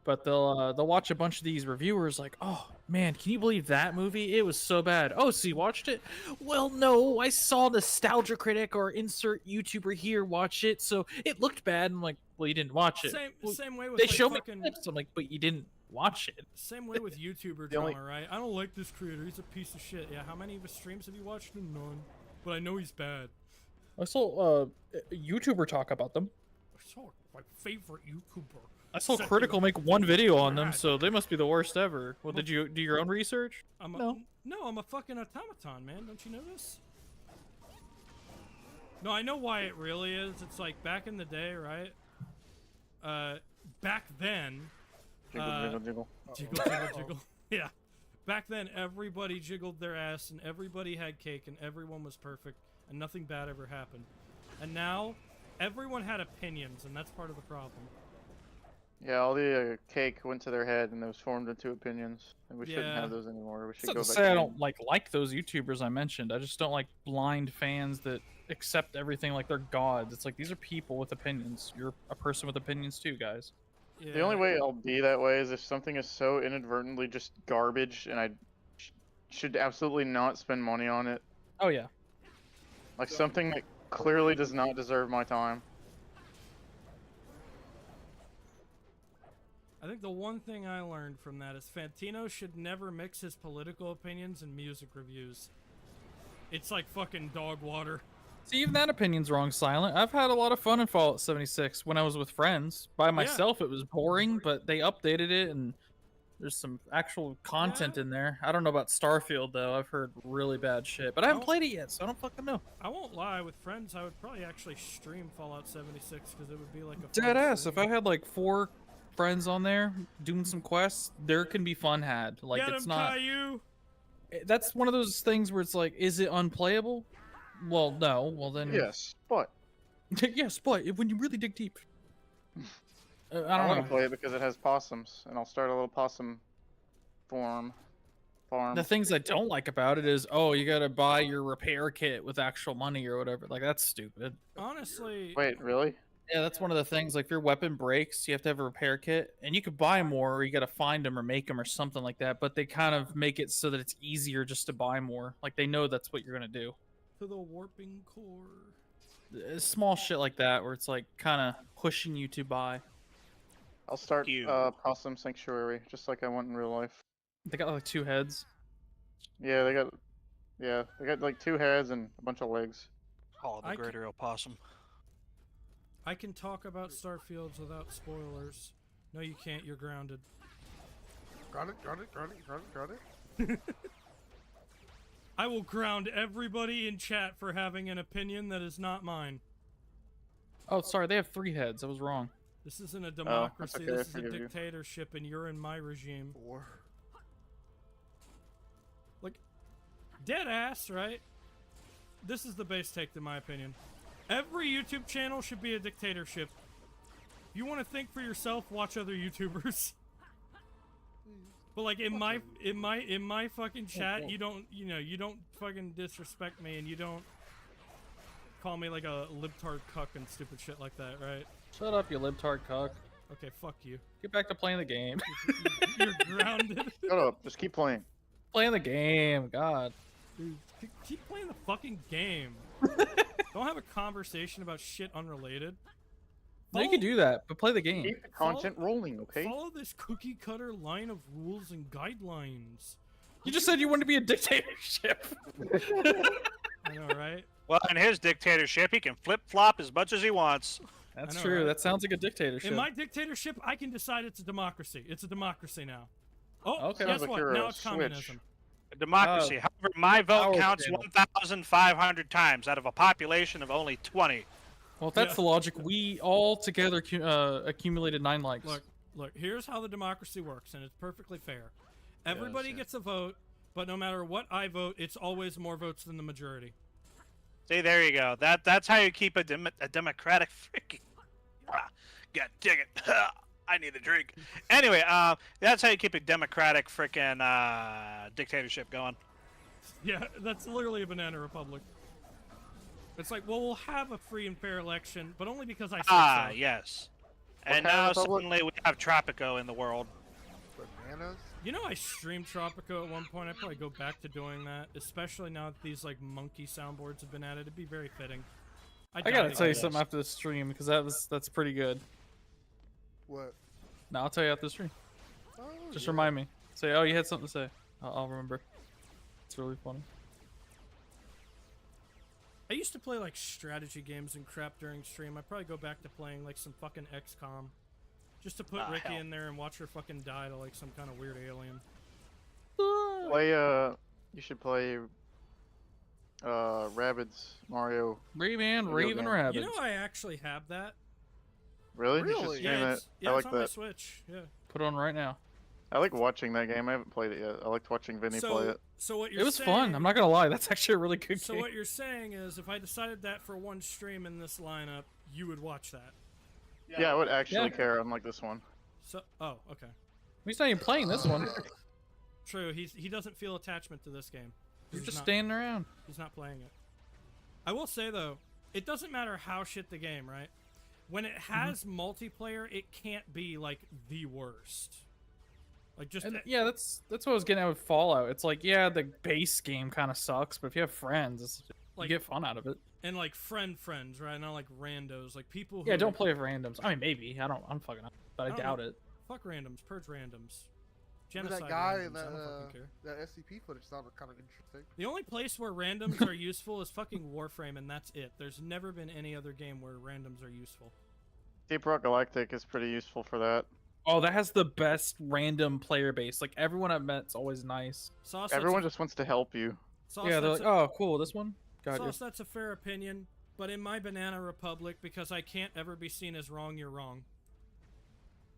Speaker 4: but they'll watch a bunch of these reviewers like, oh man, can you believe that movie? It was so bad. Oh, so you watched it? Well, no, I saw Nostalgia Critic or insert YouTuber here watch it, so it looked bad. I'm like, well, you didn't watch it. Well,
Speaker 1: same way with
Speaker 4: they
Speaker 1: like,
Speaker 4: show me
Speaker 1: fucking,
Speaker 4: clips. I'm like, but you didn't watch it.
Speaker 1: same way with YouTuber
Speaker 5: The only-
Speaker 1: drama, right? I don't like this creator. He's a piece of shit. Yeah, how many of his streams have you watched? None. But I know he's bad.
Speaker 4: I saw a YouTuber talk about them.
Speaker 1: I saw my favorite YouTuber.
Speaker 4: I saw
Speaker 1: Set
Speaker 4: Critical
Speaker 1: you
Speaker 4: make one video on them,
Speaker 1: bad.
Speaker 4: so they must be the worst ever. Well, did you do your own research?
Speaker 1: I'm a,
Speaker 4: No.
Speaker 1: no, I'm a fucking automaton, man. Don't you know this? No, I know why it really is. It's like back in the day, right? Back then,
Speaker 5: Jiggle, jiggle, jiggle.
Speaker 1: jiggle, jiggle, jiggle. Yeah. Back then, everybody jiggled their ass, and everybody had cake, and everyone was perfect, and nothing bad ever happened. And now, everyone had opinions, and that's part of the problem.
Speaker 5: Yeah, all the cake went to their head and it was formed into opinions. And we shouldn't
Speaker 1: Yeah.
Speaker 5: have those anymore. We
Speaker 4: It's
Speaker 5: should
Speaker 4: not
Speaker 5: go
Speaker 4: to
Speaker 5: back
Speaker 4: say I
Speaker 5: to
Speaker 4: don't like those YouTubers I mentioned. I just don't like blind fans that accept everything like they're gods. It's like these are people with opinions. You're a person with opinions too, guys.
Speaker 1: Yeah.
Speaker 5: The only way I'll be that way is if something is so inadvertently just garbage and I should absolutely not spend money on it.
Speaker 4: Oh yeah.
Speaker 5: Like something that clearly does not deserve my time.
Speaker 1: I think the one thing I learned from that is Fantino should never mix his political opinions and music reviews. It's like fucking dog water.
Speaker 4: See, even that opinion's wrong, Silent. I've had a lot of fun in Fallout 76 when I was with friends. By myself, it was boring, but they updated it, and there's some actual content in there. I don't know about Starfield, though. I've heard really bad shit, but I haven't played it yet, so I don't fucking know.
Speaker 1: I won't lie, with friends, I would probably actually stream Fallout 76 because it would be like a
Speaker 4: Dead ass. If I had like 4 friends on there doing some quests, there can be fun had. Like,
Speaker 1: Get
Speaker 4: it's
Speaker 1: him,
Speaker 4: not.
Speaker 1: Caillou!
Speaker 4: That's one of those things where it's like, is it unplayable? Well, no. Well, then.
Speaker 5: Yes, but
Speaker 4: Yes, but when you really dig deep. I
Speaker 5: I
Speaker 4: don't
Speaker 5: want
Speaker 4: know.
Speaker 5: to play it because it has possums, and I'll start a little possum farm.
Speaker 4: The things I don't like about it is, oh, you gotta buy your repair kit with actual money or whatever. Like, that's stupid.
Speaker 1: Honestly,
Speaker 5: Wait, really?
Speaker 4: Yeah, that's one of the things. Like, if your weapon breaks, you have to have a repair kit, and you could buy more, or you gotta find them or make them or something like that. But they kind of make it so that it's easier just to buy more. Like, they know that's what you're gonna do.
Speaker 1: to the warping core.
Speaker 4: Small shit like that, where it's like kind of pushing you to buy.
Speaker 5: I'll start
Speaker 3: You.
Speaker 5: Possum Sanctuary, just like I want in real life.
Speaker 4: They got like 2 heads.
Speaker 5: Yeah, they got like 2 heads and a bunch of legs.
Speaker 3: Oh, the
Speaker 1: I
Speaker 3: greater opossum.
Speaker 1: I can talk about Starfields without spoilers. No, you can't. You're grounded.
Speaker 2: Got it.
Speaker 1: I will ground everybody in chat for having an opinion that is not mine.
Speaker 4: Oh, sorry, they have 3 heads. I was wrong.
Speaker 1: This isn't a democracy.
Speaker 5: okay, I
Speaker 1: This is a
Speaker 5: forgive you.
Speaker 1: dictatorship, and you're in my regime.
Speaker 2: 4.
Speaker 1: Like, dead ass, right? This is the base take, in my opinion. Every YouTube channel should be a dictatorship. If you want to think for yourself, watch other YouTubers. But like in my fucking chat, you don't fucking disrespect me, and you don't call me like a libtard cuck and stupid shit like that, right?
Speaker 4: Shut up, you libtard cuck.
Speaker 1: Okay, fuck you.
Speaker 4: Get back to playing the game.
Speaker 1: You're grounded.
Speaker 5: Shut up, just keep playing.
Speaker 4: Playing the game, God.
Speaker 1: Dude, keep playing the fucking game. Don't have a conversation about shit unrelated.
Speaker 4: No, you can do that, but play the game.
Speaker 5: Keep the content rolling, okay?
Speaker 1: Follow this cookie cutter line of rules and guidelines.
Speaker 4: You just said you wanted to be a dictatorship.
Speaker 1: I know, right?
Speaker 3: Well, in his dictatorship, he can flip-flop as much as he wants.
Speaker 4: That's
Speaker 1: I know,
Speaker 4: true.
Speaker 1: right?
Speaker 4: That sounds like a dictatorship.
Speaker 1: In my dictatorship, I can decide it's a democracy. It's a democracy now. Oh,
Speaker 4: Okay.
Speaker 1: guess
Speaker 5: Sounds like
Speaker 1: what?
Speaker 5: you're
Speaker 1: Now
Speaker 5: a
Speaker 1: it's
Speaker 5: switch.
Speaker 1: communism.
Speaker 3: A democracy. However, my vote
Speaker 4: power
Speaker 3: counts
Speaker 4: channel.
Speaker 3: 1,500 times out of a population of only 20.
Speaker 4: Well, if that's
Speaker 1: Yeah.
Speaker 4: the logic, we all together accumulated 9 likes.
Speaker 1: Look, here's how the democracy works, and it's perfectly fair. Everybody
Speaker 2: Yes,
Speaker 1: gets a vote, but no matter what I vote, it's always more votes than the majority.
Speaker 3: See, there you go. That's how you keep a democratic freaking. God dig it. I need a drink. Anyway, that's how you keep a democratic freaking dictatorship going.
Speaker 1: Yeah, that's literally a banana republic. It's like, well, we'll have a free and fair election, but only because I said so.
Speaker 3: Yes.
Speaker 5: What
Speaker 3: And
Speaker 5: kind
Speaker 3: now
Speaker 5: of republic?
Speaker 3: suddenly we have Tropico in the world.
Speaker 2: Bananas.
Speaker 1: You know, I streamed Tropico at one point. I'd probably go back to doing that, especially now that these like monkey soundboards have been added. It'd be very fitting.
Speaker 4: I gotta tell you
Speaker 1: something.
Speaker 4: something after the stream because that's pretty good.
Speaker 2: What?
Speaker 4: No, I'll tell you after the stream.
Speaker 2: Oh,
Speaker 4: Just
Speaker 2: yeah.
Speaker 4: remind me. Say, oh, you had something to say. I'll remember. It's really funny.
Speaker 1: I used to play like strategy games and crap during stream. I'd probably go back to playing like some fucking XCOM. Just to put Ricky
Speaker 3: hell.
Speaker 1: in there and watch her fucking die to like some kind of weird alien.
Speaker 5: Play you should play Rabbids Mario.
Speaker 4: Rayman,
Speaker 5: Video
Speaker 4: Raven
Speaker 5: game.
Speaker 4: Rabbit.
Speaker 1: You know, I actually have that.
Speaker 5: Really? You should
Speaker 2: Really?
Speaker 5: stream
Speaker 1: Yeah,
Speaker 5: it.
Speaker 1: it's, yeah,
Speaker 5: I
Speaker 1: it's
Speaker 5: like
Speaker 1: on my
Speaker 5: that.
Speaker 1: Switch. Yeah.
Speaker 4: Put it on right now.
Speaker 5: I like watching that game. I haven't played it yet. I liked watching Vinny play it.
Speaker 1: So what you're
Speaker 4: It was
Speaker 1: saying,
Speaker 4: fun. I'm not gonna lie. That's actually a really good
Speaker 1: So
Speaker 4: game.
Speaker 1: what you're saying is, if I decided that for one stream in this lineup, you would watch that.
Speaker 5: Yeah, I would actually
Speaker 4: Yeah.
Speaker 5: care unlike this one.
Speaker 1: So, oh, okay.
Speaker 4: He's not even playing this one.
Speaker 1: True. He doesn't feel attachment to this game.
Speaker 4: He's just
Speaker 1: not,
Speaker 4: standing around.
Speaker 1: He's not playing it. I will say though, it doesn't matter how shit the game, right? When it has multiplayer, it can't be like the worst. Like just
Speaker 4: And yeah, that's what I was getting at with Fallout. It's like, yeah, the base game kind of sucks, but if you have friends,
Speaker 1: Like-
Speaker 4: you get fun out of it.
Speaker 1: and like friends, right? Not like randos, like people. Who
Speaker 4: Yeah, don't play with randoms. I mean, maybe. I'm fucking up, but I
Speaker 1: don't
Speaker 4: doubt
Speaker 1: know.
Speaker 4: it.
Speaker 1: Fuck randoms. Purge randoms.
Speaker 2: Look at
Speaker 1: Genocide
Speaker 2: that guy
Speaker 1: randoms.
Speaker 2: in
Speaker 1: I don't fucking care.
Speaker 2: that SCP footage sounded kind of interesting.
Speaker 1: The only place where randoms are useful is fucking Warframe, and that's it. There's never been any other game where randoms are useful.
Speaker 5: Deep Rock Galactic is pretty useful for that.
Speaker 4: Oh, that has the best random player base. Like everyone I've met's always nice.
Speaker 1: Sauce,
Speaker 5: Everyone just wants to help you.
Speaker 1: Sauce,
Speaker 4: Yeah, they're
Speaker 1: that's
Speaker 4: like, oh, cool, this one. Got
Speaker 1: Sauce, that's a fair opinion, but in my Banana Republic, because I can't ever be seen as wrong, you're wrong.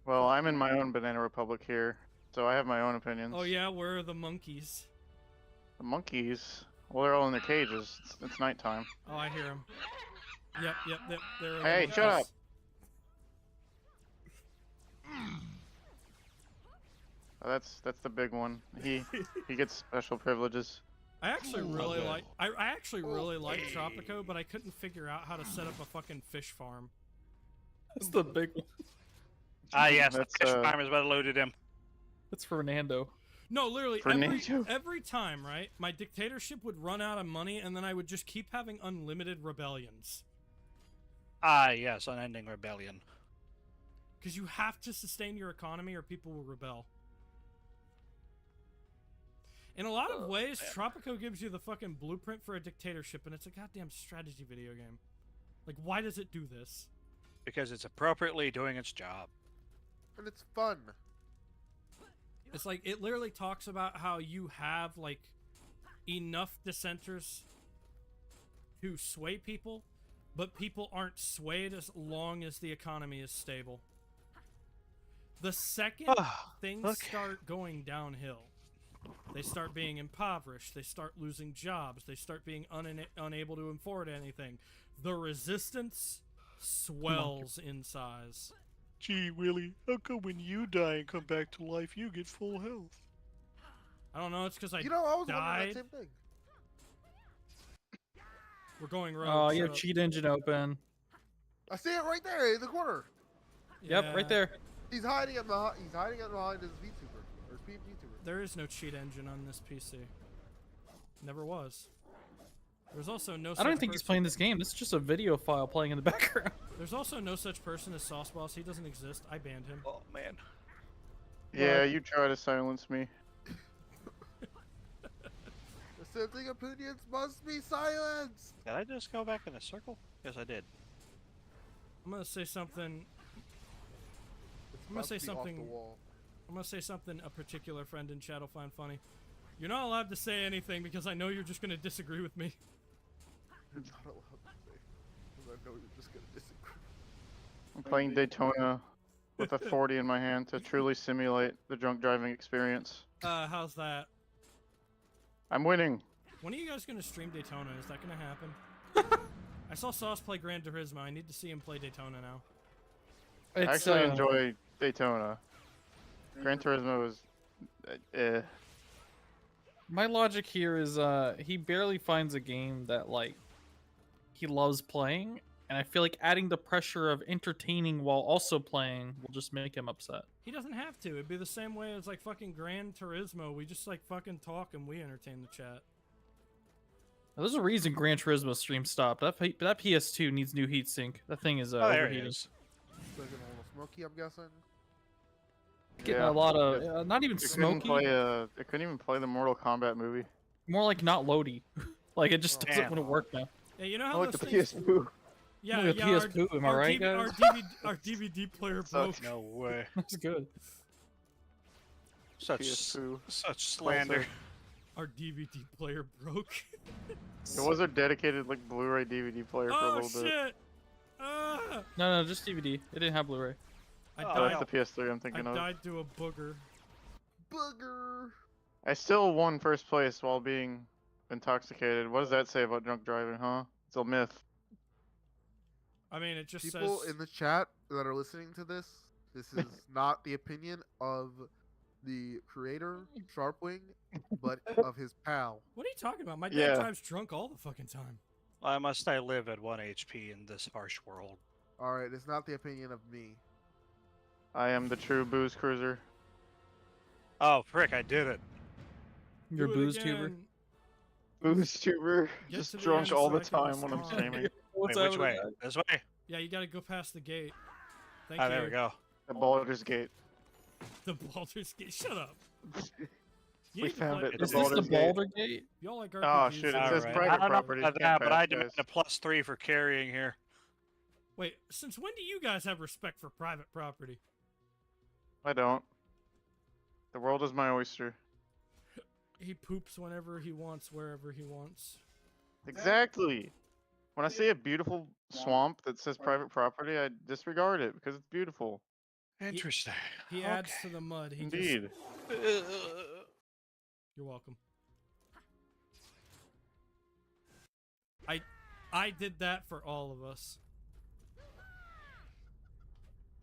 Speaker 5: Well, I'm in my own Banana Republic here, so I have my own opinions.
Speaker 1: Oh yeah, where are the monkeys?
Speaker 5: The monkeys. Well, they're all in their cages. It's nighttime.
Speaker 1: Oh, I hear them. Yep, they're
Speaker 5: Hey,
Speaker 1: the
Speaker 5: shut up.
Speaker 1: monkeys.
Speaker 5: Oh, that's the big one. He gets special privileges.
Speaker 1: I actually really
Speaker 3: Okay.
Speaker 1: like. I actually really like Tropico, but I couldn't figure out how to set up a fucking fish farm.
Speaker 4: That's the big one.
Speaker 3: Ah, yes, the
Speaker 5: That's,
Speaker 3: fish farm is what eluded him.
Speaker 4: That's Fernando.
Speaker 1: No, literally
Speaker 5: Fernando.
Speaker 1: every time, right? My dictatorship would run out of money, and then I would just keep having unlimited rebellions.
Speaker 3: Ah, yes, unending rebellion.
Speaker 1: Because you have to sustain your economy, or people will rebel. In a lot of ways, Tropico gives you the fucking blueprint for a dictatorship, and it's a goddamn strategy video game. Like, why does it do this?
Speaker 3: Because it's appropriately doing its job.
Speaker 2: And it's fun.
Speaker 1: It's like, it literally talks about how you have, like, enough dissenters to sway people, but people aren't swayed as long as the economy is stable. The second things
Speaker 3: okay.
Speaker 1: start going downhill, they start being impoverished, they start losing jobs, they start being unable to afford anything. The resistance swells in size.
Speaker 3: Gee, Willie, how come when you die and come back to life, you get full health?
Speaker 1: I don't know, it's because I
Speaker 2: You know, I was wondering
Speaker 1: died.
Speaker 2: that same thing.
Speaker 1: We're going rogue.
Speaker 4: Oh, you
Speaker 1: shut
Speaker 4: have
Speaker 1: up.
Speaker 4: cheat engine open.
Speaker 2: I see it right there in the corner.
Speaker 4: Yep,
Speaker 1: Yeah,
Speaker 4: right there.
Speaker 2: He's hiding it behind. He's hiding it behind his VTuber or speed VTuber.
Speaker 1: There is no cheat engine on this PC. Never was. There's also no.
Speaker 4: I don't think he's playing this game. This is just a video file playing in the background.
Speaker 1: There's also no such person as Sauce Boss. He doesn't exist. I banned him.
Speaker 3: Oh, man.
Speaker 5: Yeah, you try to silence me.
Speaker 2: Dissenting opinions must be silenced.
Speaker 3: Did I just go back in a circle? Yes, I did.
Speaker 1: I'm gonna say something.
Speaker 2: It's
Speaker 1: I'm gonna
Speaker 2: about
Speaker 1: say
Speaker 2: to be off the
Speaker 1: something-
Speaker 2: wall.
Speaker 1: I'm gonna say something a particular friend in chat will find funny. You're not allowed to say anything because I know you're just gonna disagree with me.
Speaker 2: You're not allowed to say. Because I know you're just gonna disagree.
Speaker 5: I'm playing Daytona with a 40 in my hand to truly simulate the drunk driving experience.
Speaker 1: How's that?
Speaker 5: I'm winning.
Speaker 1: When are you guys gonna stream Daytona? Is that gonna happen? I saw Sauce play Gran Turismo. I need to see him play Daytona now.
Speaker 5: I
Speaker 4: It's,
Speaker 5: actually enjoy Daytona. Gran Turismo is...
Speaker 4: My logic here is he barely finds a game that like he loves playing, and I feel like adding the pressure of entertaining while also playing will just make him upset.
Speaker 1: He doesn't have to. It'd be the same way as like fucking Gran Turismo. We just like fucking talk and we entertain the chat.
Speaker 4: Now, there's a reason Gran Turismo stream stopped. That PS2 needs new heatsink. That thing is
Speaker 3: Oh, there it
Speaker 4: overheating.
Speaker 3: is.
Speaker 2: Looking a little smoky, I'm guessing.
Speaker 4: Getting
Speaker 5: Yeah,
Speaker 4: a lot
Speaker 5: it-
Speaker 4: of not even
Speaker 5: It couldn't
Speaker 4: smoky,
Speaker 5: play it couldn't even play the Mortal Kombat movie.
Speaker 4: more like not loady. Like it just
Speaker 2: Oh,
Speaker 4: doesn't
Speaker 3: damn.
Speaker 4: want to work now.
Speaker 1: Yeah, you know
Speaker 5: I
Speaker 1: how
Speaker 5: like
Speaker 1: those
Speaker 5: the
Speaker 1: things...
Speaker 5: PS2.
Speaker 1: Yeah,
Speaker 4: Look at
Speaker 1: yeah.
Speaker 4: PS2, am I right, guys?
Speaker 1: Our DVD player
Speaker 5: Sucks.
Speaker 1: broke.
Speaker 3: No way.
Speaker 4: That's good.
Speaker 3: Such
Speaker 5: PS2.
Speaker 3: such slander.
Speaker 1: Our DVD player broke.
Speaker 5: It was a dedicated like Blu-ray DVD player for a
Speaker 1: Oh
Speaker 5: little bit.
Speaker 1: shit! Ah!
Speaker 4: No, just DVD. It didn't have Blu-ray.
Speaker 1: I
Speaker 3: Oh,
Speaker 5: Oh,
Speaker 1: died.
Speaker 5: that's the PS3 I'm
Speaker 1: I
Speaker 5: thinking of.
Speaker 1: died to a booger.
Speaker 2: Booger.
Speaker 5: I still won first place while being intoxicated. What does that say about drunk driving, huh? It's a myth.
Speaker 1: I mean, it just
Speaker 2: People
Speaker 1: says.
Speaker 2: in the chat that are listening to this is not the opinion of the creator, Sharpwing, but of his pal.
Speaker 1: What are you talking about? My dad
Speaker 5: Yeah.
Speaker 1: drives drunk all the fucking time.
Speaker 3: Why must I live at 1 HP in this harsh world?
Speaker 2: Alright, it's not the opinion of me.
Speaker 5: I am the true booze cruiser.
Speaker 3: Oh, frick, I did it.
Speaker 4: Your
Speaker 1: Do it
Speaker 4: booze tuber.
Speaker 1: again.
Speaker 5: Booze tuber.
Speaker 1: Get
Speaker 5: Just
Speaker 1: to the
Speaker 5: drunk
Speaker 1: end
Speaker 5: all
Speaker 1: so
Speaker 5: the
Speaker 1: I can
Speaker 5: time when I'm
Speaker 1: respond.
Speaker 5: streaming.
Speaker 4: What's
Speaker 3: Wait, which
Speaker 4: happening,
Speaker 3: way?
Speaker 4: guys?
Speaker 3: This way?
Speaker 1: Yeah, you gotta go past the gate. Thank
Speaker 3: Ah,
Speaker 1: you.
Speaker 3: there we go.
Speaker 5: At Baldur's Gate.
Speaker 1: The Baldur's Gate. Shut up. You
Speaker 5: We
Speaker 1: need to
Speaker 5: found
Speaker 1: play-
Speaker 5: it.
Speaker 4: Is this the
Speaker 5: Baldur's Gate.
Speaker 4: Baldur Gate?
Speaker 1: Y'all like
Speaker 5: Oh,
Speaker 1: RPGs?
Speaker 5: shit, it
Speaker 3: All
Speaker 5: says
Speaker 3: right.
Speaker 5: private
Speaker 3: I don't know
Speaker 5: property,
Speaker 3: about
Speaker 5: can't
Speaker 3: that, but I
Speaker 5: pass,
Speaker 3: demand
Speaker 5: guys.
Speaker 3: a +3 for carrying here.
Speaker 1: Wait, since when do you guys have respect for private property?
Speaker 5: I don't. The world is my oyster.
Speaker 1: He poops whenever he wants, wherever he wants.
Speaker 5: Exactly. When I see a beautiful swamp that says private property, I disregard it because it's beautiful.
Speaker 3: Interesting.
Speaker 1: He adds to the mud. He
Speaker 5: Indeed.
Speaker 1: Just... You're welcome. I did that for all of us.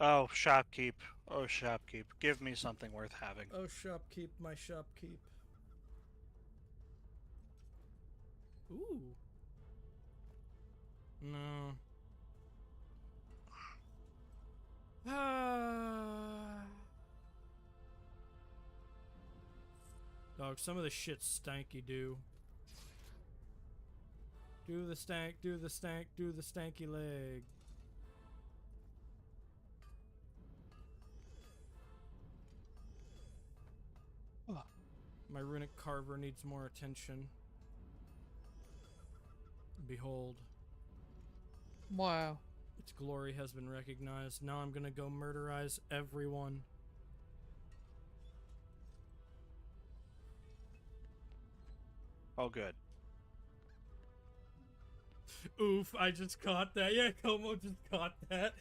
Speaker 3: Oh, shopkeep. Oh, shopkeep. Give me something worth having.
Speaker 1: Oh, shopkeep, my shopkeep. Ooh. No. Dog, some of the shit's stanky, do. Do the stank, do the stank, do the stanky leg. My runic carver needs more attention. Behold,
Speaker 4: Wow.
Speaker 1: its glory has been recognized. Now I'm gonna go murderize everyone.
Speaker 3: Oh, good.
Speaker 1: Oof, I just caught that. Yeah, Como just caught that.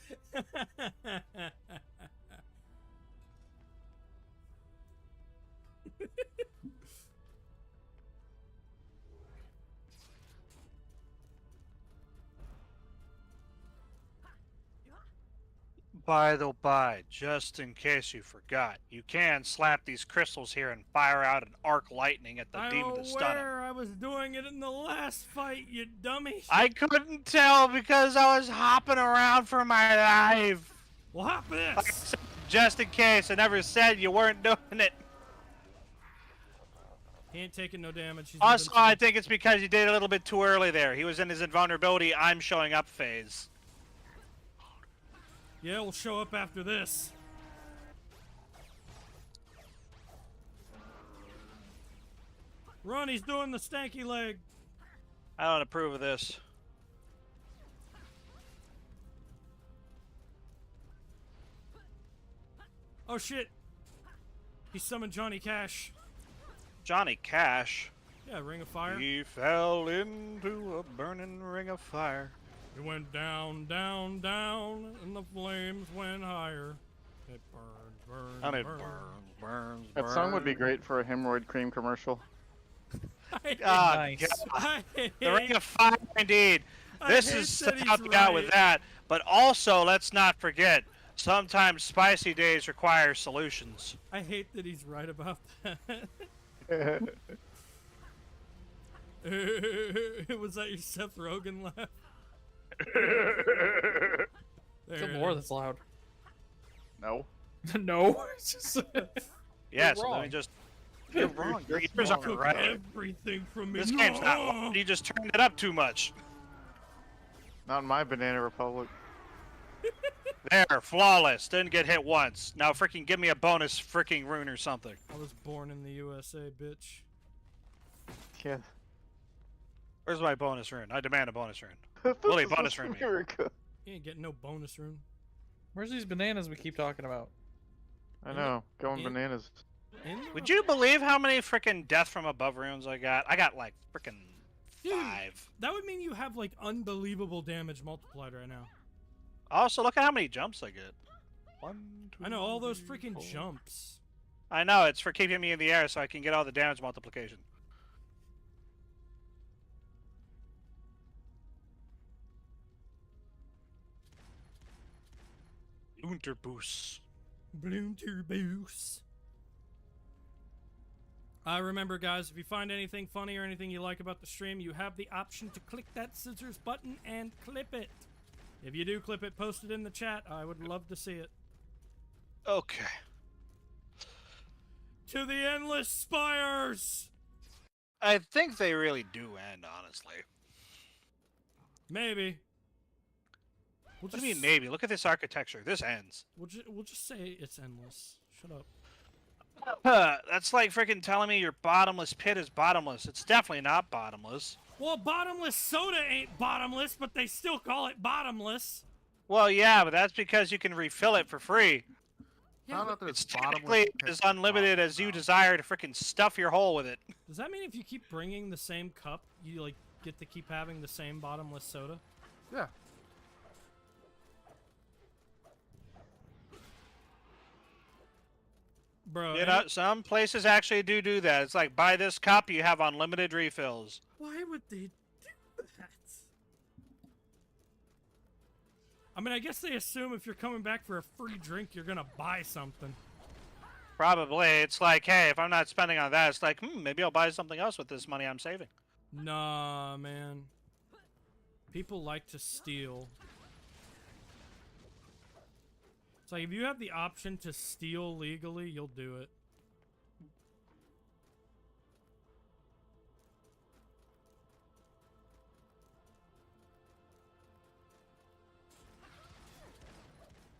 Speaker 3: By the by, just in case you forgot, you can slap these crystals here and fire out an arc lightning at the
Speaker 1: I'm
Speaker 3: demon to stun him.
Speaker 1: aware I was doing it in the last fight, you dummy.
Speaker 3: I couldn't tell because I was hopping around for my life.
Speaker 1: Well, hop
Speaker 3: Like I
Speaker 1: this.
Speaker 3: said, just in case, I never said you weren't doing it.
Speaker 1: He ain't taking no damage. He's
Speaker 3: Also,
Speaker 1: invincible.
Speaker 3: I think it's because you did it a little bit too early there. He was in his invulnerability, I'm showing up phase.
Speaker 1: Yeah, we'll show up after this. Run, he's doing the stanky leg.
Speaker 3: I don't approve of this.
Speaker 1: Oh shit. He summoned Johnny Cash.
Speaker 3: Johnny Cash.
Speaker 1: Yeah, Ring of Fire.
Speaker 3: He fell into a burning ring of fire.
Speaker 1: It went down, down, down, and the flames went higher. It burns, burns,
Speaker 3: And it
Speaker 1: burns.
Speaker 3: burns, burns,
Speaker 5: That song would be
Speaker 3: burns.
Speaker 5: great for a hemorrhoid cream commercial.
Speaker 3: Ah,
Speaker 4: Nice.
Speaker 3: God.
Speaker 1: I
Speaker 3: The Ring
Speaker 1: hate,
Speaker 3: of Fire, indeed.
Speaker 1: I
Speaker 3: This
Speaker 1: hate
Speaker 3: is
Speaker 1: that he's
Speaker 3: helping out with
Speaker 1: right.
Speaker 3: that. But also, let's not forget, sometimes spicy days require solutions.
Speaker 1: I hate that he's right about that. Was that your Seth Rogen laugh? There
Speaker 4: Good
Speaker 1: it
Speaker 4: lord,
Speaker 1: is.
Speaker 4: that's loud.
Speaker 5: No.
Speaker 4: No. It's just.
Speaker 3: Yes, let
Speaker 4: wrong.
Speaker 3: me just. You're wrong. Your
Speaker 5: You're
Speaker 3: ears aren't
Speaker 1: Took
Speaker 3: right.
Speaker 1: everything from me.
Speaker 3: This game's not.
Speaker 1: No!
Speaker 3: You just turned it up too much.
Speaker 5: Not in my Banana Republic.
Speaker 3: There, flawless. Didn't get hit once. Now freaking give me a bonus freaking rune or something.
Speaker 1: I was born in the USA, bitch.
Speaker 5: Yeah.
Speaker 3: Where's my bonus rune? I demand a bonus rune.
Speaker 5: This
Speaker 3: Willie,
Speaker 5: is
Speaker 3: bonus rune me.
Speaker 5: America.
Speaker 1: You ain't getting no bonus rune.
Speaker 4: Where's these bananas we keep talking about?
Speaker 5: I know. Going
Speaker 1: in-
Speaker 5: bananas.
Speaker 1: In the
Speaker 3: Would you believe how many freaking death from above runes I got? I got like freaking
Speaker 1: Dude.
Speaker 3: 5.
Speaker 1: That would mean you have like unbelievable damage multiplied right now.
Speaker 3: Also, look at how many jumps I get. 1, 2,
Speaker 1: I know all those
Speaker 3: 3,
Speaker 1: freaking
Speaker 3: 4.
Speaker 1: jumps.
Speaker 3: I know, it's for keeping me in the air so I can get all the damage multiplication. Unterboost.
Speaker 1: Bloomterboos. Remember, guys, if you find anything funny or anything you like about the stream, you have the option to click that scissors button and clip it. If you do clip it, post it in the chat. I would love to see it.
Speaker 3: Okay.
Speaker 1: To the endless spires!
Speaker 3: I think they really do end, honestly.
Speaker 1: Maybe. We'll
Speaker 3: What do you mean, maybe? Look at this architecture. This ends.
Speaker 1: We'll just say it's endless. Shut up.
Speaker 3: That's like freaking telling me your bottomless pit is bottomless. It's definitely not bottomless.
Speaker 1: Well, bottomless soda ain't bottomless, but they still call it bottomless.
Speaker 3: Well, yeah, but that's because you can refill it for free.
Speaker 2: I don't know if there's
Speaker 3: It's
Speaker 2: bottomless
Speaker 3: technically
Speaker 2: pits
Speaker 3: as
Speaker 2: and
Speaker 3: unlimited
Speaker 2: bottomless
Speaker 3: as you
Speaker 2: now.
Speaker 3: desire to freaking stuff your hole with it.
Speaker 1: Does that mean if you keep bringing the same cup, you like get to keep having the same bottomless soda?
Speaker 2: Yeah.
Speaker 1: Bro,
Speaker 3: You know, some places actually do that. It's like, buy this cup, you have unlimited refills.
Speaker 1: why would they do that? I mean, I guess they assume if you're coming back for a free drink, you're gonna buy something.
Speaker 3: Probably. It's like, hey, if I'm not spending on that, it's like, maybe I'll buy something else with this money I'm saving.
Speaker 1: Nah, man. People like to steal. It's like if you have the option to steal legally, you'll do it.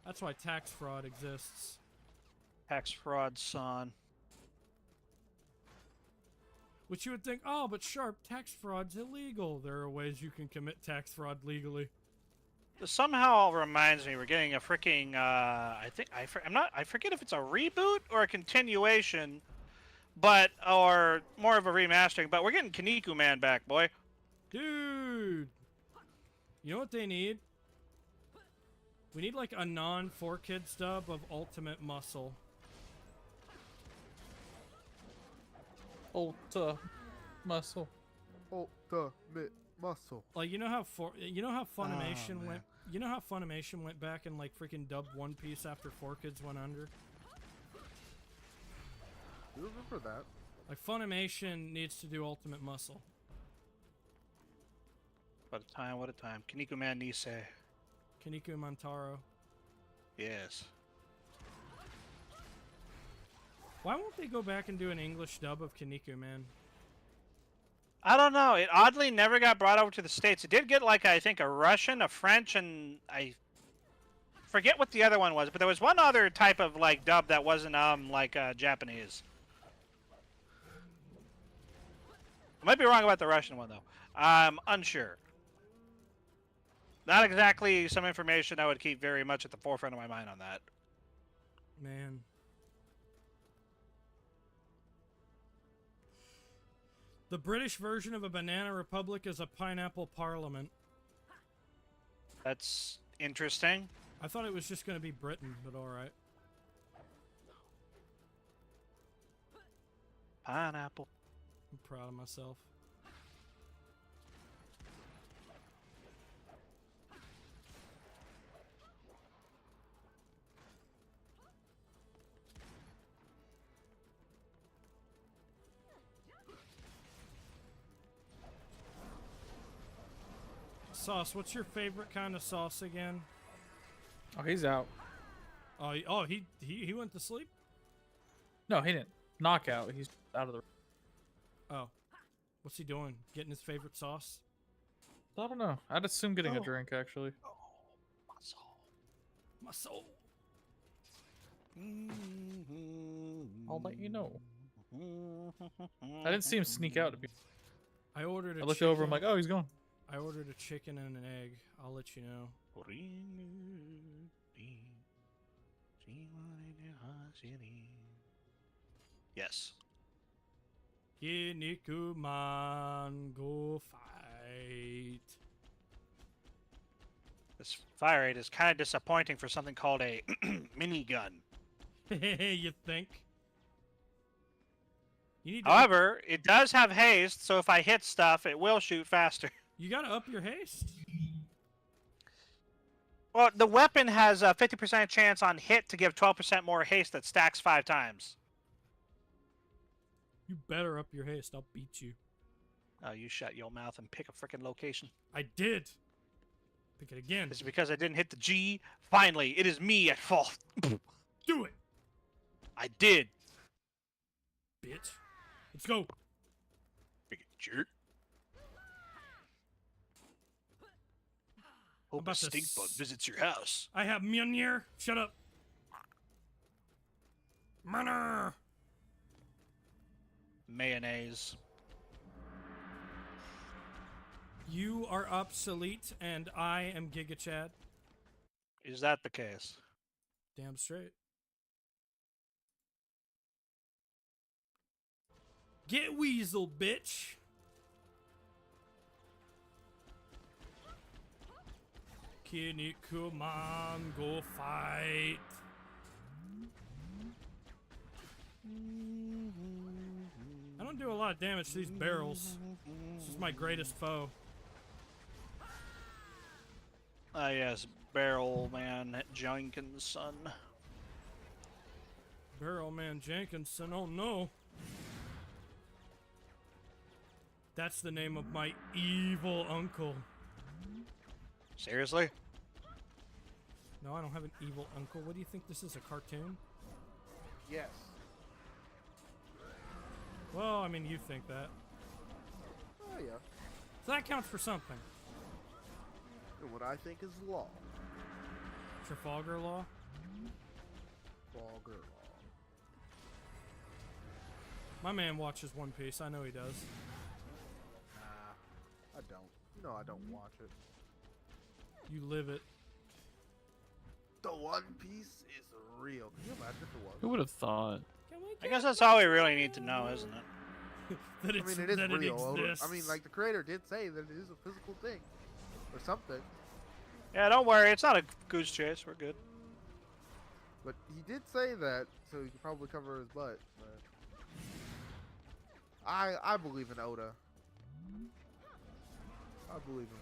Speaker 1: That's why tax fraud exists.
Speaker 3: Tax fraud, son.
Speaker 1: Which you would think, oh, but Sharp, tax fraud's illegal. There are ways you can commit tax fraud legally.
Speaker 3: This somehow reminds me we're getting a freaking, I forget if it's a reboot or a continuation, or more of a remastering, but we're getting Kaniku Man back, boy.
Speaker 1: Dude! You know what they need? We need like a non-4Kids dub of Ultimate Muscle.
Speaker 4: Ulta muscle.
Speaker 2: Ultimate muscle.
Speaker 1: Like you know how Funimation
Speaker 2: man.
Speaker 1: went. You know how Funimation went back and like freaking dubbed One Piece after 4Kids went under.
Speaker 2: You remember that?
Speaker 1: Like Funimation needs to do Ultimate Muscle.
Speaker 3: What a time, what a time. Kaniku Man Nisei.
Speaker 1: Kaniku Mantaro.
Speaker 3: Yes.
Speaker 1: Why won't they go back and do an English dub of Kaniku Man?
Speaker 3: I don't know. It oddly never got brought over to the States. It did get, like, I think a Russian, a French, and I forget what the other one was, but there was one other type of, like, dub that wasn't, Japanese. I might be wrong about the Russian one, though. I'm unsure. Not exactly some information I would keep very much at the forefront of my mind on that.
Speaker 1: Man. The British version of a banana republic is a pineapple parliament.
Speaker 3: That's interesting.
Speaker 1: I thought it was just going to be Britain, but alright.
Speaker 3: Pineapple.
Speaker 1: I'm proud of myself. Sauce, what's your favorite kind of sauce again?
Speaker 4: Oh, he's out.
Speaker 1: He went to sleep?
Speaker 4: No, he didn't. Knockout. He's out of the.
Speaker 1: Oh. What's he doing? Getting his favorite sauce?
Speaker 4: I don't know. I'd assume getting a
Speaker 1: Oh.
Speaker 4: drink, actually.
Speaker 3: My soul.
Speaker 1: My soul.
Speaker 4: I'll let you know. I didn't see him sneak out. To be.
Speaker 1: I ordered a
Speaker 4: I looked
Speaker 1: chicken.
Speaker 4: over. I'm like, oh, he's gone.
Speaker 1: I ordered a chicken and an egg. I'll let you know.
Speaker 3: Yes.
Speaker 1: Kinnikuman, go fight.
Speaker 3: This fire rate is kind of disappointing for something called a minigun.
Speaker 1: You think? You need to
Speaker 3: However, it does have haste, so if I hit stuff, it will shoot faster.
Speaker 1: You gotta up your haste.
Speaker 3: Well, the weapon has a 50% chance on hit to give 12% more haste that stacks 5 times.
Speaker 1: You better up your haste. I'll beat you.
Speaker 3: Oh, you shut your mouth and pick a freaking location.
Speaker 1: I did. Pick it again.
Speaker 3: Is it because I didn't hit the G? Finally, it is me at fault.
Speaker 1: Do it,
Speaker 3: I did.
Speaker 1: bitch. Let's go.
Speaker 3: Freaking jerk. Hope a
Speaker 1: about to
Speaker 3: stink bug visits your house.
Speaker 1: I have Mjolnir. Shut up. Manner.
Speaker 3: mayonnaise.
Speaker 1: You are obsolete, and I am Giga Chad.
Speaker 3: Is that the case?
Speaker 1: Damn straight. Get weasel, bitch. Kenny, come on, go fight. I don't do a lot of damage to these barrels. This is my greatest foe.
Speaker 3: Ah, yes, Barrel Man Jenkins' son.
Speaker 1: Barrel Man Jenkinson, oh no. That's the name of my evil uncle.
Speaker 3: Seriously?
Speaker 1: No, I don't have an evil uncle. What do you think this is, a cartoon?
Speaker 2: Yes.
Speaker 1: Well, I mean, you think that.
Speaker 2: Oh yeah.
Speaker 1: So that counts for something.
Speaker 2: And what I think is law.
Speaker 1: Trafalgar Law?
Speaker 2: Trafalgar law.
Speaker 1: My man watches One Piece. I know he does.
Speaker 2: Nah, I don't. You know I don't watch it.
Speaker 1: You live it.
Speaker 2: The One Piece is real. Can you imagine if it was?
Speaker 4: Who would have thought?
Speaker 3: I guess that's all we really need to know, isn't it?
Speaker 1: That
Speaker 2: I
Speaker 1: it's,
Speaker 2: mean, it is
Speaker 1: that
Speaker 2: real.
Speaker 1: It exists.
Speaker 2: I mean, like the creator did say that it is a physical thing, or something.
Speaker 3: Yeah, don't worry. It's not a goose chase. We're good.
Speaker 2: But he did say that, so he could probably cover his butt. But I believe in Oda. I believe him.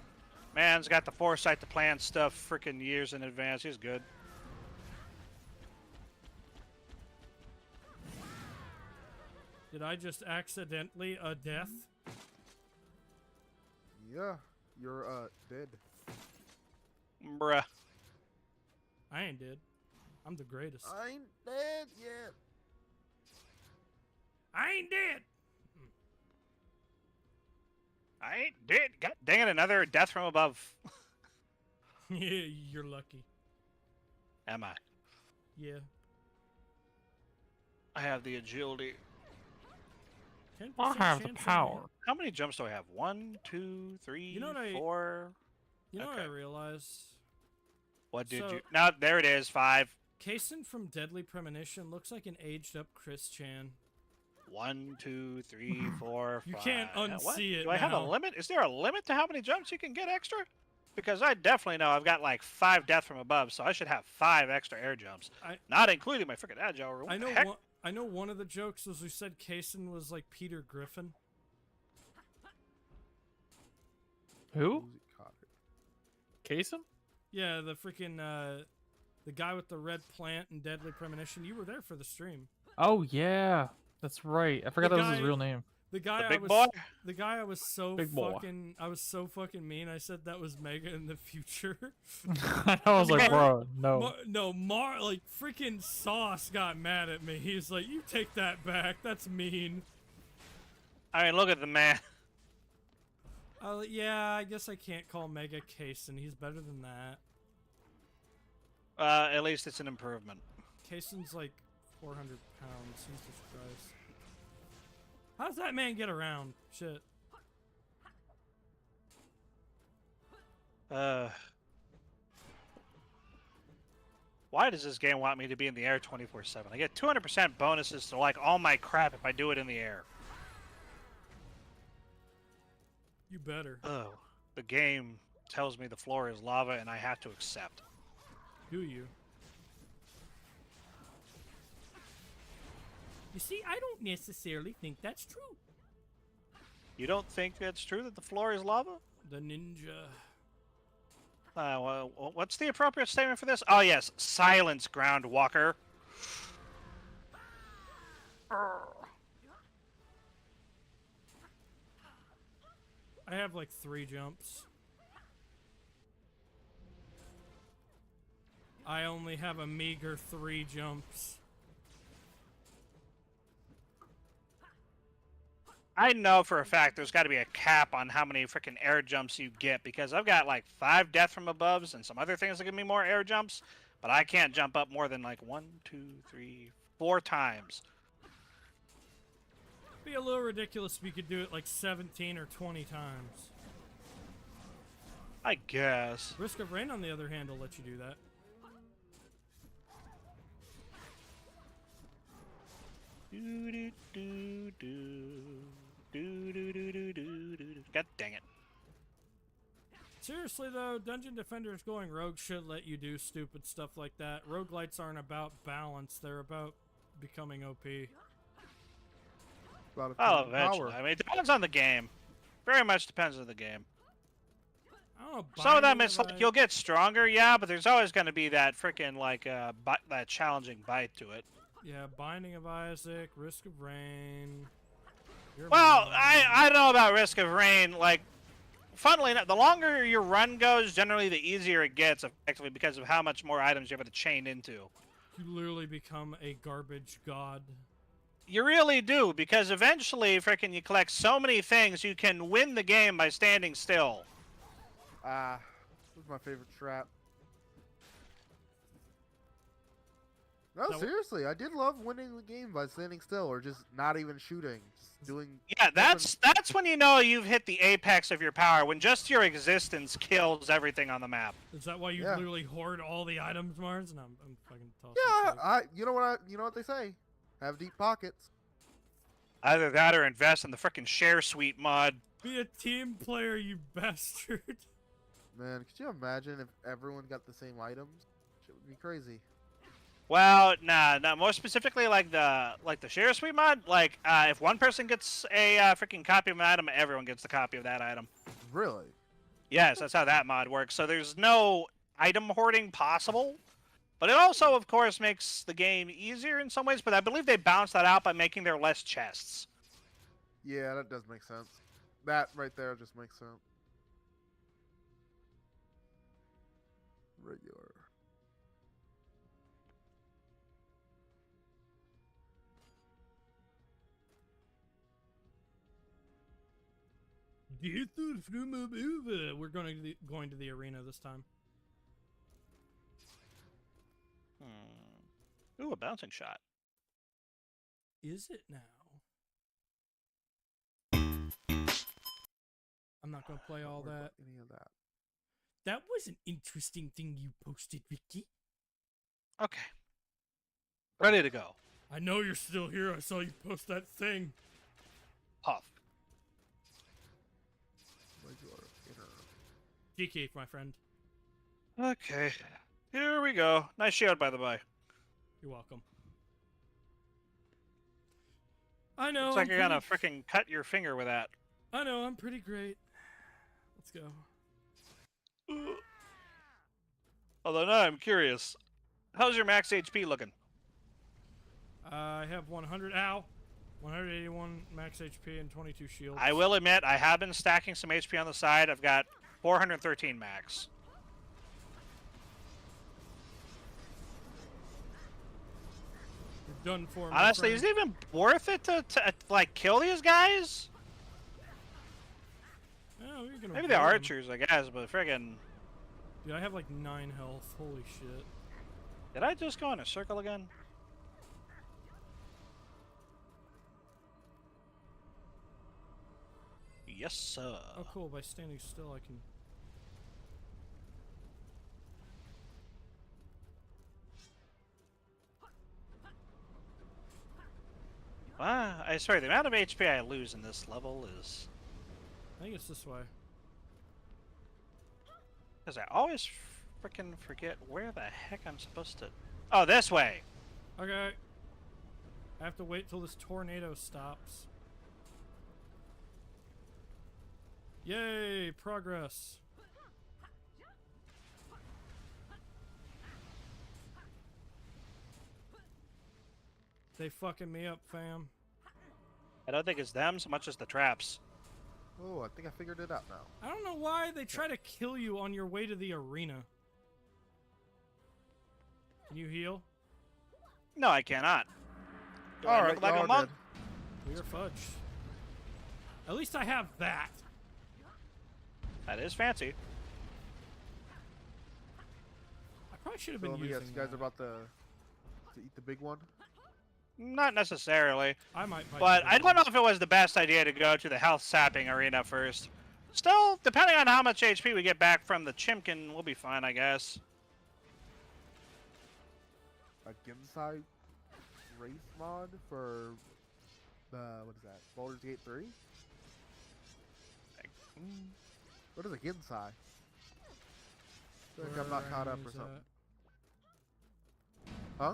Speaker 3: Man's got the foresight to plan stuff freaking years in advance. He's good.
Speaker 1: Did I just accidentally a death?
Speaker 2: Yeah, you're dead.
Speaker 3: Bruh.
Speaker 1: I ain't dead. I'm the greatest.
Speaker 2: I ain't dead yet.
Speaker 1: I ain't dead.
Speaker 3: I ain't dead. God dang it, another death from above.
Speaker 1: Yeah, you're lucky.
Speaker 3: Am I?
Speaker 1: Yeah.
Speaker 3: I have the agility.
Speaker 1: 10%
Speaker 4: I have the
Speaker 1: chance I
Speaker 4: power.
Speaker 1: am.
Speaker 3: How many jumps do I have? 1, 2, 3,
Speaker 1: You know what I-
Speaker 3: 4.
Speaker 1: You know what I
Speaker 3: Okay.
Speaker 1: realized?
Speaker 3: What did
Speaker 1: So-
Speaker 3: you? No, there it is. 5.
Speaker 1: Kaysen from Deadly Premonition looks like an aged up Chris Chan.
Speaker 3: 1, 2, 3, 4,
Speaker 1: You
Speaker 3: 5.
Speaker 1: can't
Speaker 3: What?
Speaker 1: unsee it
Speaker 3: Do I have a
Speaker 1: now.
Speaker 3: limit? Is there a limit to how many jumps you can get extra? Because I definitely know I've got like 5 death from above, so I should have 5 extra air jumps. Not including my freaking agile room.
Speaker 1: I
Speaker 3: What the
Speaker 1: know
Speaker 3: heck?
Speaker 1: I know one of the jokes was we said Kaysen was like Peter Griffin.
Speaker 4: Who?
Speaker 2: Who's it caught it?
Speaker 4: Kasem?
Speaker 1: Yeah, the freaking the guy with the red plant and Deadly Premonition. You were there for the stream.
Speaker 4: Oh yeah, that's right. I forgot
Speaker 1: The
Speaker 4: that was his
Speaker 1: guy-
Speaker 4: real name.
Speaker 1: The guy
Speaker 3: The
Speaker 1: I
Speaker 3: big
Speaker 1: was
Speaker 3: boy?
Speaker 1: the guy I was so
Speaker 4: Big boy.
Speaker 1: fucking mean. I said that was Mega in the future.
Speaker 4: I was like, bro, no.
Speaker 1: Like freaking Sauce got mad at me. He's like, "You take that back. That's mean."
Speaker 3: I mean, look at the man.
Speaker 1: Yeah, I guess I can't call Mega Kaysen. He's better than that.
Speaker 3: At least it's an improvement.
Speaker 1: Kaysen's like 400 pounds. Jesus Christ. How does that man get around? Shit.
Speaker 3: Why does this game want me to be in the air 24/7? I get 200% bonuses to like all my crap if I do it in the air.
Speaker 1: You better.
Speaker 3: Oh, the game tells me the floor is lava and I have to accept.
Speaker 1: Do you? You see, I don't necessarily think that's true.
Speaker 3: You don't think that's true that the floor is lava?
Speaker 1: The ninja.
Speaker 3: Well, what's the appropriate statement for this? Oh yes, silence, ground walker.
Speaker 1: I have like 3 jumps. I only have a meager 3 jumps.
Speaker 3: I know for a fact there's got to be a cap on how many freaking air jumps you get because I've got like 5 death from aboves and some other things that give me more air jumps, but I can't jump up more than like 1, 2, 3, 4 times.
Speaker 1: Be a little ridiculous if you could do it like 17 or 20 times.
Speaker 3: I guess.
Speaker 1: Risk of Rain, on the other hand, will let you do that.
Speaker 3: God dang it.
Speaker 1: Seriously though, Dungeon Defenders going rogue should let you do stupid stuff like that. Roguelites aren't about balance, they're about becoming OP.
Speaker 2: About a
Speaker 3: Oh,
Speaker 2: thing of
Speaker 3: eventually.
Speaker 2: power.
Speaker 3: I mean, it depends on the game. Very much depends on the game.
Speaker 1: I don't know,
Speaker 3: Some of them,
Speaker 1: Binding
Speaker 3: it's
Speaker 1: of
Speaker 3: like
Speaker 1: Isaac-
Speaker 3: you'll get stronger, yeah, but there's always going to be that freaking like that challenging bite to it.
Speaker 1: Yeah, Binding of Isaac, Risk of Rain. You're
Speaker 3: Well,
Speaker 1: mine.
Speaker 3: I don't know about Risk of Rain. Like, funnily enough, the longer your run goes, generally the easier it gets, effectively, because of how much more items you're able to chain into.
Speaker 1: You literally become a garbage god.
Speaker 3: You really do, because eventually, freaking, you collect so many things, you can win the game by standing still.
Speaker 2: This is my favorite trap. No,
Speaker 1: So-
Speaker 2: seriously, I did love winning the game by standing still or just not even shooting, just doing.
Speaker 3: Yeah, that's when you know you've hit the apex of your power, when just your existence kills everything on the map.
Speaker 1: Is that why you
Speaker 2: Yeah.
Speaker 1: literally hoard all the items, Mars? No, I'm fucking tossing.
Speaker 2: Yeah, you know what they say, have deep pockets.
Speaker 3: Either that or invest in the freaking share suite mod.
Speaker 1: Be a team player, you bastard.
Speaker 2: Man, could you imagine if everyone got the same items? Shit would be crazy.
Speaker 3: Well, nah, more specifically, like the share suite mod. Like, if one person gets a freaking copy of an item, everyone gets the copy of that item.
Speaker 2: Really?
Speaker 3: Yes, that's how that mod works. So there's no item hoarding possible, but it also, of course, makes the game easier in some ways. But I believe they balance that out by making there less chests.
Speaker 2: Yeah, that does make sense. That right there just makes sense. Regular.
Speaker 1: We're going to the arena this time.
Speaker 3: Ooh, a bouncing shot.
Speaker 1: Is it now? I'm not gonna play all
Speaker 2: Don't worry
Speaker 1: that.
Speaker 2: about any of that.
Speaker 1: That was an interesting thing you posted, Vicky.
Speaker 3: Okay. Ready to go.
Speaker 1: I know you're still here. I saw you post that thing.
Speaker 3: Puff.
Speaker 2: Regular inner.
Speaker 1: GK, my friend.
Speaker 3: Okay. Here we go. Nice shield, by the way.
Speaker 1: You're welcome. I know.
Speaker 3: Looks like
Speaker 1: I'm
Speaker 3: you're gonna
Speaker 1: pretty-
Speaker 3: freaking cut your finger with that.
Speaker 1: I know. I'm pretty great. Let's go.
Speaker 3: Although now I'm curious. How's your max HP looking?
Speaker 1: I have 100. Ow. 181 max HP and 22 shields.
Speaker 3: I will admit, I have been stacking some HP on the side. I've got 413 max.
Speaker 1: You're done for. my
Speaker 3: Honestly,
Speaker 1: friend.
Speaker 3: is it even worth it to like kill these guys?
Speaker 1: Oh, you're gonna
Speaker 3: Maybe the
Speaker 1: avoid 'em.
Speaker 3: archers, I guess, but friggin'.
Speaker 1: Dude, I have like 9 health. Holy shit.
Speaker 3: Did I just go in a circle again? Yes, sir.
Speaker 1: Oh, cool. By standing still, I can.
Speaker 3: Wow, I swear, the amount of HP I lose in this level is...
Speaker 1: I think it's this way.
Speaker 3: Because I always freaking forget where the heck I'm supposed to... Oh, this way!
Speaker 1: Okay. I have to wait till this tornado stops. Yay! Progress. They fucking me up, fam.
Speaker 3: I don't think it's them so much as the traps.
Speaker 2: Oh, I think I figured it out now.
Speaker 1: I don't know why they try to kill you on your way to the arena. Can you heal?
Speaker 3: No, I cannot. Do I
Speaker 2: All
Speaker 3: look
Speaker 2: right,
Speaker 3: like
Speaker 2: y'all
Speaker 3: a
Speaker 2: are
Speaker 3: monk?
Speaker 2: dead.
Speaker 1: We're fudge. At least I have that.
Speaker 3: That is fancy.
Speaker 1: I probably should have
Speaker 2: So
Speaker 1: been
Speaker 2: let me guess,
Speaker 1: using
Speaker 2: you guys
Speaker 1: that.
Speaker 2: are about to eat the big one.
Speaker 3: Not necessarily.
Speaker 1: I might fight
Speaker 3: But
Speaker 1: you
Speaker 3: I
Speaker 1: in
Speaker 3: don't know
Speaker 1: one.
Speaker 3: if it was the best idea to go to the health sapping arena first. Still, depending on how much HP we get back from the Chimkin, we'll be fine, I guess.
Speaker 2: A Gensai race mod for what is that? Baldur's Gate 3? What is a Gensai? I feel like I'm not caught up or
Speaker 1: Where
Speaker 2: something.
Speaker 1: is
Speaker 2: Huh?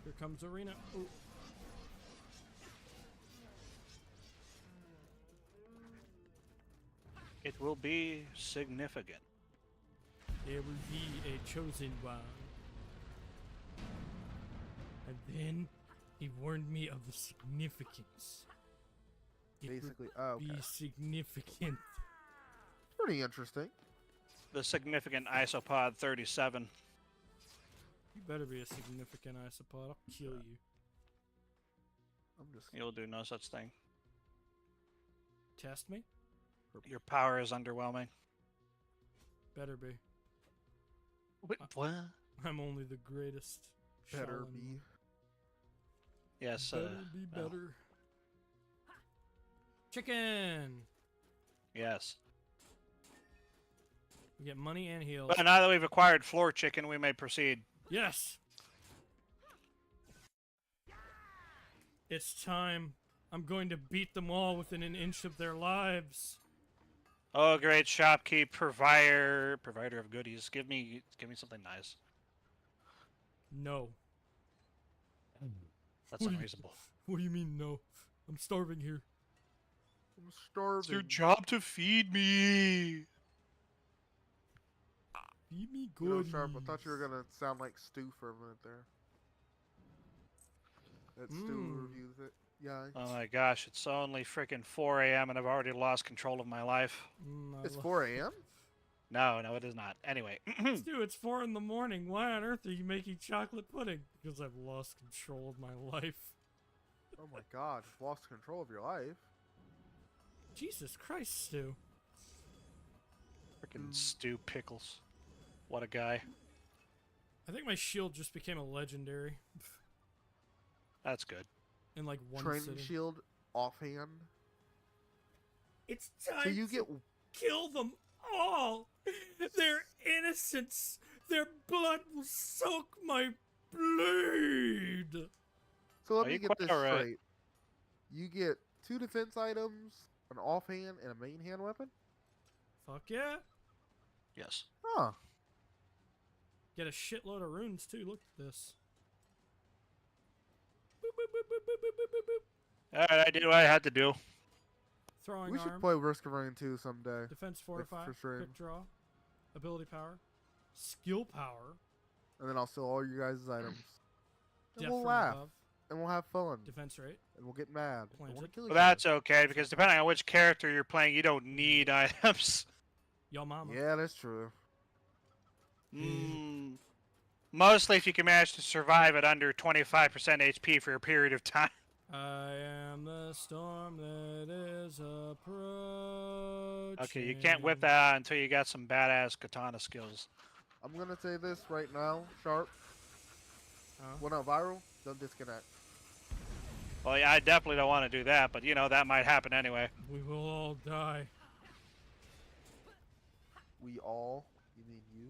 Speaker 1: Here comes Arena. Ooh.
Speaker 3: It will be significant.
Speaker 1: There will be a chosen one. And then he warned me of the significance. It
Speaker 2: Basically,
Speaker 1: will
Speaker 2: oh, okay.
Speaker 1: be significant.
Speaker 2: Pretty interesting.
Speaker 3: The significant Isopod 37.
Speaker 1: You better be a significant isopod. I'll kill you.
Speaker 2: I'm just
Speaker 3: You'll do no such thing.
Speaker 1: Test me?
Speaker 3: Your power is underwhelming.
Speaker 1: Better be.
Speaker 3: Wait, what?
Speaker 1: I'm only the greatest.
Speaker 2: better
Speaker 1: Shaolin.
Speaker 2: be.
Speaker 3: Yes,
Speaker 1: Better be
Speaker 3: well,
Speaker 1: better. Chicken!
Speaker 3: yes.
Speaker 1: We get money and heals.
Speaker 3: But now that we've acquired floor chicken, we may proceed.
Speaker 1: Yes! It's time. I'm going to beat them all within an inch of their lives.
Speaker 3: Oh, great shopkeep, provider of goodies. Give me something nice.
Speaker 1: No.
Speaker 3: That's
Speaker 1: What do you-
Speaker 3: unreasonable.
Speaker 1: What do you mean, no? I'm starving here.
Speaker 2: I'm starving.
Speaker 3: It's your job to feed me.
Speaker 1: Feed me
Speaker 2: You know,
Speaker 1: good.
Speaker 2: Sharp, I thought you were gonna sound like Stu for a minute there. That Stu reviews it. Yeah.
Speaker 3: Oh my gosh, it's only freaking 4 a.m. and I've already lost control of my life.
Speaker 2: It's 4 a.m.?
Speaker 3: No, it is not. Anyway,
Speaker 1: Stu, it's 4 in the morning. Why on earth are you making chocolate pudding? Because I've lost control of my life.
Speaker 2: Oh my god, you've lost control of your life.
Speaker 1: Jesus Christ, Stu.
Speaker 3: freaking Stew Pickles. What a guy.
Speaker 1: I think my shield just became a legendary
Speaker 3: That's good.
Speaker 1: in like one
Speaker 2: Training
Speaker 1: sitting.
Speaker 2: shield offhand.
Speaker 1: It's time
Speaker 2: So you
Speaker 1: to
Speaker 2: get
Speaker 1: kill them all. Their innocence. Their blood will soak my blade.
Speaker 2: So let
Speaker 3: Oh,
Speaker 2: me
Speaker 3: you
Speaker 2: get
Speaker 3: quite
Speaker 2: this
Speaker 3: alright.
Speaker 2: straight. You get 2 defense items, an offhand, and a main hand weapon?
Speaker 1: Fuck yeah.
Speaker 3: Yes.
Speaker 2: Huh.
Speaker 1: Get a shitload of runes too. Look at this. Boop, boop, boop, boop, boop, boop, boop, boop, boop.
Speaker 3: Alright, I did what I had to do.
Speaker 1: Throwing
Speaker 2: We
Speaker 1: arm.
Speaker 2: should play Risk of Rain 2 someday.
Speaker 1: Defense fortify.
Speaker 2: for sure.
Speaker 1: Quick draw. Ability power. Skill power.
Speaker 2: And then I'll steal all your guys' items. And
Speaker 1: Death
Speaker 2: we'll
Speaker 1: from
Speaker 2: laugh.
Speaker 1: above.
Speaker 2: And we'll have fun.
Speaker 1: Defense rate.
Speaker 2: And we'll get mad. And
Speaker 1: Planted.
Speaker 2: wanna kill
Speaker 3: Well,
Speaker 2: each other.
Speaker 3: that's okay, because depending on which character you're playing, you don't need items.
Speaker 1: Yo mama.
Speaker 2: Yeah, that's true.
Speaker 3: Mostly if you can manage to survive at under 25% HP for a period of time.
Speaker 1: I am the storm that is approaching.
Speaker 3: Okay, you can't whip that out until you got some badass katana skills.
Speaker 2: I'm gonna say this right now, Sharp.
Speaker 1: Huh?
Speaker 2: When I'm viral, don't disconnect.
Speaker 3: Well, yeah, I definitely don't want to do that, but you know, that might happen anyway.
Speaker 1: We will all die.
Speaker 2: We all? You mean you?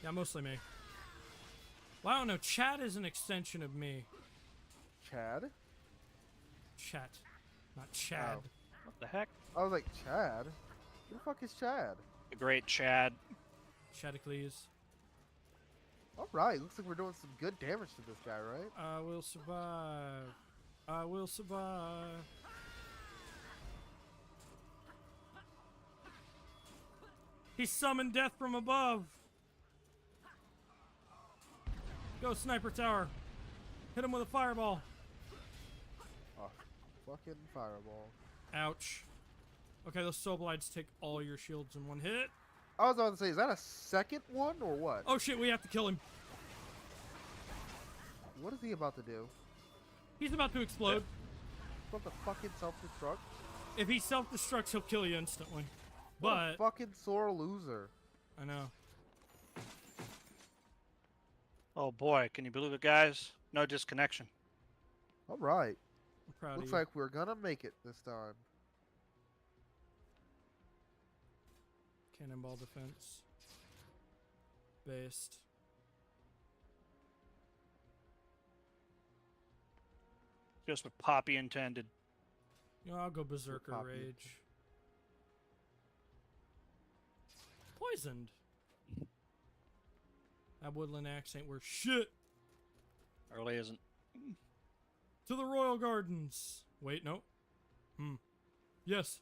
Speaker 1: Yeah, mostly me. Well, I don't know. Chat is an extension of me.
Speaker 2: Chad?
Speaker 1: Chat, not Chad.
Speaker 2: Oh.
Speaker 3: What the heck?
Speaker 2: I was like, Chad? Who the fuck is Chad?
Speaker 3: The great Chad.
Speaker 1: Chadicles.
Speaker 2: Alright, looks like we're doing some good damage to this guy, right?
Speaker 1: I will survive. I will survive. He summoned death from above. Go, sniper tower. Hit him with a fireball.
Speaker 2: Oh, fucking fireball.
Speaker 1: Ouch. Okay, those soul blights take all your shields in one hit.
Speaker 2: I was about to say, is that a second one or what?
Speaker 1: Oh shit, we have to kill him.
Speaker 2: What is he about to do?
Speaker 1: He's about to explode.
Speaker 2: About to fucking self-destruct?
Speaker 1: If he self-destructs, he'll kill you instantly.
Speaker 2: What
Speaker 1: But
Speaker 2: a fucking sore loser.
Speaker 1: I know.
Speaker 3: Oh boy, can you believe it, guys? No disconnection.
Speaker 2: All right.
Speaker 1: I'm proud
Speaker 2: Looks
Speaker 1: of you.
Speaker 2: like we're gonna make it this time.
Speaker 1: Cannonball defense. Based.
Speaker 3: Just what Poppy intended.
Speaker 1: You know, I'll go Berserker
Speaker 2: Copy.
Speaker 1: Rage. Poisoned. That woodland axe ain't worth shit.
Speaker 3: Early isn't.
Speaker 1: To the Royal Gardens. Wait, no. Yes.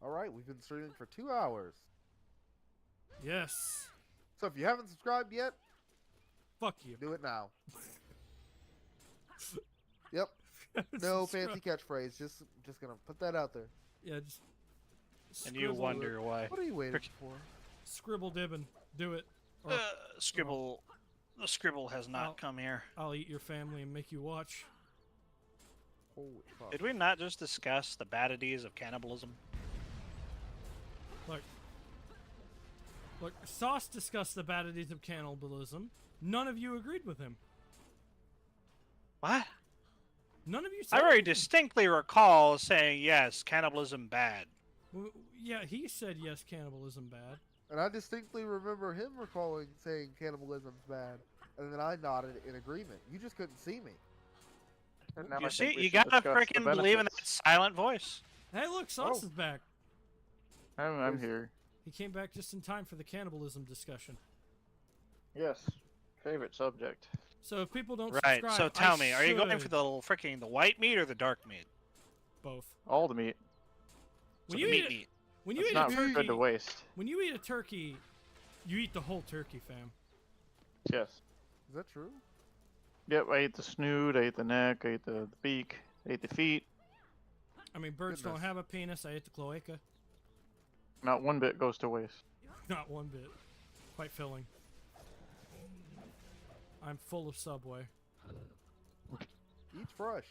Speaker 2: All right, we've been streaming for 2 hours.
Speaker 1: Yes.
Speaker 2: So if you haven't subscribed yet,
Speaker 1: Fuck you.
Speaker 2: do it now. Yep. No fancy catchphrase. Just gonna put that out there.
Speaker 1: Yeah, just.
Speaker 3: And you
Speaker 1: scribble-
Speaker 3: wonder why.
Speaker 2: What are you waiting for?
Speaker 1: Scribble dibbin. Do it. Or
Speaker 3: Scribble. The scribble has not
Speaker 1: I'll-
Speaker 3: come here.
Speaker 1: I'll eat your family and make you watch.
Speaker 2: Holy fuck.
Speaker 3: Did we not just discuss the badities of cannibalism?
Speaker 1: Look, Sauce discussed the badities of cannibalism. None of you agreed with him.
Speaker 3: What?
Speaker 1: None of you said
Speaker 3: I very
Speaker 1: anything.
Speaker 3: distinctly recall saying yes, cannibalism bad.
Speaker 1: Yeah, he said yes, cannibalism bad.
Speaker 2: And I distinctly remember him recalling saying cannibalism's bad, and then I nodded in agreement. You just couldn't see me.
Speaker 5: And now I
Speaker 3: You see,
Speaker 5: think we
Speaker 3: you
Speaker 5: should
Speaker 3: gotta
Speaker 5: discuss the
Speaker 3: freaking believe in that
Speaker 5: benefits.
Speaker 3: silent voice.
Speaker 1: Hey, look, Sauce
Speaker 2: Oh.
Speaker 1: is back.
Speaker 5: I'm here.
Speaker 1: He came back just in time for the cannibalism discussion.
Speaker 5: Yes. Favorite subject.
Speaker 1: So if people don't
Speaker 3: Right.
Speaker 1: subscribe,
Speaker 3: So tell
Speaker 1: I
Speaker 3: me, are you going for
Speaker 1: should-
Speaker 3: the little freaking the white meat or the dark meat?
Speaker 1: both?
Speaker 5: All the meat.
Speaker 3: So
Speaker 1: When
Speaker 3: the
Speaker 1: you eat
Speaker 3: meat.
Speaker 1: When you
Speaker 5: It's
Speaker 1: eat
Speaker 5: not
Speaker 1: a
Speaker 5: good
Speaker 1: turkey,
Speaker 5: to waste.
Speaker 1: when you eat a turkey, you eat the whole turkey, fam.
Speaker 5: Yes.
Speaker 2: Is that true?
Speaker 5: Yep, I ate the snoot, I ate the neck, I ate the beak, I ate the feet.
Speaker 1: I mean, birds don't
Speaker 2: Goodness.
Speaker 1: have a penis. I ate the cloaca.
Speaker 5: Not one bit goes to waste.
Speaker 1: Not one bit. Quite filling. I'm full of Subway.
Speaker 2: Eat fresh.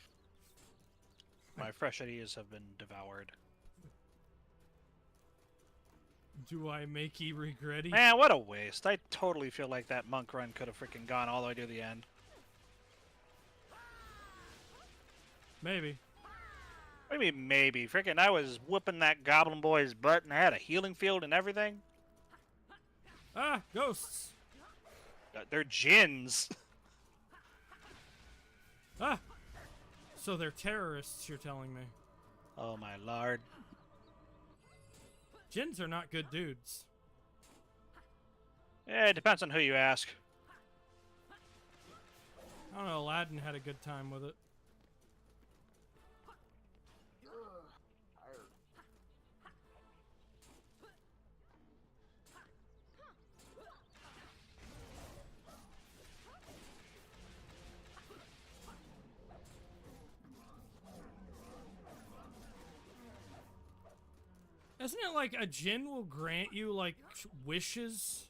Speaker 3: My fresh ideas have been devoured.
Speaker 1: Do I make ye regretty?
Speaker 3: Man, what a waste. I totally feel like that monk run could have freaking gone all the way to the end.
Speaker 1: Maybe.
Speaker 3: What do you mean, maybe? Freaking, I was whooping that goblin boy's butt and I had a healing field and everything.
Speaker 1: Ah, ghosts.
Speaker 3: They're djinns.
Speaker 1: Ah. So they're terrorists, you're telling me.
Speaker 3: Oh my lord.
Speaker 1: Jinns are not good dudes.
Speaker 3: Yeah, it depends on who you ask.
Speaker 1: I don't know, Aladdin had a good time with it. Isn't it like a djinn will grant you like wishes?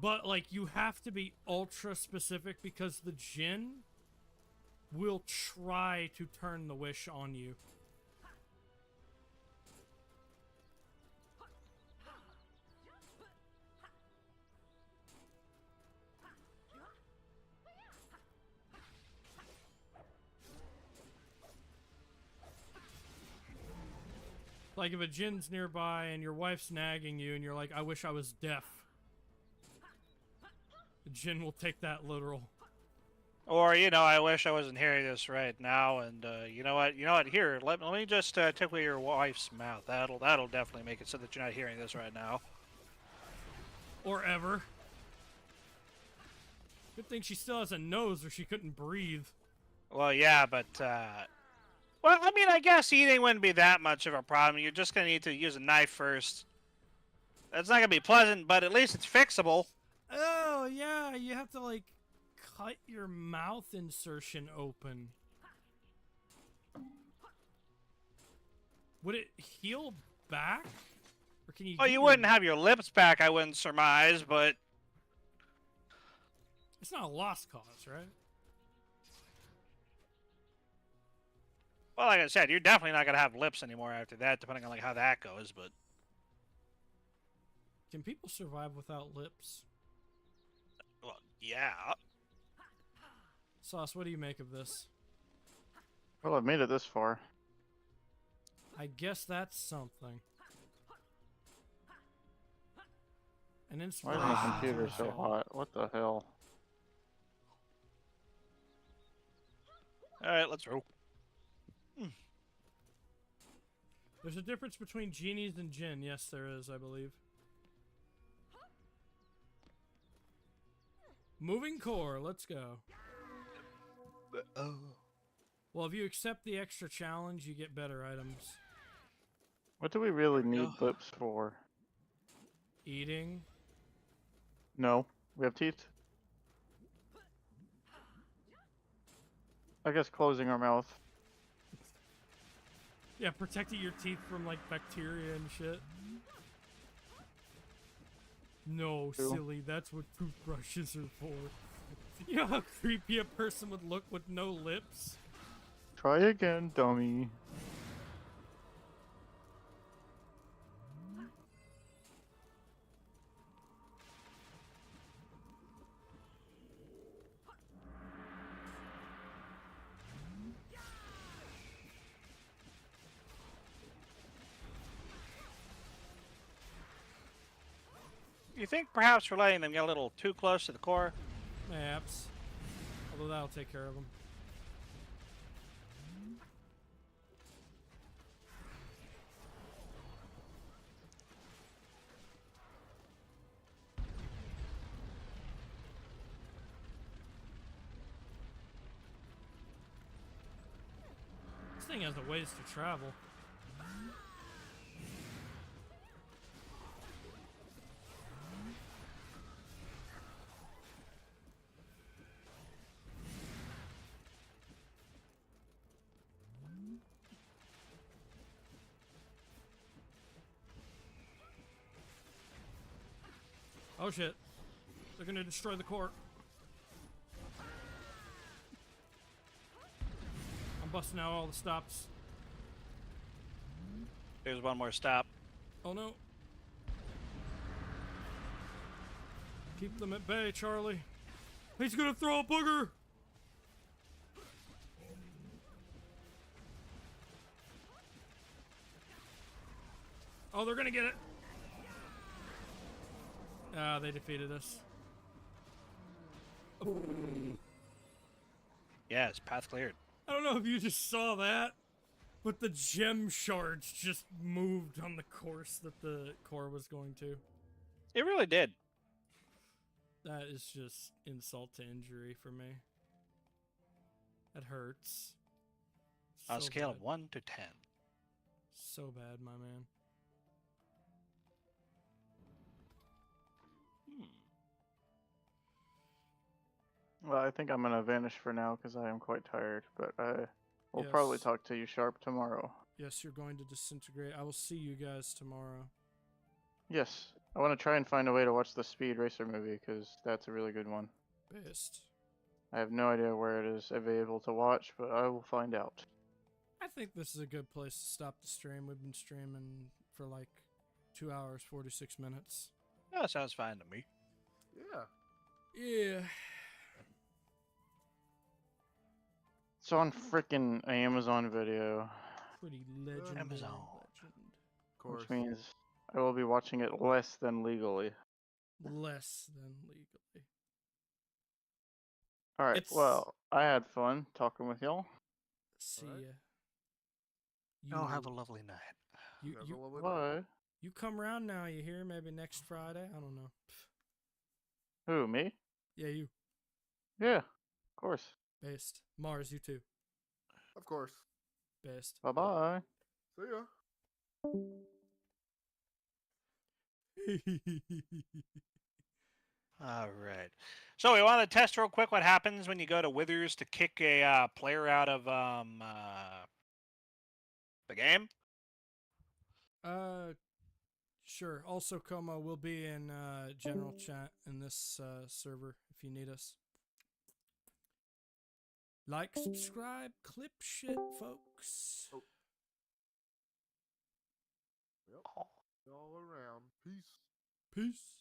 Speaker 1: But like you have to be ultra specific because the djinn will try to turn the wish on you. Like if a djinn's nearby and your wife's nagging you and you're like, I wish I was deaf. The djinn will take that literal.
Speaker 3: Or, you know, I wish I wasn't hearing this right now, and you know what? Here, let me just tickle your wife's mouth. That'll definitely make it so that you're not hearing this right now.
Speaker 1: Or ever. Good thing she still has a nose or she couldn't breathe.
Speaker 3: Well, yeah, but well, I mean, I guess eating wouldn't be that much of a problem. You're just gonna need to use a knife first. That's not gonna be pleasant, but at least it's fixable.
Speaker 1: Oh, yeah, you have to, like, cut your mouth insertion open. Would it heal back? Or can you
Speaker 3: Well,
Speaker 1: get
Speaker 3: you
Speaker 1: your-
Speaker 3: wouldn't have your lips back, I wouldn't surmise, but
Speaker 1: It's not a lost cause, right?
Speaker 3: well, like I said, you're definitely not gonna have lips anymore after that, depending on like how that goes. But
Speaker 1: Can people survive without lips?
Speaker 3: Yeah.
Speaker 1: Sauce, what do you make of this?
Speaker 5: Well, I've made it this far.
Speaker 1: I guess that's something. An
Speaker 5: Why
Speaker 1: inspiration.
Speaker 5: is my
Speaker 1: to
Speaker 5: computer
Speaker 1: the
Speaker 5: so
Speaker 1: show.
Speaker 5: hot? What the hell?
Speaker 3: All right, let's roll.
Speaker 1: There's a difference between genies and jinn. Yes, there is, I believe. Moving core, let's go.
Speaker 3: Oh.
Speaker 1: Well, if you accept the extra challenge, you get better items.
Speaker 5: What do we really need lips for?
Speaker 1: Eating.
Speaker 5: No. We have teeth? I guess closing our mouth.
Speaker 1: Yeah, protecting your teeth from, like, bacteria and shit. No,
Speaker 5: True.
Speaker 1: silly, that's what toothbrushes are for. You know how creepy a person would look with no lips?
Speaker 5: Try again, dummy.
Speaker 3: You think perhaps we're letting them get a little too close to the core?
Speaker 1: Maps. Although that'll take care of them. This thing has a ways to travel. Oh shit. They're gonna destroy the core. I'm busting out all the stops.
Speaker 3: There's one more stop.
Speaker 1: Oh no. Keep them at bay, Charlie. He's gonna throw a booger! Oh, they're gonna get it. Ah, they defeated us.
Speaker 3: Yes, path cleared.
Speaker 1: I don't know if you just saw that, but the gem shards just moved on the course that the core was going to.
Speaker 3: It really did.
Speaker 1: That is just insult to injury for me. That hurts.
Speaker 3: On a
Speaker 1: So
Speaker 3: scale
Speaker 1: bad.
Speaker 3: of 1 to 10.
Speaker 1: So bad, my man.
Speaker 5: Well, I think I'm gonna vanish for now because I am quite tired, but I will probably
Speaker 1: Yes.
Speaker 5: talk to you sharp tomorrow.
Speaker 1: Yes, you're going to disintegrate. I will see you guys tomorrow.
Speaker 5: Yes, I want to try and find a way to watch the Speed Racer movie because that's a really good one.
Speaker 1: Best.
Speaker 5: I have no idea where it is available to watch, but I will find out.
Speaker 1: I think this is a good place to stop the stream. We've been streaming for like 2 hours, 46 minutes.
Speaker 3: Yeah, that sounds fine to me.
Speaker 2: Yeah.
Speaker 1: Yeah.
Speaker 5: It's on frickin' Amazon Video,
Speaker 1: Pretty legendary.
Speaker 3: Amazon.
Speaker 1: Legend.
Speaker 2: Of course.
Speaker 5: which means I will be watching it less than legally.
Speaker 1: Less than legally.
Speaker 5: Alright,
Speaker 1: It's-
Speaker 5: well, I had fun talking with y'all.
Speaker 1: See
Speaker 2: Alright.
Speaker 1: ya.
Speaker 3: Oh, have a lovely night.
Speaker 1: you,
Speaker 2: Have a
Speaker 1: you,
Speaker 2: lovely night.
Speaker 5: Bye.
Speaker 1: you come around now, you hear? Maybe next Friday? I don't know.
Speaker 5: Who, me?
Speaker 1: Yeah, you.
Speaker 5: Yeah, of course.
Speaker 1: Based. Mars, you too.
Speaker 2: Of course.
Speaker 1: Based.
Speaker 5: Bye-bye.
Speaker 2: See ya.
Speaker 3: All right. So we want to test real quick what happens when you go to Withers to kick a player out of the game.
Speaker 1: Sure. Also, Como will be in general chat in this server if you need us. Like, subscribe, clip shit, folks.
Speaker 2: Oh. Yep. All around. Peace.
Speaker 1: Peace.